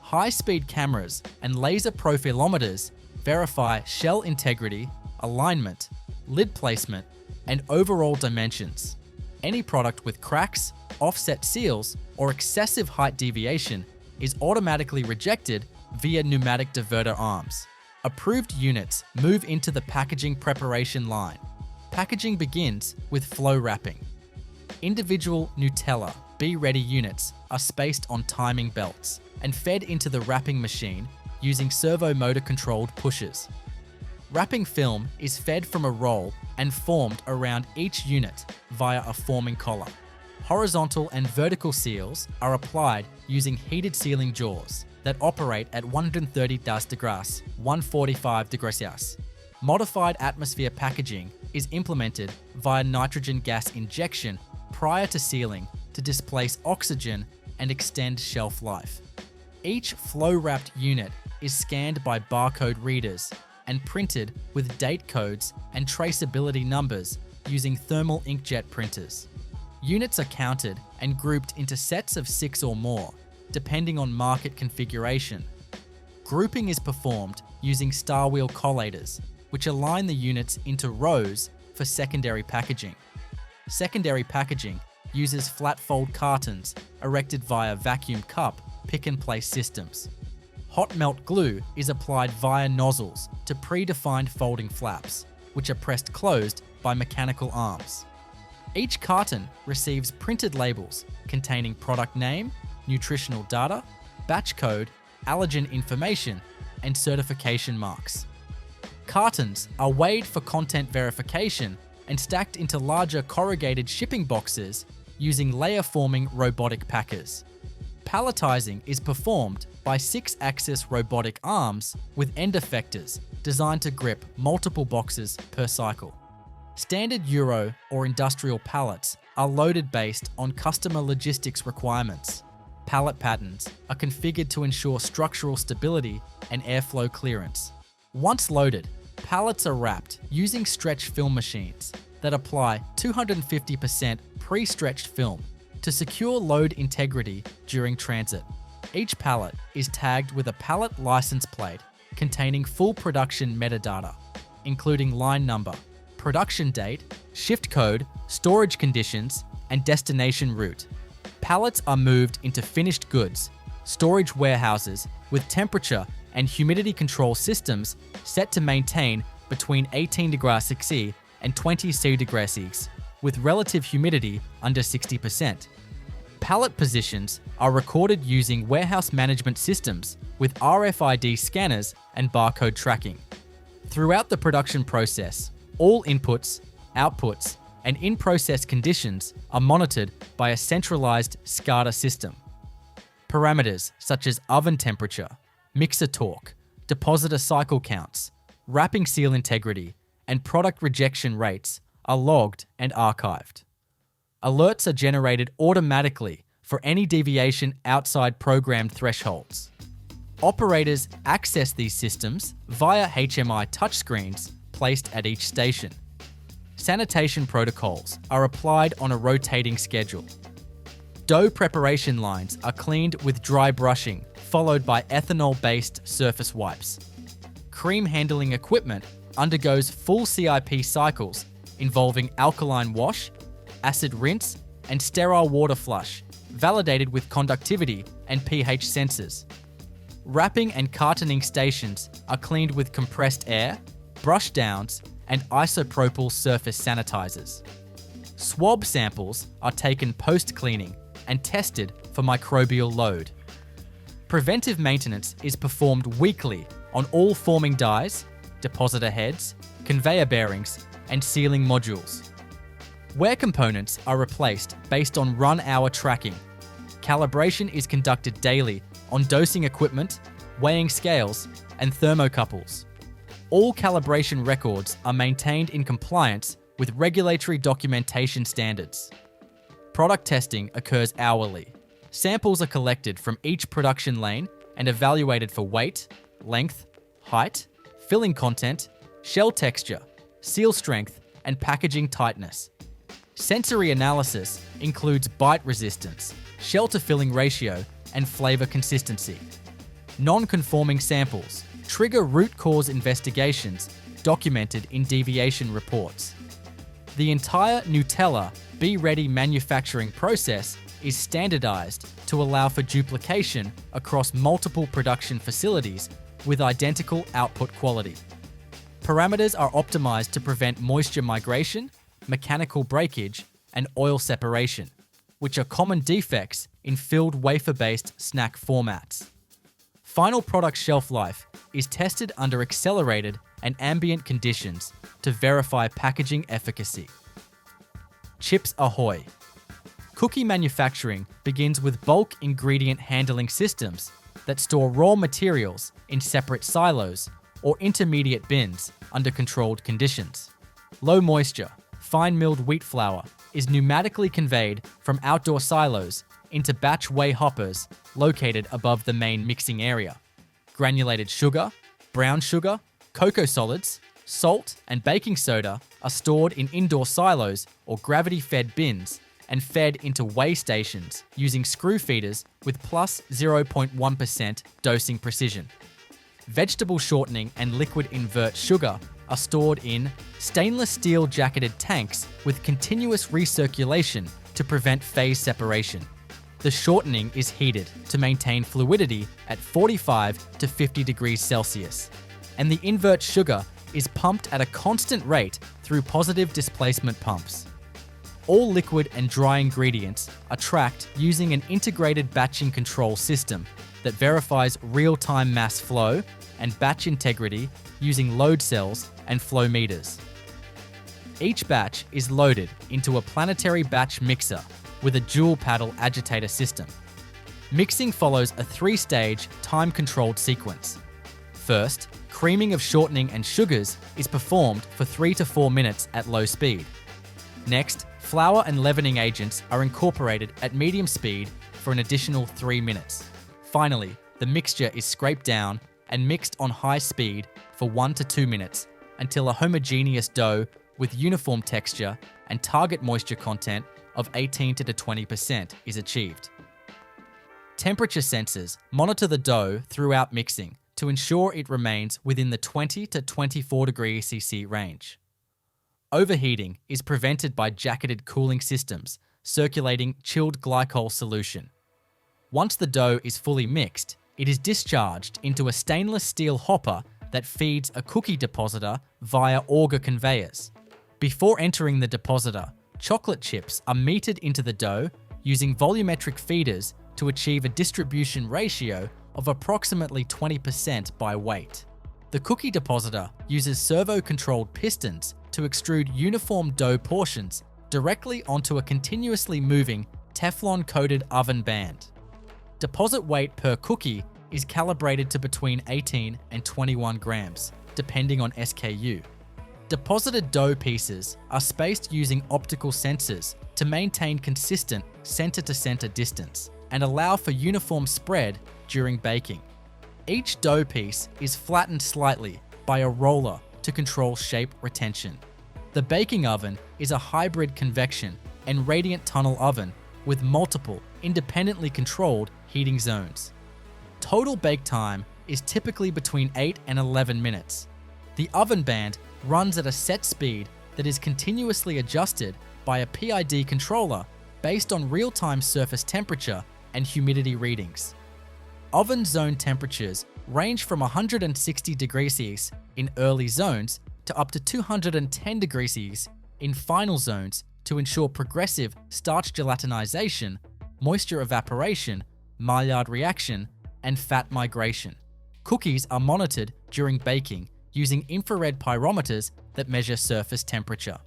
High-speed cameras and laser profilometers verify shell integrity, alignment, lid placement, and overall dimensions. Any product with cracks, offset seals, or excessive height deviation is automatically rejected via pneumatic diverter arms. Approved units move into the packaging preparation line. Packaging begins with flow wrapping. Individual Nutella Be-Ready units are spaced on timing belts and fed into the wrapping machine using servo motor-controlled pushers. Wrapping film is fed from a roll and formed around each unit via a forming collar. Horizontal and vertical seals are applied using heated sealing jaws that operate at 130 degrees, 145 degrees. Modified atmosphere packaging is implemented via nitrogen gas injection prior to sealing to displace oxygen and extend shelf life. Each flow-wrapped unit is scanned by barcode readers and printed with date codes and traceability numbers using thermal inkjet printers. Units are counted and grouped into sets of 6 or more, depending on market configuration. Grouping is performed using star wheel collators, which align the units into rows for secondary packaging. Secondary packaging uses flat fold cartons erected via vacuum cup pick-and-place systems. Hot melt glue is applied via nozzles to predefined folding flaps, which are pressed closed by mechanical arms. Each carton receives printed labels containing product name, nutritional data, batch code, allergen information, and certification marks. Cartons are weighed for content verification and stacked into larger corrugated shipping boxes using layer-forming robotic packers. Palletizing is performed by 6-axis robotic arms with end effectors designed to grip multiple boxes per cycle. Standard Euro or industrial pallets are loaded based on customer logistics requirements. Pallet patterns are configured to ensure structural stability and airflow clearance. Once loaded, pallets are wrapped using stretch film machines that apply 250% pre-stretched film to secure load integrity during transit. Each pallet is tagged with a pallet license plate containing full production metadata, including line number, production date, shift code, storage conditions, and destination route. Pallets are moved into finished goods, storage warehouses with temperature and humidity control systems set to maintain between 18 degrees Celsius and 20 degrees, with relative humidity under 60%. Pallet positions are recorded using warehouse management systems with RFID scanners and barcode tracking. Throughout the production process, all inputs, outputs, and in-process conditions are monitored by a centralized SCADA system. Parameters such as oven temperature, mixer torque, depositor cycle counts, wrapping seal integrity, and product rejection rates are logged and archived. Alerts are generated automatically for any deviation outside programmed thresholds. Operators access these systems via HMI touchscreens placed at each station. Sanitation protocols are applied on a rotating schedule. Dough preparation lines are cleaned with dry brushing followed by ethanol-based surface wipes. Cream handling equipment undergoes full CIP cycles involving alkaline wash, acid rinse, and sterile water flush, validated with conductivity and pH sensors. Wrapping and cartoning stations are cleaned with compressed air, brush downs, and isopropyl surface sanitizers. Swab samples are taken post-cleaning and tested for microbial load. Preventive maintenance is performed weekly on all forming dies, depositor heads, conveyor bearings, and sealing modules. Wear components are replaced based on run-hour tracking. Calibration is conducted daily on dosing equipment, weighing scales, and thermocouples. All calibration records are maintained in compliance with regulatory documentation standards. Product testing occurs hourly. Samples are collected from each production lane and evaluated for weight, length, height, filling content, shell texture, seal strength, and packaging tightness. Sensory analysis includes bite resistance, shell-to-filling ratio, and flavor consistency. Non-conforming samples trigger root cause investigations documented in deviation reports. The entire Nutella Be Ready manufacturing process is standardized to allow for duplication across multiple production facilities with identical output quality. Parameters are optimized to prevent moisture migration, mechanical breakage, and oil separation, which are common defects in filled wafer-based snack formats. Final product shelf life is tested under accelerated and ambient conditions to verify packaging efficacy. Chips Ahoy! Cookie manufacturing begins with bulk ingredient handling systems that store raw materials in separate silos or intermediate bins under controlled conditions. Low moisture, fine milled wheat flour is pneumatically conveyed from outdoor silos into batch weigh hoppers located above the main mixing area. Granulated sugar, brown sugar, cocoa solids, salt, and baking soda are stored in indoor silos or gravity-fed bins and fed into weigh stations using screw feeders with plus 0.1% dosing precision. Vegetable shortening and liquid invert sugar are stored in stainless steel jacketed tanks with continuous recirculation to prevent phase separation. The shortening is heated to maintain fluidity at 45 to 50 degrees Celsius, and the invert sugar is pumped at a constant rate through positive displacement pumps. All liquid and dry ingredients are tracked using an integrated batching control system that verifies real-time mass flow and batch integrity using load cells and flow meters. Each batch is loaded into a planetary batch mixer with a dual paddle agitator system. Mixing follows a 3-stage time-controlled sequence. First, creaming of shortening and sugars is performed for 3 to 4 minutes at low speed. Next, flour and leavening agents are incorporated at medium speed for an additional 3 minutes. Finally, the mixture is scraped down and mixed on high speed for 1 to 2 minutes until a homogeneous dough with uniform texture and target moisture content of 18 to 20% is achieved. Temperature sensors monitor the dough throughout mixing to ensure it remains within the 20 to 24 degrees CC range. Overheating is prevented by jacketed cooling systems circulating chilled glycol solution. Once the dough is fully mixed, it is discharged into a stainless steel hopper that feeds a cookie depositor via auger conveyors. Before entering the depositor, chocolate chips are metered into the dough using volumetric feeders to achieve a distribution ratio of approximately 20% by weight. The cookie depositor uses servo-controlled pistons to extrude uniform dough portions directly onto a continuously moving Teflon-coated oven band. Deposit weight per cookie is calibrated to between 18 and 21 grams, depending on SKU. Deposited dough pieces are spaced using optical sensors to maintain consistent center-to-center distance and allow for uniform spread during baking. Each dough piece is flattened slightly by a roller to control shape retention. The baking oven is a hybrid convection and radiant tunnel oven with multiple independently controlled heating zones. Total bake time is typically between 8 and 11 minutes. The oven band runs at a set speed that is continuously adjusted by a PID controller based on real-time surface temperature and humidity readings. Oven zone temperatures range from 160 degrees Celsius in early zones to up to 210 degrees Celsius in final zones to ensure progressive starch gelatinization, moisture evaporation, Maillard reaction, and fat migration. Cookies are monitored during baking using infrared pyrometers that measure surface temperature.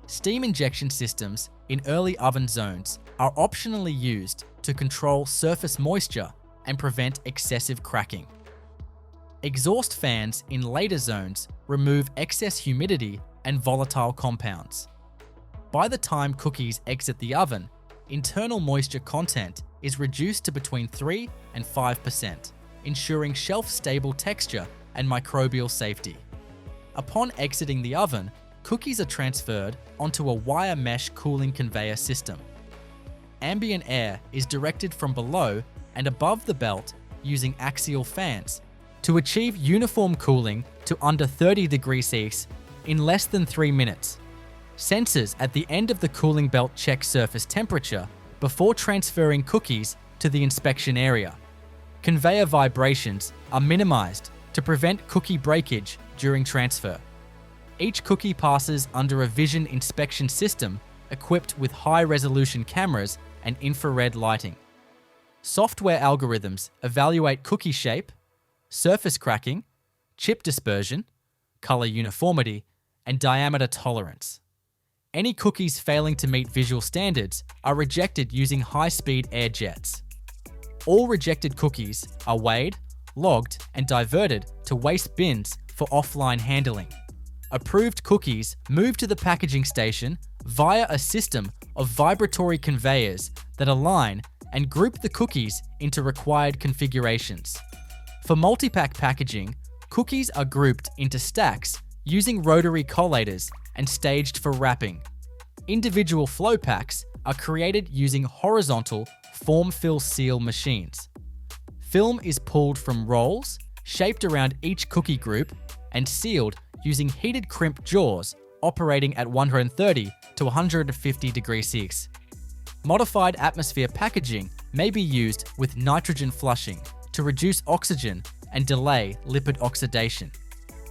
Steam injection systems in early oven zones are optionally used to control surface moisture and prevent excessive cracking. Exhaust fans in later zones remove excess humidity and volatile compounds. By the time cookies exit the oven, internal moisture content is reduced to between 3 and 5%, ensuring shelf-stable texture and microbial safety. Upon exiting the oven, cookies are transferred onto a wire mesh cooling conveyor system. Ambient air is directed from below and above the belt using axial fans to achieve uniform cooling to under 30 degrees Celsius in less than 3 minutes. Sensors at the end of the cooling belt check surface temperature before transferring cookies to the inspection area. Conveyor vibrations are minimized to prevent cookie breakage during transfer. Each cookie passes under a vision inspection system equipped with high-resolution cameras and infrared lighting. Software algorithms evaluate cookie shape, surface cracking, chip dispersion, color uniformity, and diameter tolerance. Any cookies failing to meet visual standards are rejected using high-speed air jets. All rejected cookies are weighed, logged, and diverted to waste bins for offline handling. Approved cookies move to the packaging station via a system of vibratory conveyors that align and group the cookies into required configurations. For multi-pack packaging, cookies are grouped into stacks using rotary collators and staged for wrapping. Individual flow packs are created using horizontal form-fill-seal machines. Film is pulled from rolls, shaped around each cookie group, and sealed using heated crimp jaws operating at 130 to 150 degrees Celsius. Modified atmosphere packaging may be used with nitrogen flushing to reduce oxygen and delay lipid oxidation.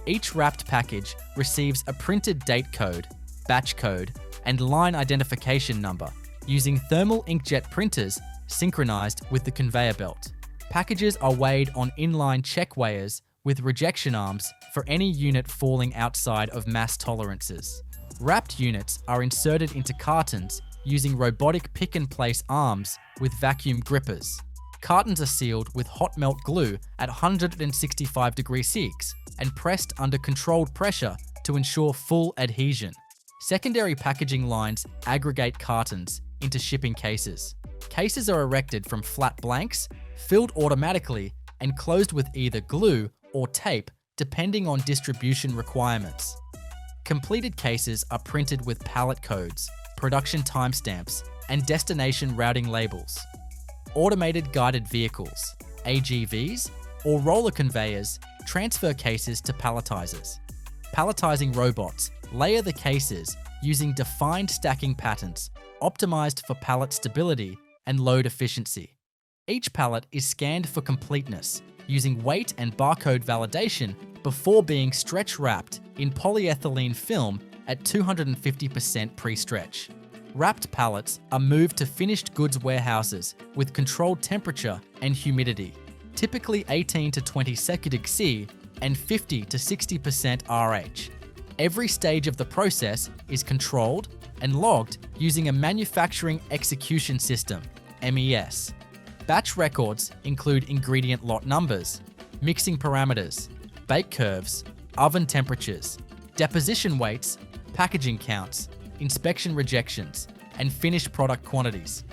Each wrapped package receives a printed date code, batch code, and line identification number using thermal inkjet printers synchronized with the conveyor belt. Packages are weighed on inline check weighers with rejection arms for any unit falling outside of mass tolerances. Wrapped units are inserted into cartons using robotic pick-and-place arms with vacuum grippers. Cartons are sealed with hot melt glue at 165 degrees Celsius and pressed under controlled pressure to ensure full adhesion. Secondary packaging lines aggregate cartons into shipping cases. Cases are erected from flat blanks, filled automatically, and closed with either glue or tape depending on distribution requirements. Completed cases are printed with pallet codes, production timestamps, and destination routing labels. Automated guided vehicles, AGVs, or roller conveyors transfer cases to palletizers. Palletizing robots layer the cases using defined stacking patterns optimized for pallet stability and load efficiency. Each pallet is scanned for completeness using weight and barcode validation before being stretch wrapped in polyethylene film at 250% pre-stretch. Wrapped pallets are moved to finished goods warehouses with controlled temperature and humidity, typically 18 to 20 degrees C and 50 to 60% RH. Every stage of the process is controlled and logged using a manufacturing execution system, MES. Batch records include ingredient lot numbers, mixing parameters, bake curves, oven temperatures, deposition weights, packaging counts, inspection rejections, and finished product quantities.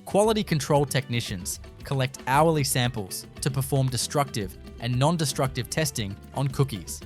Quality control technicians collect hourly samples to perform destructive and non-destructive testing on cookies.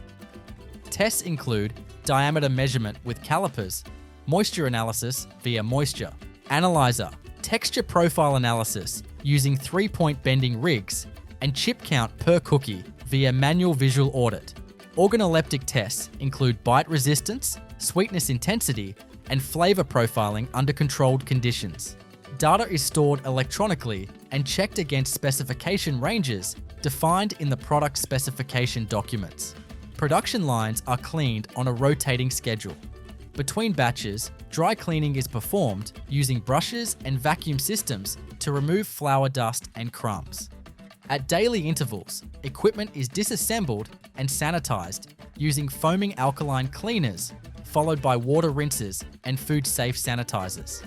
Tests include diameter measurement with calipers, moisture analysis via moisture, analyzer, texture profile analysis using 3-point bending rigs, and chip count per cookie via manual visual audit. Organoleptic tests include bite resistance, sweetness intensity, and flavor profiling under controlled conditions. Data is stored electronically and checked against specification ranges defined in the product specification documents. Production lines are cleaned on a rotating schedule. Between batches, dry cleaning is performed using brushes and vacuum systems to remove flour dust and crumbs. At daily intervals, equipment is disassembled and sanitized using foaming alkaline cleaners, followed by water rinses and food-safe sanitizers.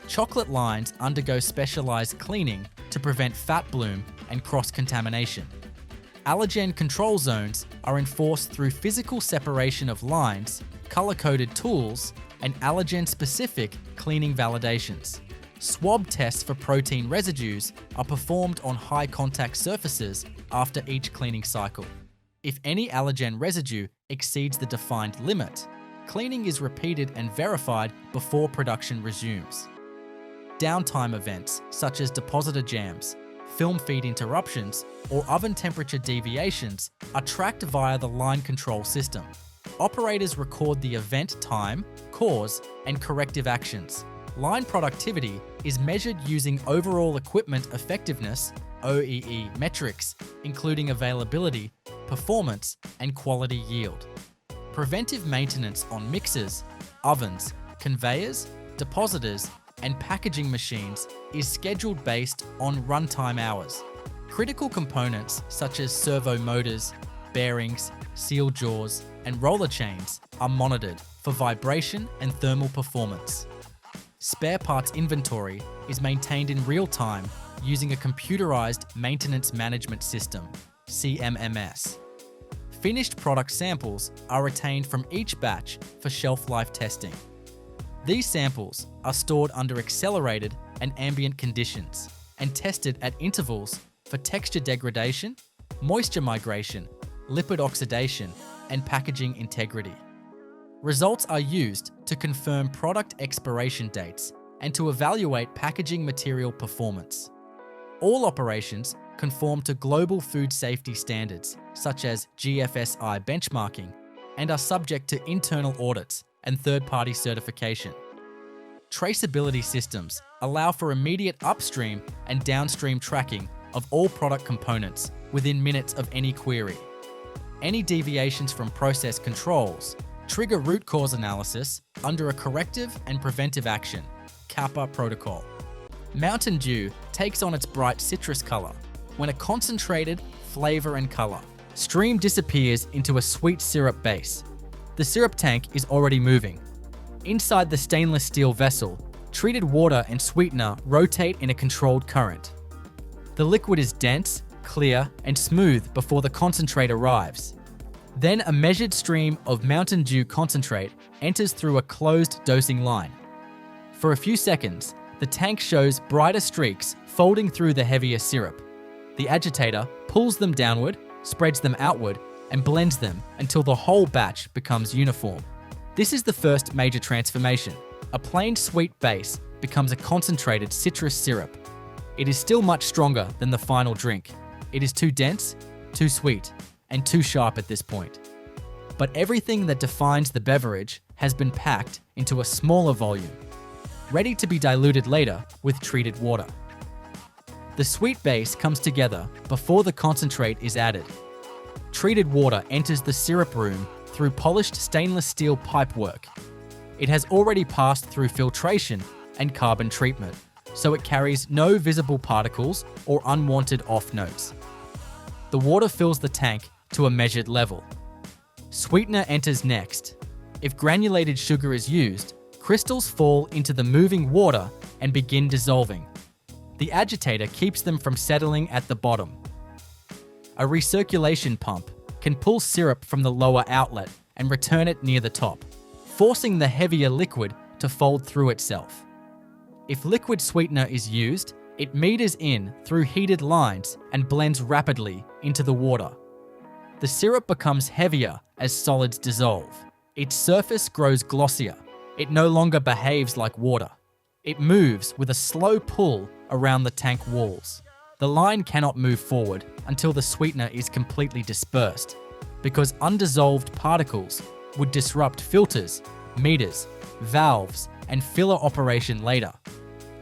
Chocolate lines undergo specialized cleaning to prevent fat bloom and cross-contamination. Allergen control zones are enforced through physical separation of lines, color-coded tools, and allergen-specific cleaning validations. Swab tests for protein residues are performed on high-contact surfaces after each cleaning cycle. If any allergen residue exceeds the defined limit, cleaning is repeated and verified before production resumes. Downtime events such as depositor jams, film feed interruptions, or oven temperature deviations are tracked via the line control system. Operators record the event time, cause, and corrective actions. Line productivity is measured using overall equipment effectiveness (OEE) metrics, including availability, performance, and quality yield. Preventive maintenance on mixers, ovens, conveyors, depositors, and packaging machines is scheduled based on runtime hours. Critical components such as servo motors, bearings, seal jaws, and roller chains are monitored for vibration and thermal performance. Spare parts inventory is maintained in real time using a computerized maintenance management system, CMMS. Finished product samples are retained from each batch for shelf life testing. These samples are stored under accelerated and ambient conditions and tested at intervals for texture degradation, moisture migration, lipid oxidation, and packaging integrity. Results are used to confirm product expiration dates and to evaluate packaging material performance. All operations conform to global food safety standards such as GFSI benchmarking and are subject to internal audits and third-party certification. Traceability systems allow for immediate upstream and downstream tracking of all product components within minutes of any query. Any deviations from process controls trigger root cause analysis under a corrective and preventive action (CAPA) protocol. Mountain Dew takes on its bright citrus color when a concentrated flavor and color stream disappears into a sweet syrup base. The syrup tank is already moving. Inside the stainless steel vessel, treated water and sweetener rotate in a controlled current. The liquid is dense, clear, and smooth before the concentrate arrives. Then a measured stream of Mountain Dew concentrate enters through a closed dosing line. For a few seconds, the tank shows brighter streaks folding through the heavier syrup. The agitator pulls them downward, spreads them outward, and blends them until the whole batch becomes uniform. This is the first major transformation. A plain sweet base becomes a concentrated citrus syrup. It is still much stronger than the final drink. It is too dense, too sweet, and too sharp at this point. But everything that defines the beverage has been packed into a smaller volume, ready to be diluted later with treated water. The sweet base comes together before the concentrate is added. Treated water enters the syrup room through polished stainless steel pipework. It has already passed through filtration and carbon treatment, so it carries no visible particles or unwanted off notes. The water fills the tank to a measured level. Sweetener enters next. If granulated sugar is used, crystals fall into the moving water and begin dissolving. The agitator keeps them from settling at the bottom. A recirculation pump can pull syrup from the lower outlet and return it near the top, forcing the heavier liquid to fold through itself. If liquid sweetener is used, it meters in through heated lines and blends rapidly into the water. The syrup becomes heavier as solids dissolve. Its surface grows glossier. It no longer behaves like water. It moves with a slow pull around the tank walls. The line cannot move forward until the sweetener is completely dispersed, because undissolved particles would disrupt filters, meters, valves, and filler operation later.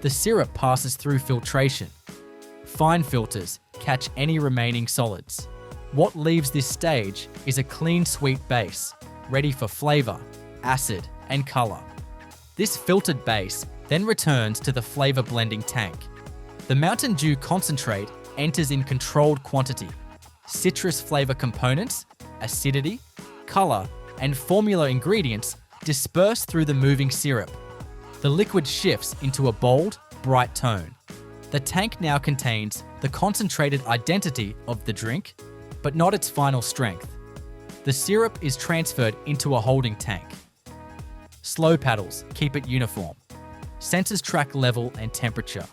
The syrup passes through filtration. Fine filters catch any remaining solids. What leaves this stage is a clean sweet base, ready for flavor, acid, and color. This filtered base then returns to the flavor blending tank. The Mountain Dew concentrate enters in controlled quantity. Citrus flavor components, acidity, color, and formula ingredients disperse through the moving syrup. The liquid shifts into a bold, bright tone. The tank now contains the concentrated identity of the drink, but not its final strength. The syrup is transferred into a holding tank. Slow paddles keep it uniform. Sensors track level and temperature.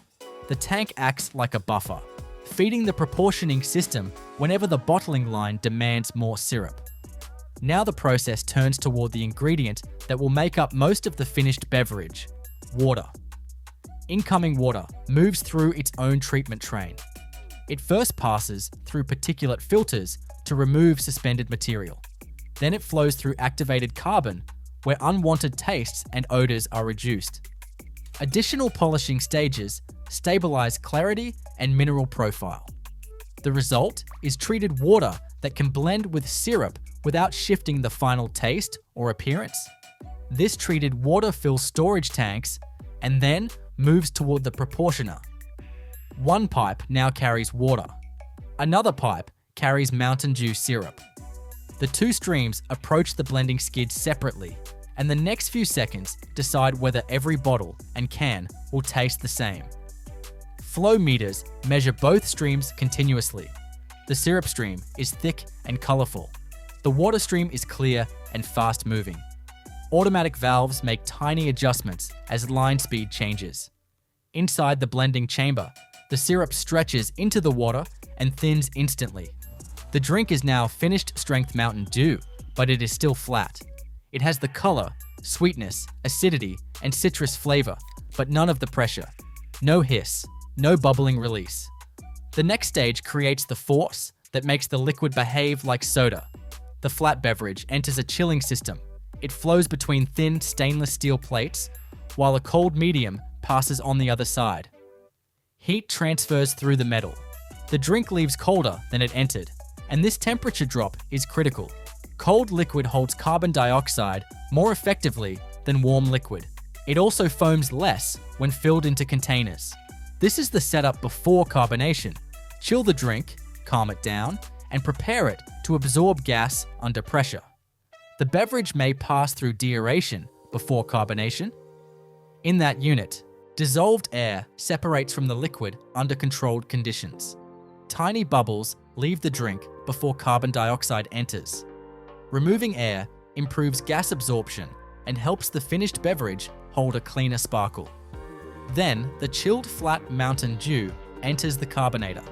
The tank acts like a buffer, feeding the proportioning system whenever the bottling line demands more syrup. Now the process turns toward the ingredient that will make up most of the finished beverage: water. Incoming water moves through its own treatment train. It first passes through particulate filters to remove suspended material. Then it flows through activated carbon, where unwanted tastes and odors are reduced. Additional polishing stages stabilize clarity and mineral profile. The result is treated water that can blend with syrup without shifting the final taste or appearance. This treated water fills storage tanks and then moves toward the proportioner. One pipe now carries water. Another pipe carries Mountain Dew syrup. The two streams approach the blending skid separately, and the next few seconds decide whether every bottle and can will taste the same. Flow meters measure both streams continuously. The syrup stream is thick and colorful. The water stream is clear and fast moving. Automatic valves make tiny adjustments as line speed changes. Inside the blending chamber, the syrup stretches into the water and thins instantly. The drink is now finished strength Mountain Dew, but it is still flat. It has the color, sweetness, acidity, and citrus flavor, but none of the pressure. No hiss, no bubbling release. The next stage creates the force that makes the liquid behave like soda. The flat beverage enters a chilling system. It flows between thin stainless steel plates, while a cold medium passes on the other side. Heat transfers through the metal. The drink leaves colder than it entered, and this temperature drop is critical. Cold liquid holds carbon dioxide more effectively than warm liquid. It also foams less when filled into containers. This is the setup before carbonation. Chill the drink, calm it down, and prepare it to absorb gas under pressure. The beverage may pass through deaeration before carbonation. In that unit, dissolved air separates from the liquid under controlled conditions. Tiny bubbles leave the drink before carbon dioxide enters. Removing air improves gas absorption and helps the finished beverage hold a cleaner sparkle. Then, the chilled flat Mountain Dew enters the carbonator.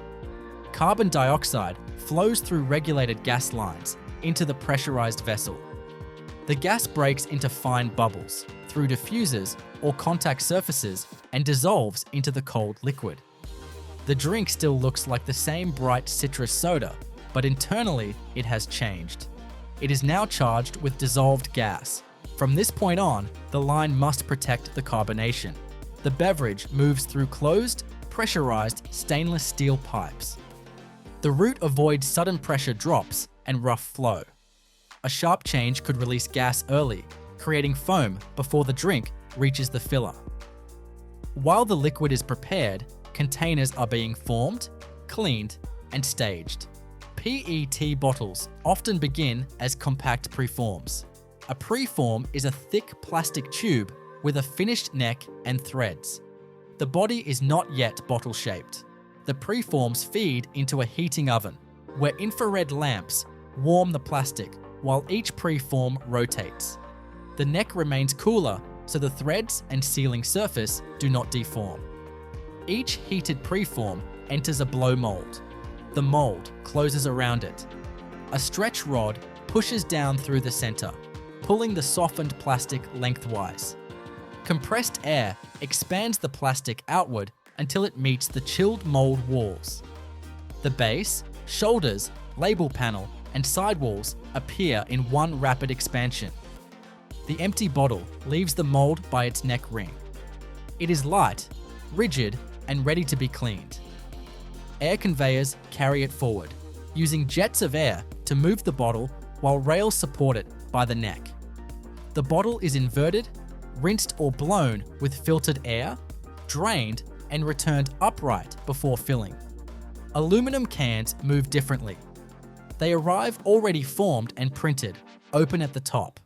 Carbon dioxide flows through regulated gas lines into the pressurized vessel. The gas breaks into fine bubbles through diffusers or contact surfaces and dissolves into the cold liquid. The drink still looks like the same bright citrus soda, but internally it has changed. It is now charged with dissolved gas. From this point on, the line must protect the carbonation. The beverage moves through closed, pressurized stainless steel pipes. The route avoids sudden pressure drops and rough flow. A sharp change could release gas early, creating foam before the drink reaches the filler. While the liquid is prepared, containers are being formed, cleaned, and staged. PET bottles often begin as compact preforms. A preform is a thick plastic tube with a finished neck and threads. The body is not yet bottle-shaped. The preforms feed into a heating oven, where infrared lamps warm the plastic while each preform rotates. The neck remains cooler so the threads and sealing surface do not deform. Each heated preform enters a blow mold. The mold closes around it. A stretch rod pushes down through the center, pulling the softened plastic lengthwise. Compressed air expands the plastic outward until it meets the chilled mold walls. The base, shoulders, label panel, and sidewalls appear in one rapid expansion. The empty bottle leaves the mold by its neck ring. It is light, rigid, and ready to be cleaned. Air conveyors carry it forward, using jets of air to move the bottle while rails support it by the neck. The bottle is inverted, rinsed or blown with filtered air, drained, and returned upright before filling. Aluminum cans move differently. They arrive already formed and printed, open at the top.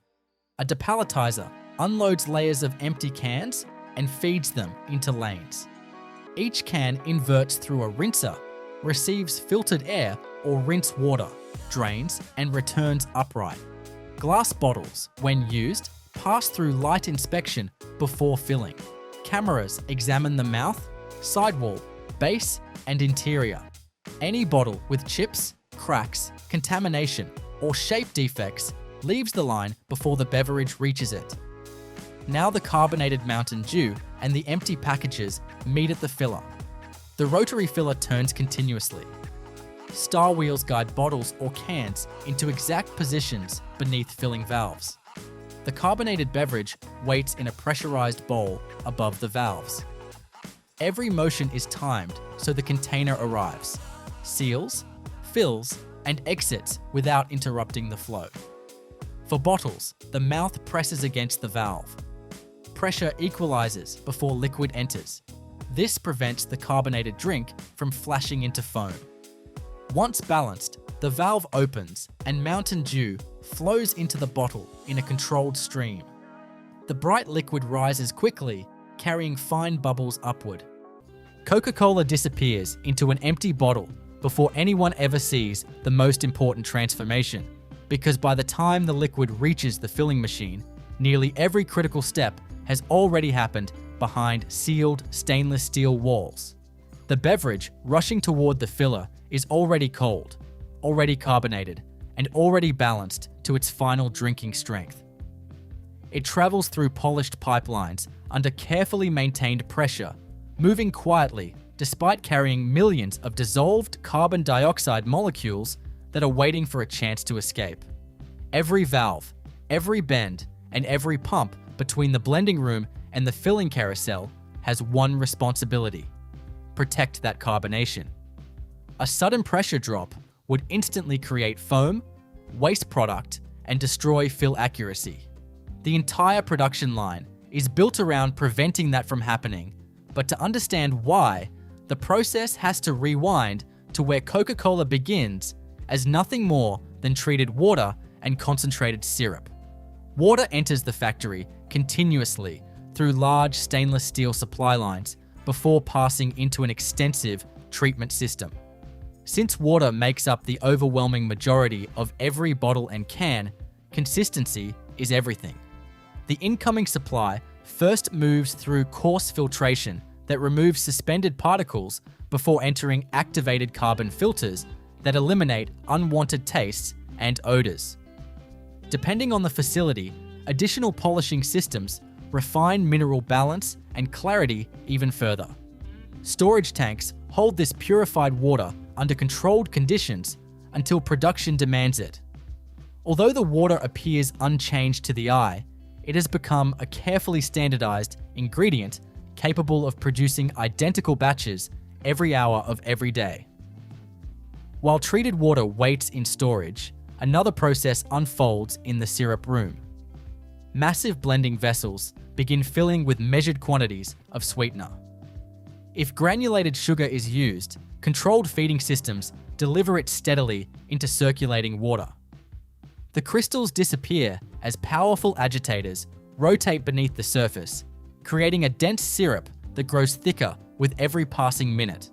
A depalletizer unloads layers of empty cans and feeds them into lanes. Each can inverts through a rinser, receives filtered air or rinse water, drains, and returns upright. Glass bottles, when used, pass through light inspection before filling. Cameras examine the mouth, sidewall, base, and interior. Any bottle with chips, cracks, contamination, or shape defects leaves the line before the beverage reaches it. Now the carbonated Mountain Dew and the empty packages meet at the filler. The rotary filler turns continuously. Star wheels guide bottles or cans into exact positions beneath filling valves. The carbonated beverage waits in a pressurized bowl above the valves. Every motion is timed so the container arrives, seals, fills, and exits without interrupting the flow. For bottles, the mouth presses against the valve. Pressure equalizes before liquid enters. This prevents the carbonated drink from flashing into foam. Once balanced, the valve opens and Mountain Dew flows into the bottle in a controlled stream. The bright liquid rises quickly, carrying fine bubbles upward. Coca-Cola disappears into an empty bottle before anyone ever sees the most important transformation, because by the time the liquid reaches the filling machine, nearly every critical step has already happened behind sealed stainless steel walls. The beverage rushing toward the filler is already cold, already carbonated, and already balanced to its final drinking strength. It travels through polished pipelines under carefully maintained pressure, moving quietly despite carrying millions of dissolved carbon dioxide molecules that are waiting for a chance to escape. Every valve, every bend, and every pump between the blending room and the filling carousel has one responsibility: protect that carbonation. A sudden pressure drop would instantly create foam, waste product, and destroy fill accuracy. The entire production line is built around preventing that from happening, but to understand why, the process has to rewind to where Coca-Cola begins as nothing more than treated water and concentrated syrup. Water enters the factory continuously through large stainless steel supply lines before passing into an extensive treatment system. Since water makes up the overwhelming majority of every bottle and can, consistency is everything. The incoming supply first moves through coarse filtration that removes suspended particles before entering activated carbon filters that eliminate unwanted tastes and odors. Depending on the facility, additional polishing systems refine mineral balance and clarity even further. Storage tanks hold this purified water under controlled conditions until production demands it. Although the water appears unchanged to the eye, it has become a carefully standardized ingredient capable of producing identical batches every hour of every day. While treated water waits in storage, another process unfolds in the syrup room. Massive blending vessels begin filling with measured quantities of sweetener. If granulated sugar is used, controlled feeding systems deliver it steadily into circulating water. The crystals disappear as powerful agitators rotate beneath the surface, creating a dense syrup that grows thicker with every passing minute.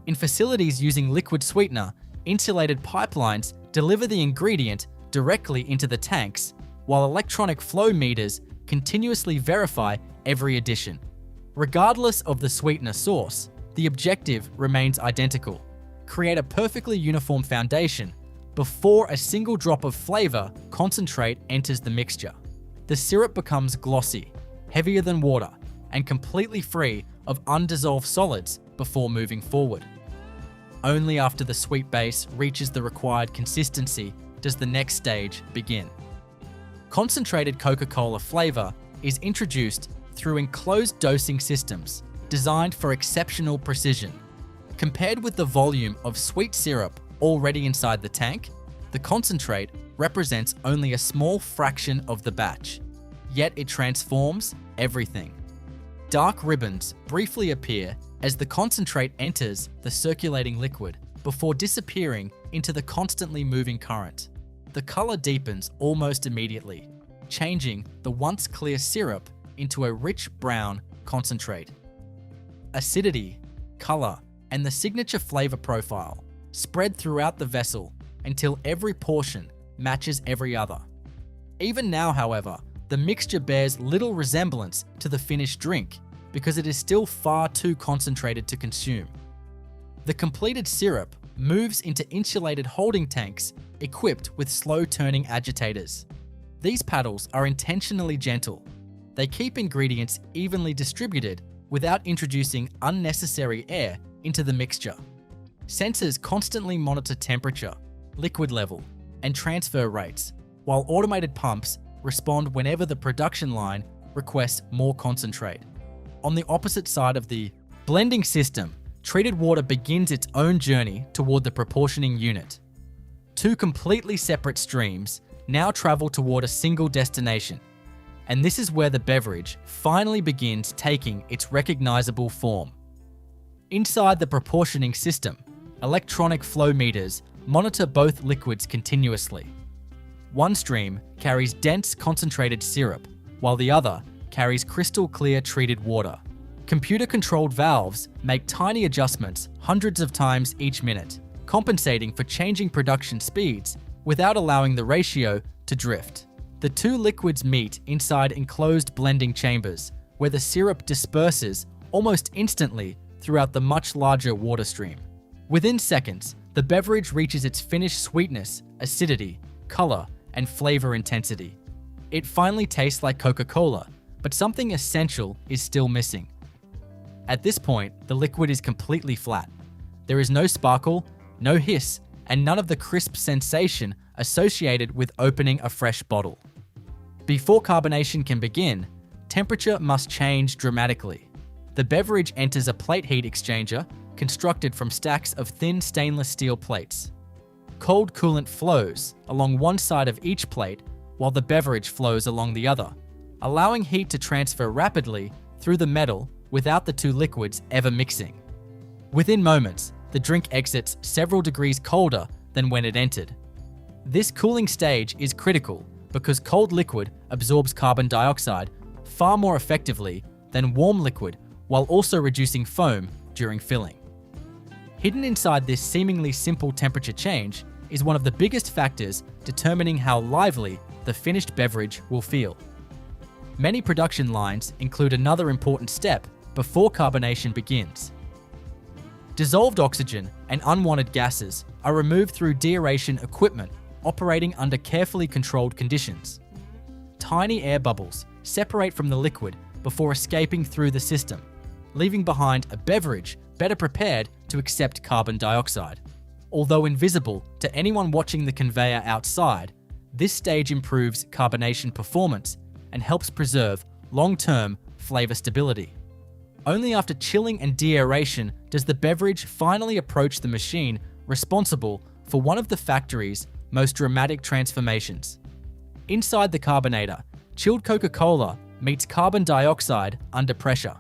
In facilities using liquid sweetener, insulated pipelines deliver the ingredient directly into the tanks, while electronic flow meters continuously verify every addition. Regardless of the sweetener source, the objective remains identical: create a perfectly uniform foundation before a single drop of flavor concentrate enters the mixture. The syrup becomes glossy, heavier than water, and completely free of undissolved solids before moving forward. Only after the sweet base reaches the required consistency does the next stage begin. Concentrated Coca-Cola flavor is introduced through enclosed dosing systems designed for exceptional precision. Compared with the volume of sweet syrup already inside the tank, the concentrate represents only a small fraction of the batch, yet it transforms everything. Dark ribbons briefly appear as the concentrate enters the circulating liquid before disappearing into the constantly moving current. The color deepens almost immediately, changing the once clear syrup into a rich brown concentrate. Acidity, color, and the signature flavor profile spread throughout the vessel until every portion matches every other. Even now, however, the mixture bears little resemblance to the finished drink because it is still far too concentrated to consume. The completed syrup moves into insulated holding tanks equipped with slow-turning agitators. These paddles are intentionally gentle. They keep ingredients evenly distributed without introducing unnecessary air into the mixture. Sensors constantly monitor temperature, liquid level, and transfer rates, while automated pumps respond whenever the production line requests more concentrate. On the opposite side of the blending system, treated water begins its own journey toward the proportioning unit. Two completely separate streams now travel toward a single destination, and this is where the beverage finally begins taking its recognizable form. Inside the proportioning system, electronic flow meters monitor both liquids continuously. One stream carries dense concentrated syrup, while the other carries crystal clear treated water. Computer-controlled valves make tiny adjustments hundreds of times each minute, compensating for changing production speeds without allowing the ratio to drift. The two liquids meet inside enclosed blending chambers, where the syrup disperses almost instantly throughout the much larger water stream. Within seconds, the beverage reaches its finished sweetness, acidity, color, and flavor intensity. It finally tastes like Coca-Cola, but something essential is still missing. At this point, the liquid is completely flat. There is no sparkle, no hiss, and none of the crisp sensation associated with opening a fresh bottle. Before carbonation can begin, temperature must change dramatically. The beverage enters a plate heat exchanger constructed from stacks of thin stainless steel plates. Cold coolant flows along one side of each plate while the beverage flows along the other, allowing heat to transfer rapidly through the metal without the two liquids ever mixing. Within moments, the drink exits several degrees colder than when it entered. This cooling stage is critical because cold liquid absorbs carbon dioxide far more effectively than warm liquid, while also reducing foam during filling. Hidden inside this seemingly simple temperature change is one of the biggest factors determining how lively the finished beverage will feel. Many production lines include another important step before carbonation begins. Dissolved oxygen and unwanted gases are removed through deaeration equipment operating under carefully controlled conditions. Tiny air bubbles separate from the liquid before escaping through the system, leaving behind a beverage better prepared to accept carbon dioxide. Although invisible to anyone watching the conveyor outside, this stage improves carbonation performance and helps preserve long-term flavor stability. Only after chilling and deaeration does the beverage finally approach the machine responsible for one of the factory's most dramatic transformations. Inside the carbonator, chilled Coca-Cola meets carbon dioxide under pressure.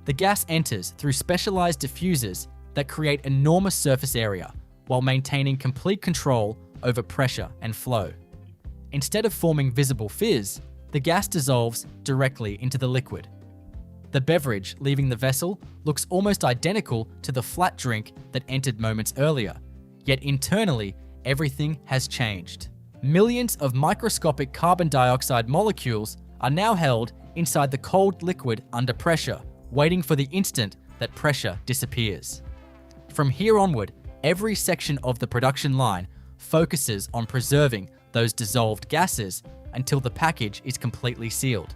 The gas enters through specialized diffusers that create enormous surface area while maintaining complete control over pressure and flow. Instead of forming visible fizz, the gas dissolves directly into the liquid. The beverage leaving the vessel looks almost identical to the flat drink that entered moments earlier, yet internally, everything has changed. Millions of microscopic carbon dioxide molecules are now held inside the cold liquid under pressure, waiting for the instant that pressure disappears. From here onward, every section of the production line focuses on preserving those dissolved gases until the package is completely sealed.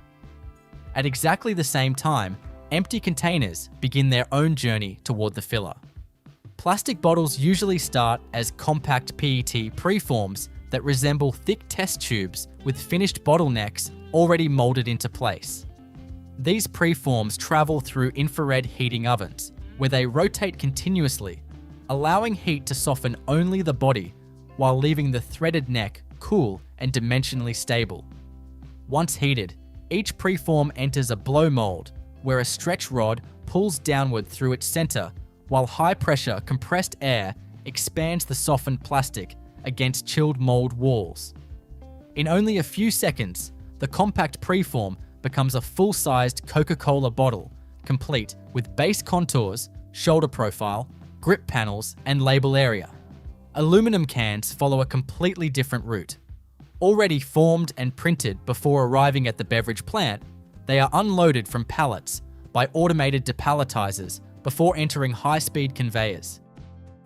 At exactly the same time, empty containers begin their own journey toward the filler. Plastic bottles usually start as compact PET preforms that resemble thick test tubes with finished bottlenecks already molded into place. These preforms travel through infrared heating ovens, where they rotate continuously, allowing heat to soften only the body while leaving the threaded neck cool and dimensionally stable. Once heated, each preform enters a blow mold, where a stretch rod pulls downward through its center, while high-pressure compressed air expands the softened plastic against chilled mold walls. In only a few seconds, the compact preform becomes a full-sized Coca-Cola bottle, complete with base contours, shoulder profile, grip panels, and label area. Aluminum cans follow a completely different route. Already formed and printed before arriving at the beverage plant, they are unloaded from pallets by automated depalletizers before entering high-speed conveyors.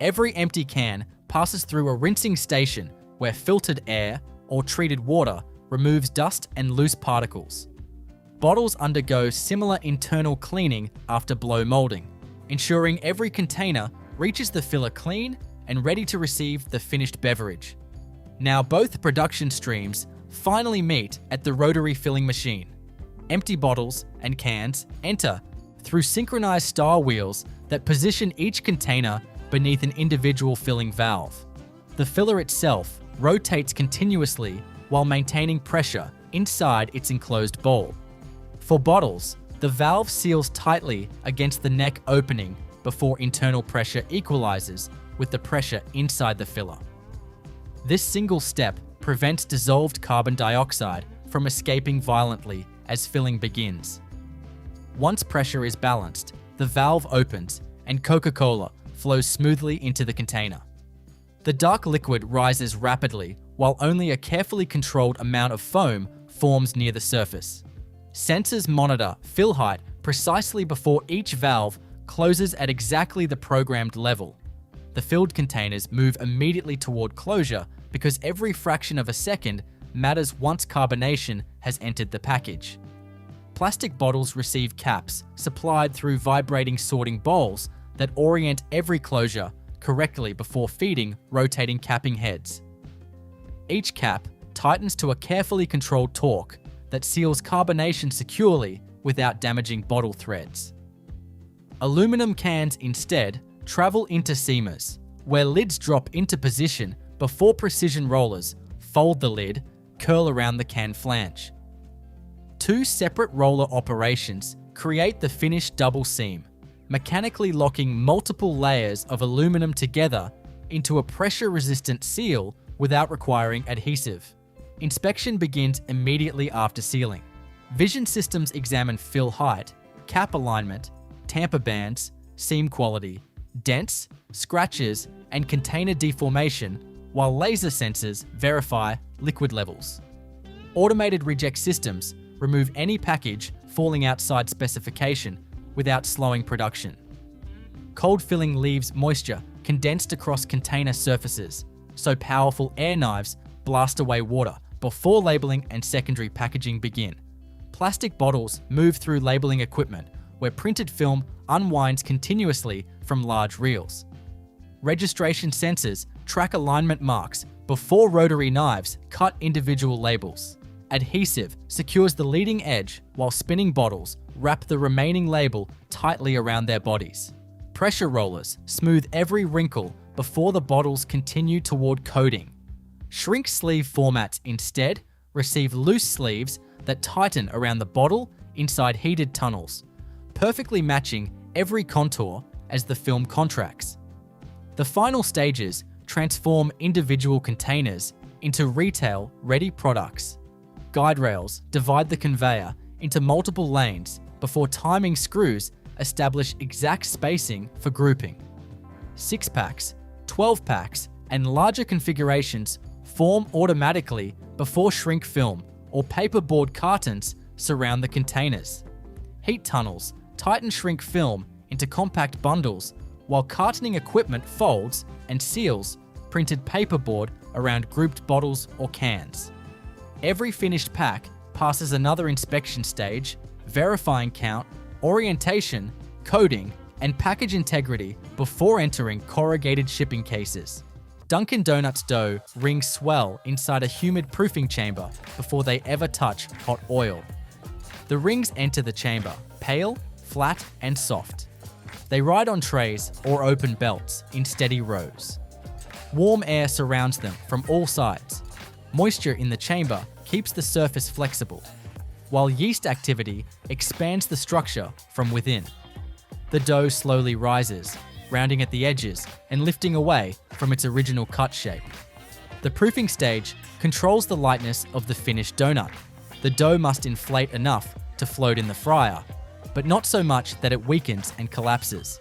Every empty can passes through a rinsing station where filtered air or treated water removes dust and loose particles. Bottles undergo similar internal cleaning after blow molding, ensuring every container reaches the filler clean and ready to receive the finished beverage. Now both production streams finally meet at the rotary filling machine. Empty bottles and cans enter through synchronized star wheels that position each container beneath an individual filling valve. The filler itself rotates continuously while maintaining pressure inside its enclosed bowl. For bottles, the valve seals tightly against the neck opening before internal pressure equalizes with the pressure inside the filler. This single step prevents dissolved carbon dioxide from escaping violently as filling begins. Once pressure is balanced, the valve opens and Coca-Cola flows smoothly into the container. The dark liquid rises rapidly while only a carefully controlled amount of foam forms near the surface. Sensors monitor fill height precisely before each valve closes at exactly the programmed level. The filled containers move immediately toward closure because every fraction of a second matters once carbonation has entered the package. Plastic bottles receive caps supplied through vibrating sorting bowls that orient every closure correctly before feeding rotating capping heads. Each cap tightens to a carefully controlled torque that seals carbonation securely without damaging bottle threads. Aluminum cans instead travel into seamers, where lids drop into position before precision rollers fold the lid, curl around the can flange. Two separate roller operations create the finished double seam, mechanically locking multiple layers of aluminum together into a pressure-resistant seal without requiring adhesive. Inspection begins immediately after sealing. Vision systems examine fill height, cap alignment, tamper bands, seam quality, dents, scratches, and container deformation, while laser sensors verify liquid levels. Automated reject systems remove any package falling outside specification without slowing production. Cold filling leaves moisture condensed across container surfaces, so powerful air knives blast away water before labeling and secondary packaging begin. Plastic bottles move through labeling equipment where printed film unwinds continuously from large reels. Registration sensors track alignment marks before rotary knives cut individual labels. Adhesive secures the leading edge while spinning bottles wrap the remaining label tightly around their bodies. Pressure rollers smooth every wrinkle before the bottles continue toward coating. Shrink sleeve formats instead receive loose sleeves that tighten around the bottle inside heated tunnels, perfectly matching every contour as the film contracts. The final stages transform individual containers into retail-ready products. Guide rails divide the conveyor into multiple lanes before timing screws establish exact spacing for grouping. 6-packs, 12-packs, and larger configurations form automatically before shrink film or paperboard cartons surround the containers. Heat tunnels tighten shrink film into compact bundles, while cartoning equipment folds and seals printed paperboard around grouped bottles or cans. Every finished pack passes another inspection stage, verifying count, orientation, coding, and package integrity before entering corrugated shipping cases. Dunkin' Donuts dough rings swell inside a humid proofing chamber before they ever touch hot oil. The rings enter the chamber, pale, flat, and soft. They ride on trays or open belts in steady rows. Warm air surrounds them from all sides. Moisture in the chamber keeps the surface flexible, while yeast activity expands the structure from within. The dough slowly rises, rounding at the edges and lifting away from its original cut shape. The proofing stage controls the lightness of the finished donut. The dough must inflate enough to float in the fryer, but not so much that it weakens and collapses.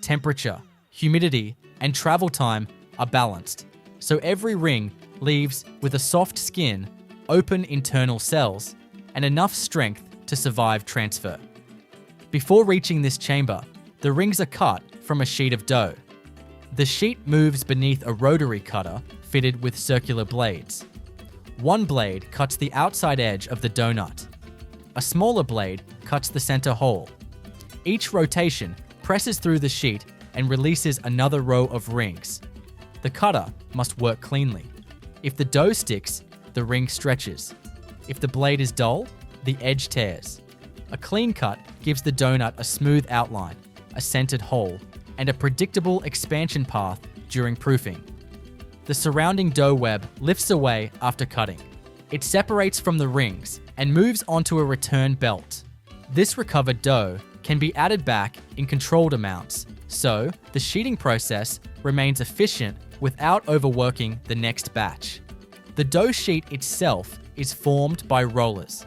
Temperature, humidity, and travel time are balanced, so every ring leaves with a soft skin, open internal cells, and enough strength to survive transfer. Before reaching this chamber, the rings are cut from a sheet of dough. The sheet moves beneath a rotary cutter fitted with circular blades. One blade cuts the outside edge of the donut. A smaller blade cuts the center hole. Each rotation presses through the sheet and releases another row of rings. The cutter must work cleanly. If the dough sticks, the ring stretches. If the blade is dull, the edge tears. A clean cut gives the donut a smooth outline, a centered hole, and a predictable expansion path during proofing. The surrounding dough web lifts away after cutting. It separates from the rings and moves onto a return belt. This recovered dough can be added back in controlled amounts, so the sheeting process remains efficient without overworking the next batch. The dough sheet itself is formed by rollers.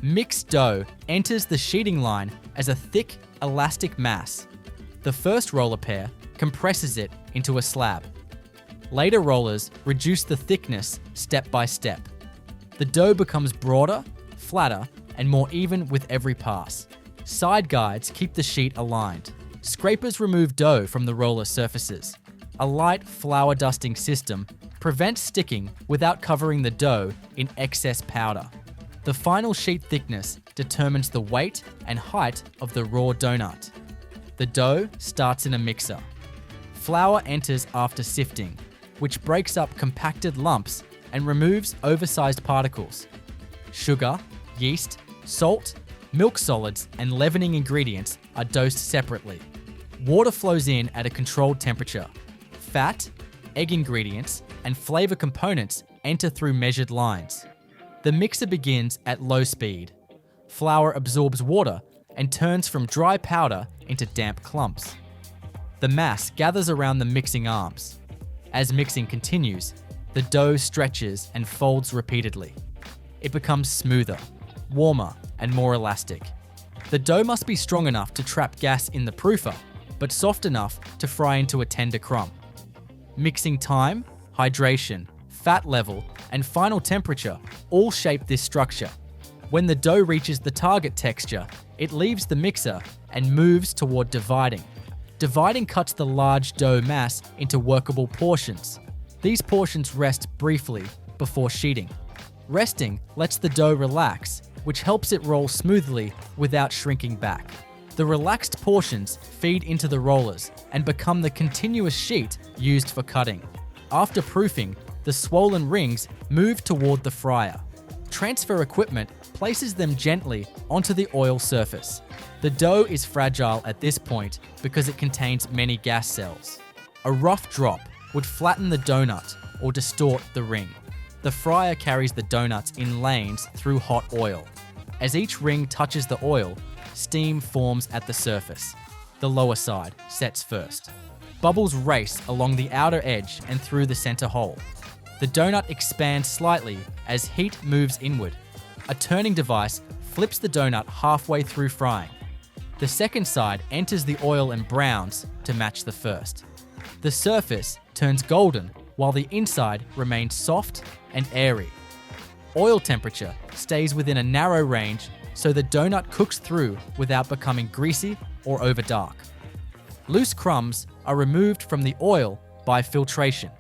Mixed dough enters the sheeting line as a thick, elastic mass. The first roller pair compresses it into a slab. Later rollers reduce the thickness step by step. The dough becomes broader, flatter, and more even with every pass. Side guides keep the sheet aligned. Scrapers remove dough from the roller surfaces. A light flour dusting system prevents sticking without covering the dough in excess powder. The final sheet thickness determines the weight and height of the raw donut. The dough starts in a mixer. Flour enters after sifting, which breaks up compacted lumps and removes oversized particles. Sugar, yeast, salt, milk solids, and leavening ingredients are dosed separately. Water flows in at a controlled temperature. Fat, egg ingredients, and flavor components enter through measured lines. The mixer begins at low speed. Flour absorbs water and turns from dry powder into damp clumps. The mass gathers around the mixing arms. As mixing continues, the dough stretches and folds repeatedly. It becomes smoother, warmer, and more elastic. The dough must be strong enough to trap gas in the proofer, but soft enough to fry into a tender crumb. Mixing time, hydration, fat level, and final temperature all shape this structure. When the dough reaches the target texture, it leaves the mixer and moves toward dividing. Dividing cuts the large dough mass into workable portions. These portions rest briefly before sheeting. Resting lets the dough relax, which helps it roll smoothly without shrinking back. The relaxed portions feed into the rollers and become the continuous sheet used for cutting. After proofing, the swollen rings move toward the fryer. Transfer equipment places them gently onto the oil surface. The dough is fragile at this point because it contains many gas cells. A rough drop would flatten the donut or distort the ring. The fryer carries the donuts in lanes through hot oil. As each ring touches the oil, steam forms at the surface. The lower side sets first. Bubbles race along the outer edge and through the center hole. The donut expands slightly as heat moves inward. A turning device flips the donut halfway through frying. The second side enters the oil and browns to match the first. The surface turns golden while the inside remains soft and airy. Oil temperature stays within a narrow range so the donut cooks through without becoming greasy or overdark. Loose crumbs are removed from the oil by filtration.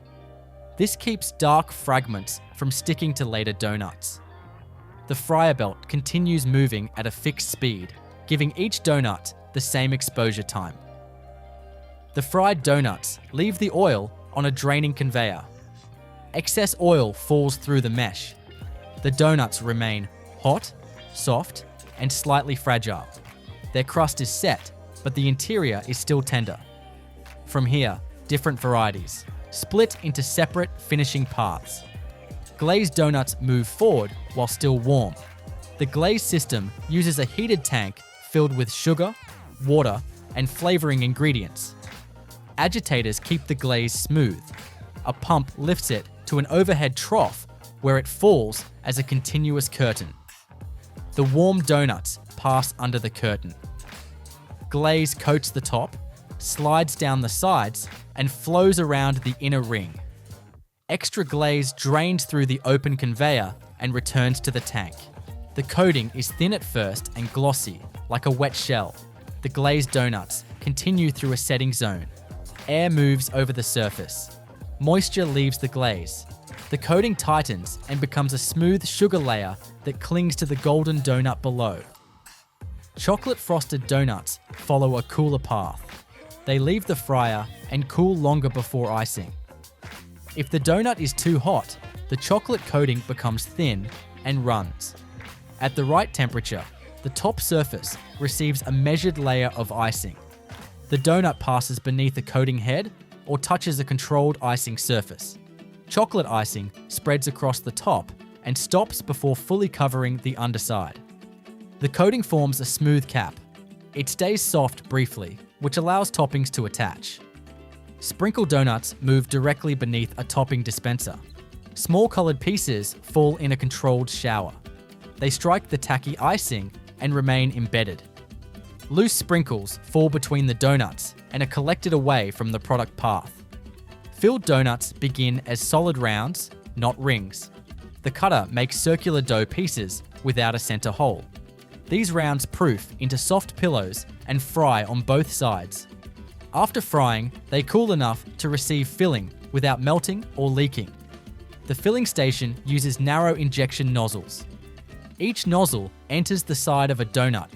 This keeps dark fragments from sticking to later donuts. The fryer belt continues moving at a fixed speed, giving each donut the same exposure time. The fried donuts leave the oil on a draining conveyor. Excess oil falls through the mesh. The donuts remain hot, soft, and slightly fragile. Their crust is set, but the interior is still tender. From here, different varieties, split into separate finishing paths. Glazed donuts move forward while still warm. The glaze system uses a heated tank filled with sugar, water, and flavoring ingredients. Agitators keep the glaze smooth. A pump lifts it to an overhead trough where it falls as a continuous curtain. The warm donuts pass under the curtain. Glaze coats the top, slides down the sides, and flows around the inner ring. Extra glaze drains through the open conveyor and returns to the tank. The coating is thin at first and glossy, like a wet shell. The glazed donuts continue through a setting zone. Air moves over the surface. Moisture leaves the glaze. The coating tightens and becomes a smooth sugar layer that clings to the golden donut below. Chocolate frosted donuts follow a cooler path. They leave the fryer and cool longer before icing. If the donut is too hot, the chocolate coating becomes thin and runs. At the right temperature, the top surface receives a measured layer of icing. The donut passes beneath a coating head or touches a controlled icing surface. Chocolate icing spreads across the top and stops before fully covering the underside. The coating forms a smooth cap. It stays soft briefly, which allows toppings to attach. Sprinkle donuts move directly beneath a topping dispenser. Small colored pieces fall in a controlled shower. They strike the tacky icing and remain embedded. Loose sprinkles fall between the donuts and are collected away from the product path. Filled donuts begin as solid rounds, not rings. The cutter makes circular dough pieces without a center hole. These rounds proof into soft pillows and fry on both sides. After frying, they cool enough to receive filling without melting or leaking. The filling station uses narrow injection nozzles. Each nozzle enters the side of a donut.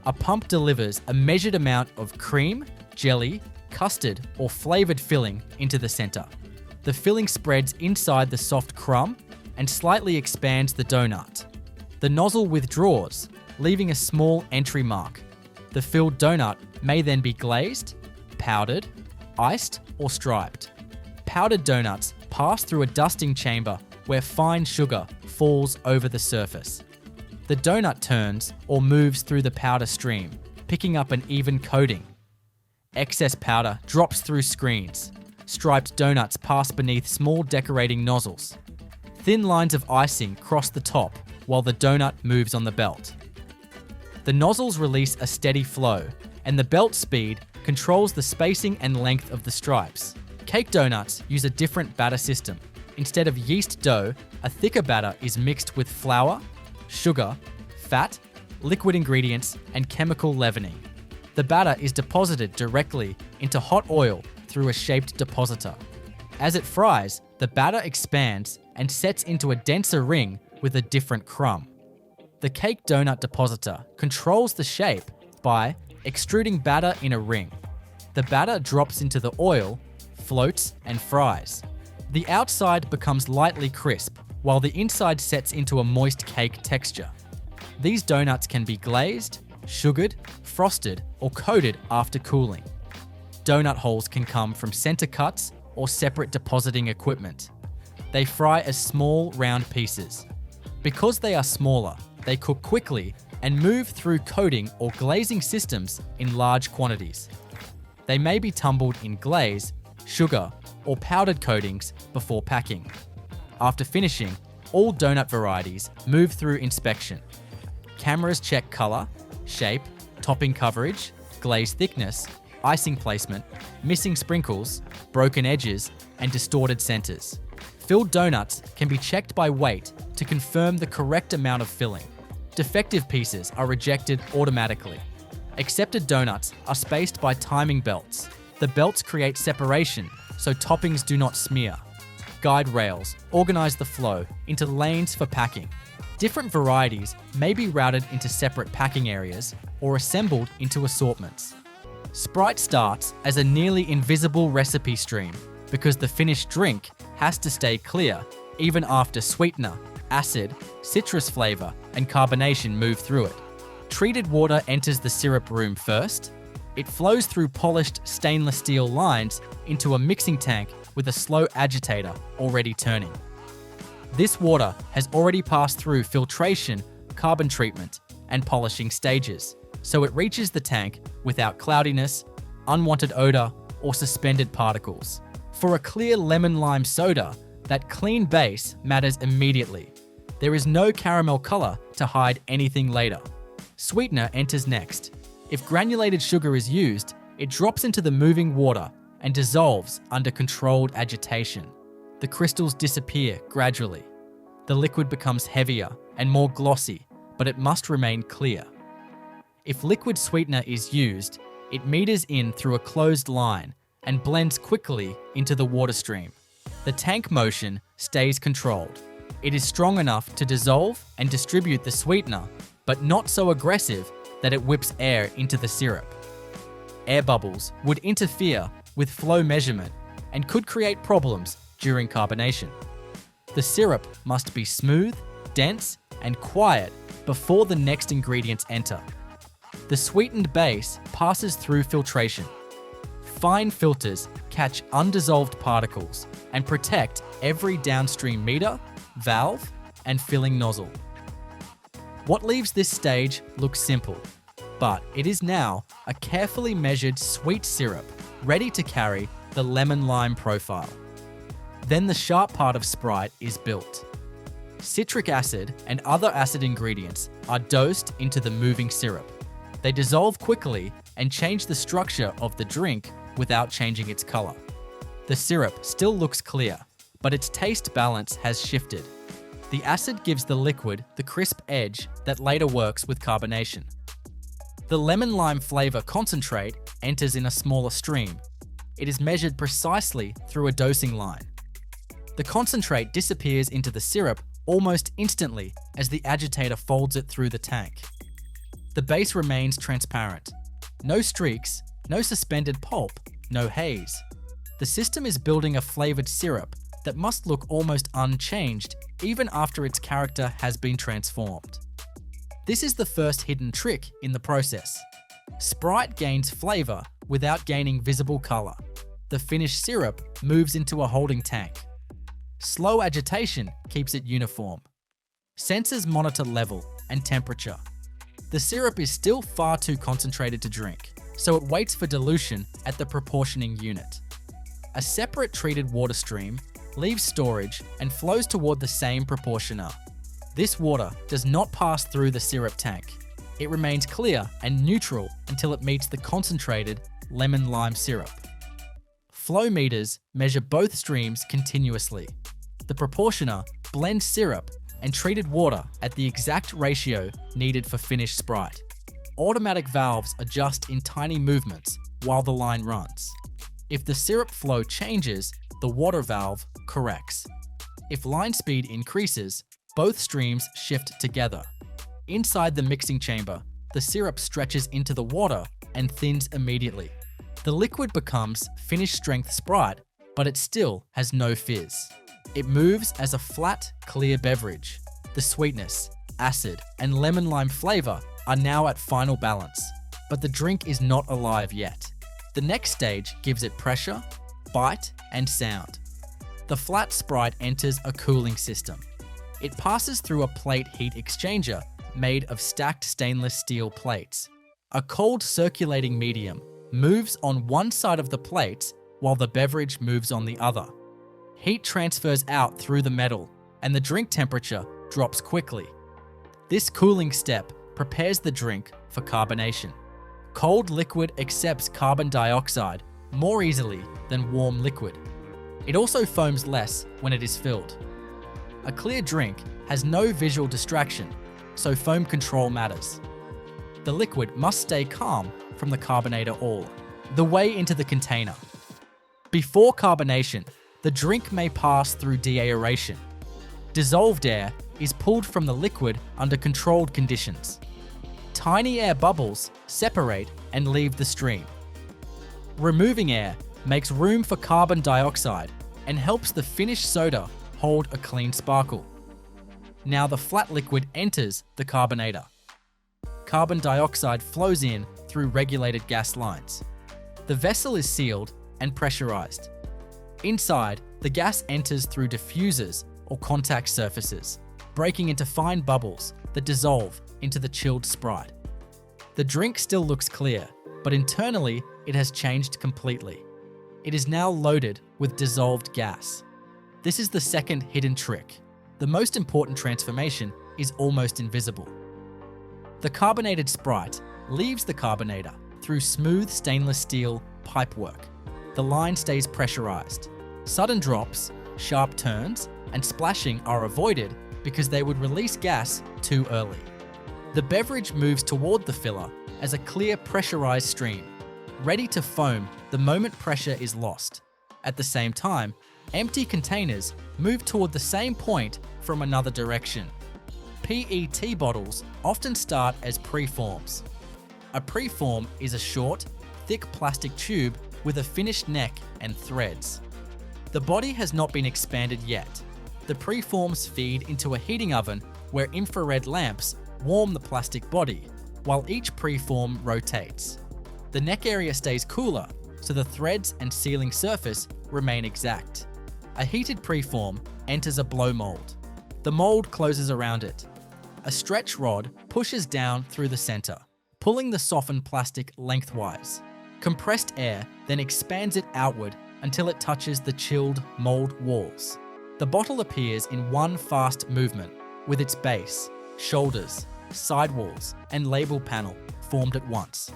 A pump delivers a measured amount of cream, jelly, custard, or flavored filling into the center. The filling spreads inside the soft crumb and slightly expands the donut. The nozzle withdraws, leaving a small entry mark. The filled donut may then be glazed, powdered, iced, or striped. Powdered donuts pass through a dusting chamber where fine sugar falls over the surface. The donut turns or moves through the powder stream, picking up an even coating. Excess powder drops through screens. Striped donuts pass beneath small decorating nozzles. Thin lines of icing cross the top while the donut moves on the belt. The nozzles release a steady flow, and the belt speed controls the spacing and length of the stripes. Cake donuts use a different batter system. Instead of yeast dough, a thicker batter is mixed with flour, sugar, fat, liquid ingredients, and chemical leavening. The batter is deposited directly into hot oil through a shaped depositor. As it fries, the batter expands and sets into a denser ring with a different crumb. The cake donut depositor controls the shape by extruding batter in a ring. The batter drops into the oil, floats, and fries. The outside becomes lightly crisp, while the inside sets into a moist cake texture. These donuts can be glazed, sugared, frosted, or coated after cooling. Donut holes can come from center cuts or separate depositing equipment. They fry as small, round pieces. Because they are smaller, they cook quickly and move through coating or glazing systems in large quantities. They may be tumbled in glaze, sugar, or powdered coatings before packing. After finishing, all donut varieties move through inspection. Cameras check color, shape, topping coverage, glaze thickness, icing placement, missing sprinkles, broken edges, and distorted centers. Filled donuts can be checked by weight to confirm the correct amount of filling. Defective pieces are rejected automatically. Accepted donuts are spaced by timing belts. The belts create separation so toppings do not smear. Guide rails organize the flow into lanes for packing. Different varieties may be routed into separate packing areas or assembled into assortments. Sprite starts as a nearly invisible recipe stream because the finished drink has to stay clear even after sweetener, acid, citrus flavor, and carbonation move through it. Treated water enters the syrup room first. It flows through polished stainless steel lines into a mixing tank with a slow agitator already turning. This water has already passed through filtration, carbon treatment, and polishing stages, so it reaches the tank without cloudiness, unwanted odor, or suspended particles. For a clear lemon-lime soda, that clean base matters immediately. There is no caramel color to hide anything later. Sweetener enters next. If granulated sugar is used, it drops into the moving water and dissolves under controlled agitation. The crystals disappear gradually. The liquid becomes heavier and more glossy, but it must remain clear. If liquid sweetener is used, it meters in through a closed line and blends quickly into the water stream. The tank motion stays controlled. It is strong enough to dissolve and distribute the sweetener, but not so aggressive that it whips air into the syrup. Air bubbles would interfere with flow measurement and could create problems during carbonation. The syrup must be smooth, dense, and quiet before the next ingredients enter. The sweetened base passes through filtration. Fine filters catch undissolved particles and protect every downstream meter, valve, and filling nozzle. What leaves this stage looks simple, but it is now a carefully measured sweet syrup ready to carry the lemon-lime profile. Then the sharp part of Sprite is built. Citric acid and other acid ingredients are dosed into the moving syrup. They dissolve quickly and change the structure of the drink without changing its color. The syrup still looks clear, but its taste balance has shifted. The acid gives the liquid the crisp edge that later works with carbonation. The lemon-lime flavor concentrate enters in a smaller stream. It is measured precisely through a dosing line. The concentrate disappears into the syrup almost instantly as the agitator folds it through the tank. The base remains transparent. No streaks, no suspended pulp, no haze. The system is building a flavored syrup that must look almost unchanged even after its character has been transformed. This is the first hidden trick in the process. Sprite gains flavor without gaining visible color. The finished syrup moves into a holding tank. Slow agitation keeps it uniform. Sensors monitor level and temperature. The syrup is still far too concentrated to drink, so it waits for dilution at the proportioning unit. A separate treated water stream leaves storage and flows toward the same proportioner. This water does not pass through the syrup tank. It remains clear and neutral until it meets the concentrated lemon-lime syrup. Flow meters measure both streams continuously. The proportioner blends syrup and treated water at the exact ratio needed for finished Sprite. Automatic valves adjust in tiny movements while the line runs. If the syrup flow changes, the water valve corrects. If line speed increases, both streams shift together. Inside the mixing chamber, the syrup stretches into the water and thins immediately. The liquid becomes finished strength Sprite, but it still has no fizz. It moves as a flat, clear beverage. The sweetness, acid, and lemon-lime flavor are now at final balance, but the drink is not alive yet. The next stage gives it pressure, bite, and sound. The flat Sprite enters a cooling system. It passes through a plate heat exchanger made of stacked stainless steel plates. A cold circulating medium moves on one side of the plates while the beverage moves on the other. Heat transfers out through the metal, and the drink temperature drops quickly. This cooling step prepares the drink for carbonation. Cold liquid accepts carbon dioxide more easily than warm liquid. It also foams less when it is filled. A clear drink has no visual distraction, so foam control matters. The liquid must stay calm from the carbonator all the way into the container. Before carbonation, the drink may pass through deaeration. Dissolved air is pulled from the liquid under controlled conditions. Tiny air bubbles separate and leave the stream. Removing air makes room for carbon dioxide and helps the finished soda hold a clean sparkle. Now the flat liquid enters the carbonator. Carbon dioxide flows in through regulated gas lines. The vessel is sealed and pressurized. Inside, the gas enters through diffusers or contact surfaces, breaking into fine bubbles that dissolve into the chilled Sprite. The drink still looks clear, but internally it has changed completely. It is now loaded with dissolved gas. This is the second hidden trick. The most important transformation is almost invisible. The carbonated Sprite leaves the carbonator through smooth stainless steel pipework. The line stays pressurized. Sudden drops, sharp turns, and splashing are avoided because they would release gas too early. The beverage moves toward the filler as a clear pressurized stream, ready to foam the moment pressure is lost. At the same time, empty containers move toward the same point from another direction. PET bottles often start as preforms. A preform is a short, thick plastic tube with a finished neck and threads. The body has not been expanded yet. The preforms feed into a heating oven where infrared lamps warm the plastic body, while each preform rotates. The neck area stays cooler, so the threads and sealing surface remain exact. A heated preform enters a blow mold. The mold closes around it. A stretch rod pushes down through the center, pulling the softened plastic lengthwise. Compressed air then expands it outward until it touches the chilled mold walls. The bottle appears in one fast movement, with its base, shoulders, sidewalls, and label panel formed at once.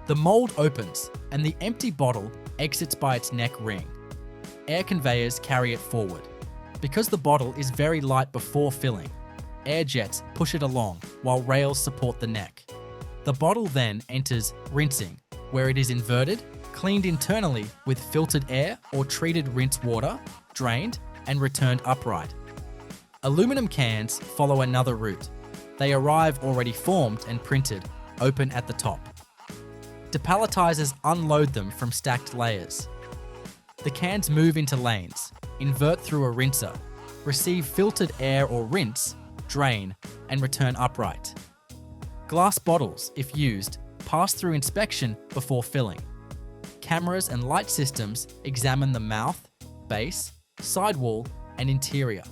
The mold opens, and the empty bottle exits by its neck ring. Air conveyors carry it forward. Because the bottle is very light before filling, air jets push it along while rails support the neck. The bottle then enters rinsing, where it is inverted, cleaned internally with filtered air or treated rinse water, drained, and returned upright. Aluminum cans follow another route. They arrive already formed and printed, open at the top. Depalletizers unload them from stacked layers. The cans move into lanes, invert through a rinser, receive filtered air or rinse, drain, and return upright. Glass bottles, if used, pass through inspection before filling. Cameras and light systems examine the mouth, base, sidewall, and interior.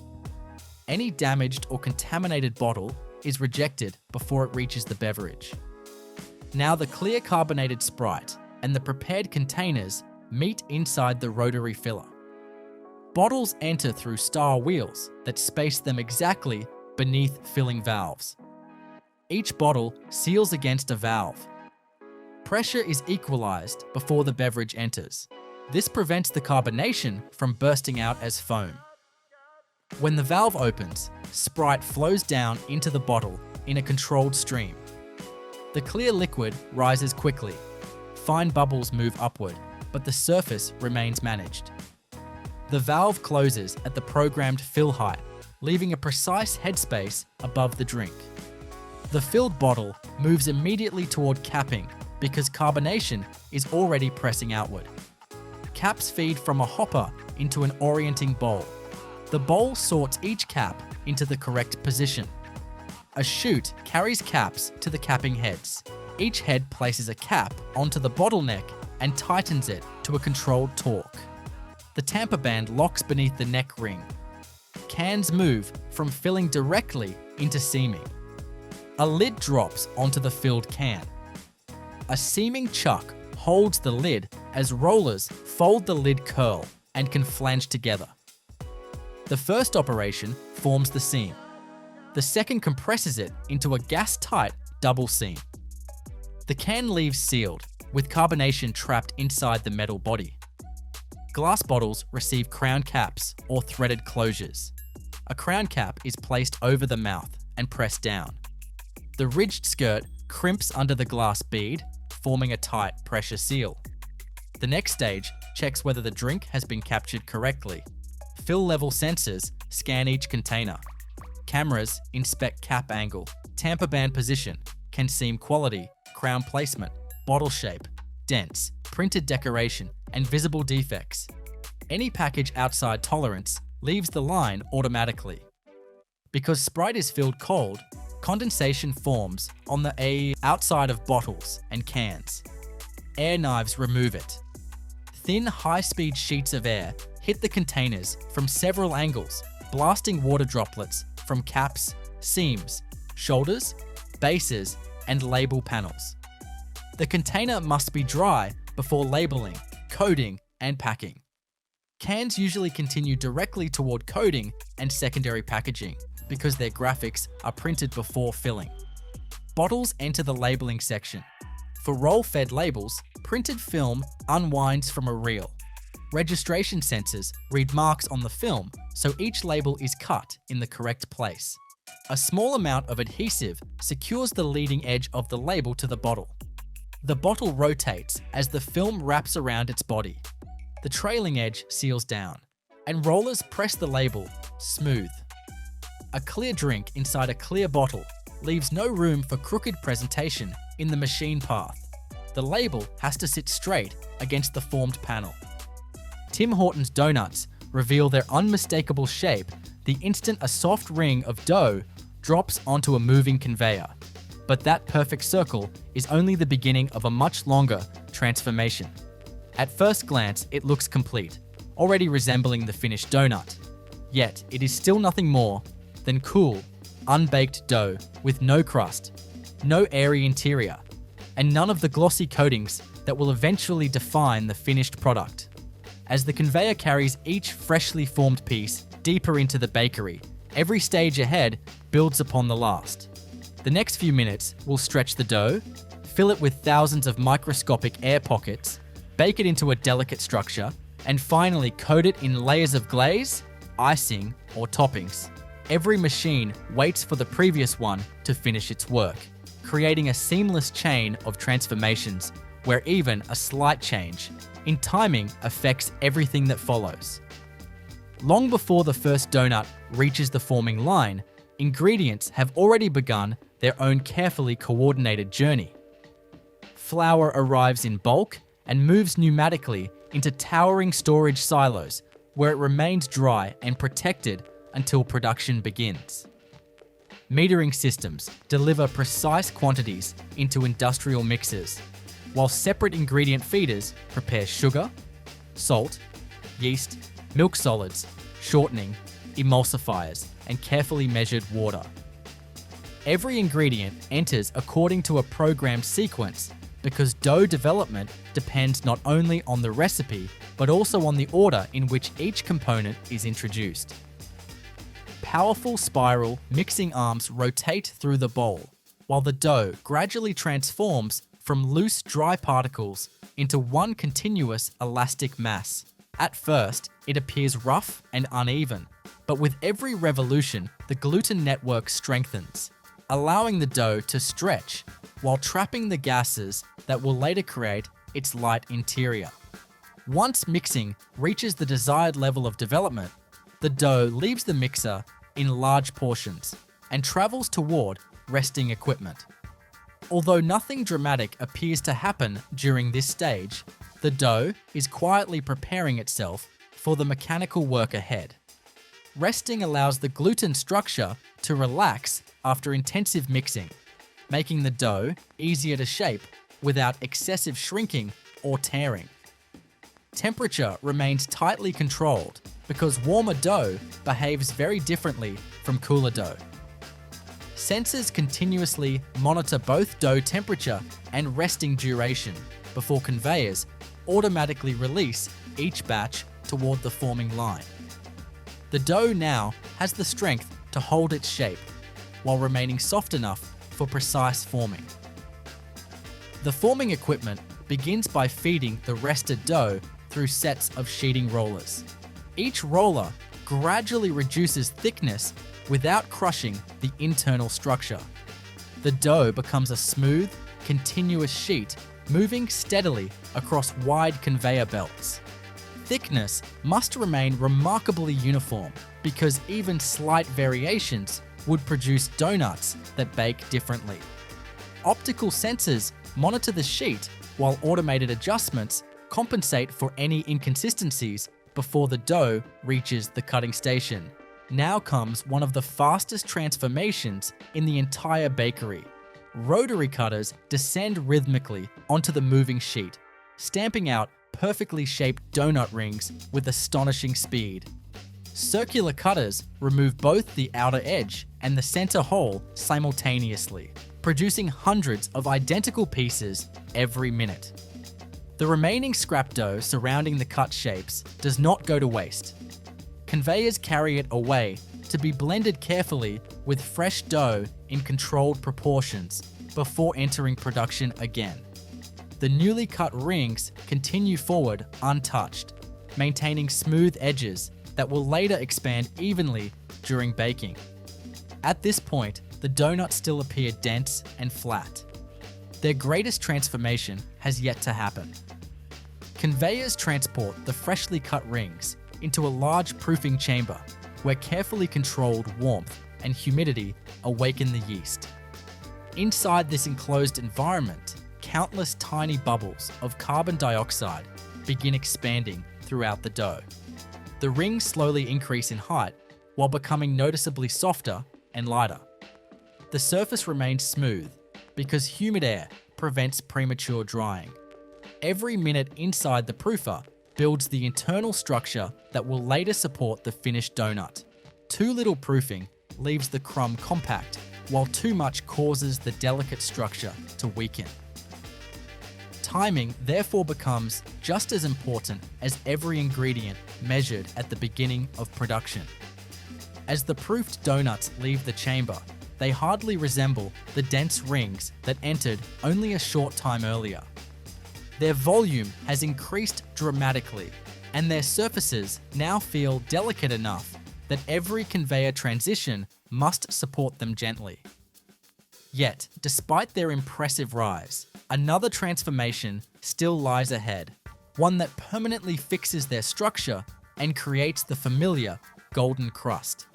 Any damaged or contaminated bottle is rejected before it reaches the beverage. Now the clear carbonated Sprite and the prepared containers meet inside the rotary filler. Bottles enter through star wheels that space them exactly beneath filling valves. Each bottle seals against a valve. Pressure is equalized before the beverage enters. This prevents the carbonation from bursting out as foam. When the valve opens, Sprite flows down into the bottle in a controlled stream. The clear liquid rises quickly. Fine bubbles move upward, but the surface remains managed. The valve closes at the programmed fill height, leaving a precise headspace above the drink. The filled bottle moves immediately toward capping because carbonation is already pressing outward. Caps feed from a hopper into an orienting bowl. The bowl sorts each cap into the correct position. A chute carries caps to the capping heads. Each head places a cap onto the bottleneck and tightens it to a controlled torque. The tamper band locks beneath the neck ring. Cans move from filling directly into seaming. A lid drops onto the filled can. A seaming chuck holds the lid as rollers fold the lid curl and can flange together. The first operation forms the seam. The second compresses it into a gas-tight double seam. The can leaves sealed, with carbonation trapped inside the metal body. Glass bottles receive crown caps or threaded closures. A crown cap is placed over the mouth and pressed down. The ridged skirt crimps under the glass bead, forming a tight pressure seal. The next stage checks whether the drink has been captured correctly. Fill level sensors scan each container. Cameras inspect cap angle, tamper band position, can seam quality, crown placement, bottle shape, dents, printed decoration and visible defects. Any package outside tolerance leaves the line automatically. Because Sprite is filled cold, condensation forms on the outside of bottles and cans. Air knives remove it. Thin, high-speed sheets of air hit the containers from several angles, blasting water droplets from caps, seams, shoulders, bases, and label panels. The container must be dry before labeling, coding, and packing. Cans usually continue directly toward coding and secondary packaging because their graphics are printed before filling. Bottles enter the labeling section. For roll-fed labels, printed film unwinds from a reel. Registration sensors read marks on the film, so each label is cut in the correct place. A small amount of adhesive secures the leading edge of the label to the bottle. The bottle rotates as the film wraps around its body. The trailing edge seals down, and rollers press the label smooth. A clear drink inside a clear bottle leaves no room for crooked presentation in the machine path. The label has to sit straight against the formed panel. Tim Hortons donuts reveal their unmistakable shape the instant a soft ring of dough drops onto a moving conveyor. But that perfect circle is only the beginning of a much longer transformation. At first glance, it looks complete, already resembling the finished donut. Yet, it is still nothing more than cool, unbaked dough with no crust, no airy interior, and none of the glossy coatings that will eventually define the finished product. As the conveyor carries each freshly formed piece deeper into the bakery, every stage ahead builds upon the last. The next few minutes will stretch the dough, fill it with thousands of microscopic air pockets, bake it into a delicate structure, and finally coat it in layers of glaze, icing, or toppings. Every machine waits for the previous one to finish its work, creating a seamless chain of transformations where even a slight change in timing affects everything that follows. Long before the first donut reaches the forming line, ingredients have already begun their own carefully coordinated journey. Flour arrives in bulk and moves pneumatically into towering storage silos where it remains dry and protected until production begins. Metering systems deliver precise quantities into industrial mixers, while separate ingredient feeders prepare sugar, salt, yeast, milk solids, shortening, emulsifiers, and carefully measured water. Every ingredient enters according to a programmed sequence because dough development depends not only on the recipe, but also on the order in which each component is introduced. Powerful spiral mixing arms rotate through the bowl, while the dough gradually transforms from loose, dry particles into one continuous elastic mass. At first, it appears rough and uneven, but with every revolution, the gluten network strengthens, allowing the dough to stretch while trapping the gases that will later create its light interior. Once mixing reaches the desired level of development, the dough leaves the mixer in large portions and travels toward resting equipment. Although nothing dramatic appears to happen during this stage, the dough is quietly preparing itself for the mechanical work ahead. Resting allows the gluten structure to relax after intensive mixing, making the dough easier to shape without excessive shrinking or tearing. Temperature remains tightly controlled because warmer dough behaves very differently from cooler dough. Sensors continuously monitor both dough temperature and resting duration before conveyors automatically release each batch toward the forming line. The dough now has the strength to hold its shape while remaining soft enough for precise forming. The forming equipment begins by feeding the rested dough through sets of sheeting rollers. Each roller gradually reduces thickness without crushing the internal structure. The dough becomes a smooth, continuous sheet moving steadily across wide conveyor belts. Thickness must remain remarkably uniform because even slight variations would produce donuts that bake differently. Optical sensors monitor the sheet while automated adjustments compensate for any inconsistencies before the dough reaches the cutting station. Now comes one of the fastest transformations in the entire bakery. Rotary cutters descend rhythmically onto the moving sheet, stamping out perfectly shaped donut rings with astonishing speed. Circular cutters remove both the outer edge and the center hole simultaneously, producing hundreds of identical pieces every minute. The remaining scrap dough surrounding the cut shapes does not go to waste. Conveyors carry it away to be blended carefully with fresh dough in controlled proportions before entering production again. The newly cut rings continue forward untouched, maintaining smooth edges that will later expand evenly during baking. At this point, the donuts still appear dense and flat. Their greatest transformation has yet to happen. Conveyors transport the freshly cut rings into a large proofing chamber where carefully controlled warmth and humidity awaken the yeast. Inside this enclosed environment, countless tiny bubbles of carbon dioxide begin expanding throughout the dough. The rings slowly increase in height while becoming noticeably softer and lighter. The surface remains smooth because humid air prevents premature drying. Every minute inside the proofer builds the internal structure that will later support the finished donut. Too little proofing leaves the crumb compact, while too much causes the delicate structure to weaken. Timing therefore becomes just as important as every ingredient measured at the beginning of production. As the proofed donuts leave the chamber, they hardly resemble the dense rings that entered only a short time earlier. Their volume has increased dramatically, and their surfaces now feel delicate enough that every conveyor transition must support them gently. Yet, despite their impressive rise, another transformation still lies ahead, one that permanently fixes their structure and creates the familiar golden crust.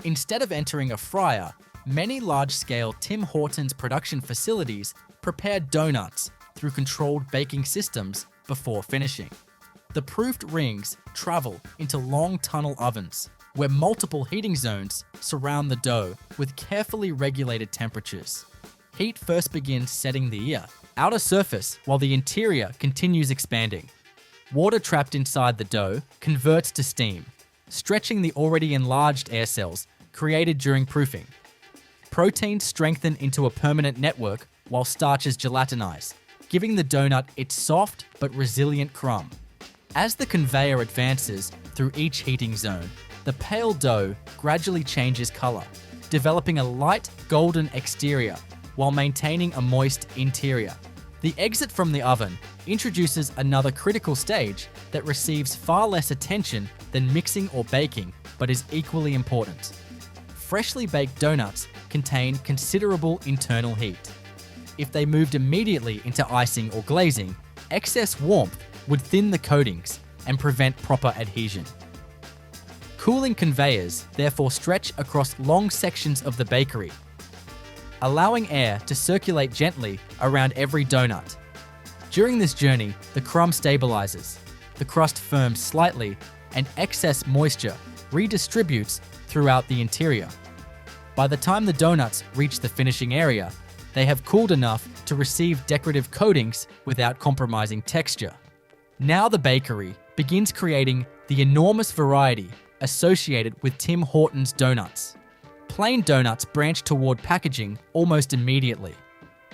Instead of entering a fryer, many large-scale Tim Hortons production facilities prepare donuts through controlled baking systems before finishing. The proofed rings travel into long tunnel ovens, where multiple heating zones surround the dough with carefully regulated temperatures. Heat first begins setting the outer surface while the interior continues expanding. Water trapped inside the dough converts to steam, stretching the already enlarged air cells created during proofing. Proteins strengthen into a permanent network while starches gelatinize, giving the donut its soft but resilient crumb. As the conveyor advances through each heating zone, the pale dough gradually changes color, developing a light golden exterior while maintaining a moist interior. The exit from the oven introduces another critical stage that receives far less attention than mixing or baking, but is equally important. Freshly baked donuts contain considerable internal heat. If they moved immediately into icing or glazing, excess warmth would thin the coatings and prevent proper adhesion. Cooling conveyors therefore stretch across long sections of the bakery, allowing air to circulate gently around every donut. During this journey, the crumb stabilizes, the crust firms slightly, and excess moisture redistributes throughout the interior. By the time the donuts reach the finishing area, they have cooled enough to receive decorative coatings without compromising texture. Now the bakery begins creating the enormous variety associated with Tim Hortons donuts. Plain donuts branch toward packaging almost immediately,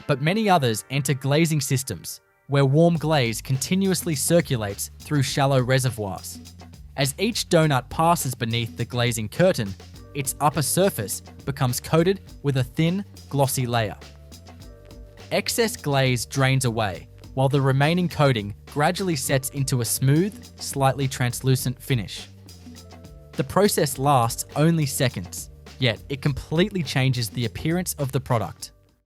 but many others enter glazing systems, where warm glaze continuously circulates through shallow reservoirs. As each donut passes beneath the glazing curtain, its upper surface becomes coated with a thin, glossy layer. Excess glaze drains away, while the remaining coating gradually sets into a smooth, slightly translucent finish. The process lasts only seconds, yet it completely changes the appearance of the product.